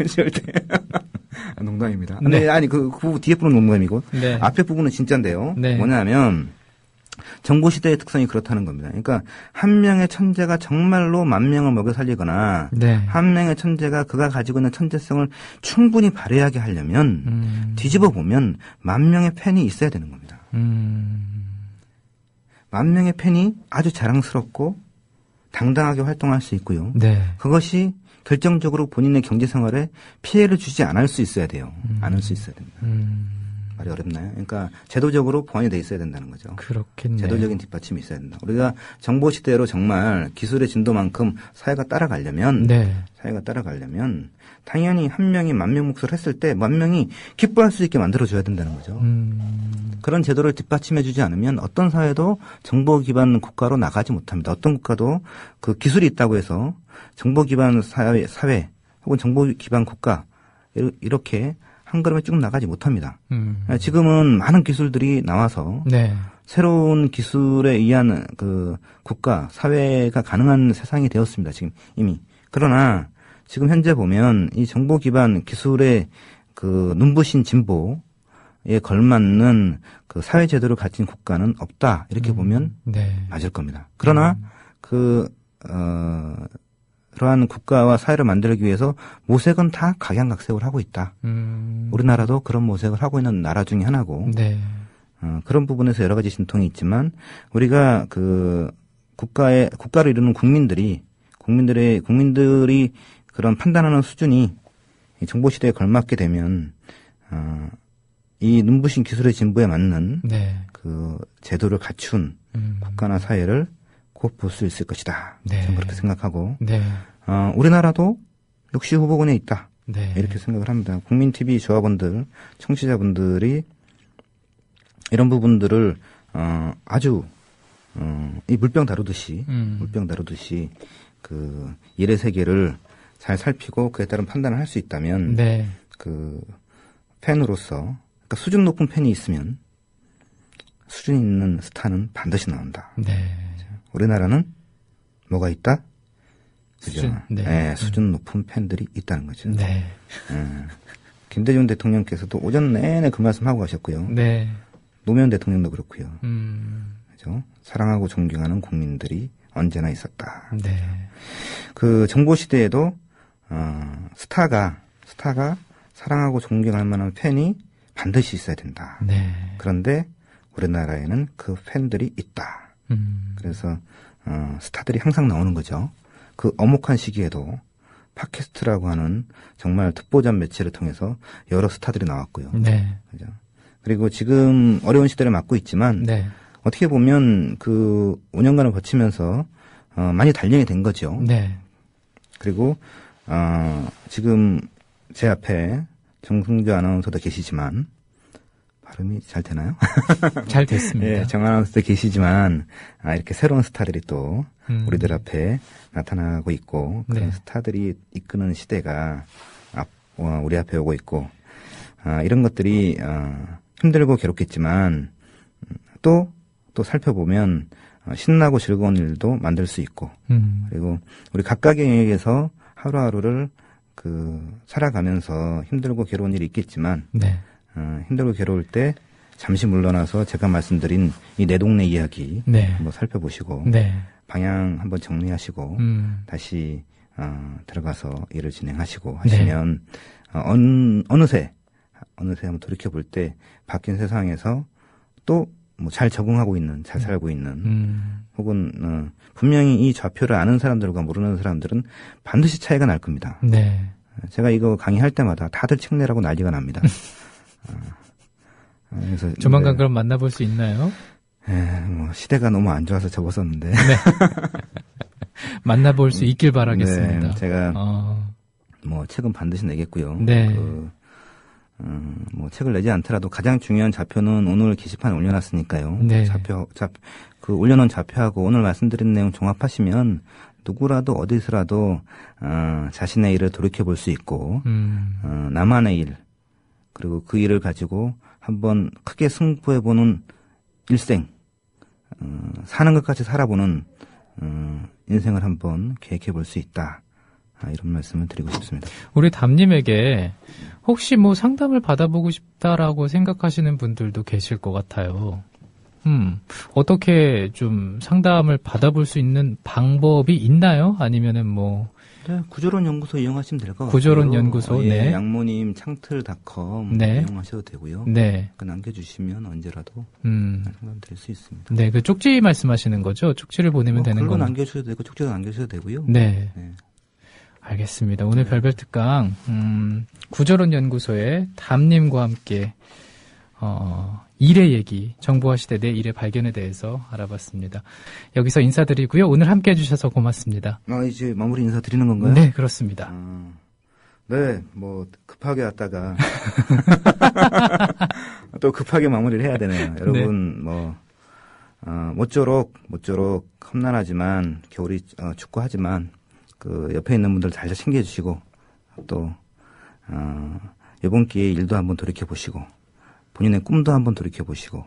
절대. 농담입니다. 아니 그 뒤에 부분은 농담이고 앞에 부분은 진짜인데요. 뭐냐면 정보시대의 특성이 그렇다는 겁니다. 그러니까 한 명의 천재가 정말로 만 명을 먹여 살리거나 네. 한 명의 천재가 그가 가지고 있는 천재성을 충분히 발휘하게 하려면 뒤집어 보면 만 명의 팬이 있어야 되는 겁니다. 만 명의 팬이 아주 자랑스럽고 당당하게 활동할 수 있고요. 네. 그것이 결정적으로 본인의 경제생활에 피해를 주지 않을 수 있어야 돼요. 않을 수 있어야 됩니다. 말이 어렵나요? 그러니까 제도적으로 보완이 돼 있어야 된다는 거죠. 그렇겠네. 제도적인 뒷받침이 있어야 된다. 우리가 정보 시대로 정말 기술의 진도만큼 사회가 따라가려면 당연히 한 명이 만 명 몫을 했을 때 만 명이 기뻐할 수 있게 만들어줘야 된다는 거죠. 그런 제도를 뒷받침해주지 않으면 어떤 사회도 정보 기반 국가로 나가지 못합니다. 어떤 국가도 그 기술이 있다고 해서 정보 기반 사회 혹은 정보 기반 국가 이렇게 한 걸음에 쭉 나가지 못합니다. 지금은 많은 기술들이 나와서 네. 새로운 기술에 의한 그 국가, 사회가 가능한 세상이 되었습니다. 지금 이미. 그러나 지금 현재 보면 이 정보 기반 기술의 그 눈부신 진보에 걸맞는 그 사회 제도를 가진 국가는 없다. 이렇게 보면 네. 맞을 겁니다. 그러나 그러한 국가와 사회를 만들기 위해서 모색은 다 각양각색을 하고 있다. 우리나라도 그런 모색을 하고 있는 나라 중에 하나고 네. 그런 부분에서 여러 가지 진통이 있지만 우리가 그 국가를 이루는 국민들이 그런 판단하는 수준이 정보 시대에 걸맞게 되면 이 눈부신 기술의 진보에 맞는 네. 그 제도를 갖춘 국가나 사회를 곧 볼 수 있을 것이다. 네. 저는 그렇게 생각하고 네. 우리나라도 역시 후보군에 있다. 네. 이렇게 생각을 합니다. 국민TV 조합원들, 청취자분들이 이런 부분들을 아주 이 물병 다루듯이 그 일의 세계를 잘 살피고 그에 따른 판단을 할 수 있다면 네. 그 팬으로서 그러니까 수준 높은 팬이 있으면 수준 있는 스타는 반드시 나온다. 네. 우리나라는 뭐가 있다? 그죠? 수준 높은 팬들이 있다는 거죠. 네. 김대중 대통령께서도 오전 내내 그 말씀하고 가셨고요. 네. 노무현 대통령도 그렇고요. 그죠? 사랑하고 존경하는 국민들이 언제나 있었다. 네. 그 정보 시대에도 스타가 사랑하고 존경할 만한 팬이 반드시 있어야 된다. 네. 그런데 우리나라에는 그 팬들이 있다. 그래서 스타들이 항상 나오는 거죠. 그 엄혹한 시기에도 팟캐스트라고 하는 정말 특보잡 매체를 통해서 여러 스타들이 나왔고요. 네. 그죠? 그리고 지금 어려운 시대를 맞고 있지만 네. 어떻게 보면 그 5년간을 거치면서 많이 단련이 된 거죠. 네. 그리고 지금 제 앞에 정승주 아나운서도 계시지만 발음이 잘 되나요? 잘 됐습니다. 예, 정 아나운서도 계시지만 이렇게 새로운 스타들이 또 우리들 앞에 나타나고 있고 그런 네. 스타들이 이끄는 시대가 우리 앞에 오고 있고 이런 것들이 힘들고 괴롭겠지만 또 살펴보면 신나고 즐거운 일도 만들 수 있고 그리고 우리 각각의 영역에서 하루하루를 살아가면서 힘들고 괴로운 일이 있겠지만 네. 힘들고 괴로울 때 잠시 물러나서 제가 말씀드린 이 내 동네 이야기 네. 한번 살펴보시고 네. 방향 한번 정리하시고 다시 들어가서 일을 진행하시고 하시면 네. 어느새 한번 돌이켜볼 때 바뀐 세상에서 또 뭐 잘 적응하고 있는, 잘 살고 있는 혹은 분명히 이 좌표를 아는 사람들과 모르는 사람들은 반드시 차이가 날 겁니다. 네. 제가 이거 강의할 때마다 다들 책 내라고 난리가 납니다. 그래서 조만간 그럼 만나볼 수 있나요? 뭐 시대가 너무 안 좋아서 접었었는데. 네. 만나볼 수 있길 바라겠습니다. 네, 제가 뭐 책은 반드시 내겠고요. 네. 뭐 책을 내지 않더라도 가장 중요한 좌표는 오늘 게시판에 올려놨으니까요. 네. 그 올려놓은 좌표하고 오늘 말씀드린 내용 종합하시면 누구라도 어디서라도 자신의 일을 돌이켜볼 수 있고 나만의 일 그리고 그 일을 가지고 한번 크게 승부해보는 일생 사는 것까지 살아보는 인생을 한번 계획해볼 수 있다. 이런 말씀을 드리고 싶습니다. 우리 담님에게 혹시 뭐 상담을 받아보고 싶다라고 생각하시는 분들도 계실 것 같아요. 어떻게 좀 상담을 받아볼 수 있는 방법이 있나요? 아니면은 뭐. 네, 구조론 연구소 이용하시면 될 것 같아요. 구조론 연구소, 네. 양모님 창틀닷컴 네. 이용하셔도 되고요. 네. 남겨주시면 언제라도 상담 드릴 수 있습니다. 네, 그 쪽지 말씀하시는 거죠? 쪽지를 보내면 되는 글로 건가요? 남겨주셔도 되고 쪽지도 남겨주셔도 되고요. 네. 알겠습니다. 오늘 별별 특강 구조론 연구소의 담님과 함께 일의 얘기, 정보화 시대 내 일의 발견에 대해서 알아봤습니다. 여기서 인사드리고요. 오늘 함께 해주셔서 고맙습니다. 이제 마무리 인사 드리는 건가요? 네, 그렇습니다. 네, 뭐 급하게 왔다가 또 급하게 마무리를 해야 되네요. 여러분 모쪼록 험난하지만 겨울이 춥고하지만 그 옆에 있는 분들 잘 챙겨주시고 또 이번 기회에 일도 한번 돌이켜 보시고. 본인의 꿈도 한번 돌이켜보시고,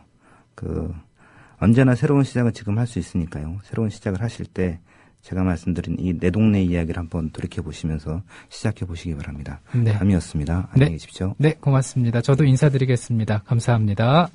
언제나 새로운 시작은 지금 할 수 있으니까요. 새로운 시작을 하실 때, 제가 말씀드린 이 내 동네 이야기를 한번 돌이켜보시면서 시작해보시기 바랍니다. 네. 담이었습니다. 안녕히 계십시오. 네, 고맙습니다. 저도 인사드리겠습니다. 감사합니다.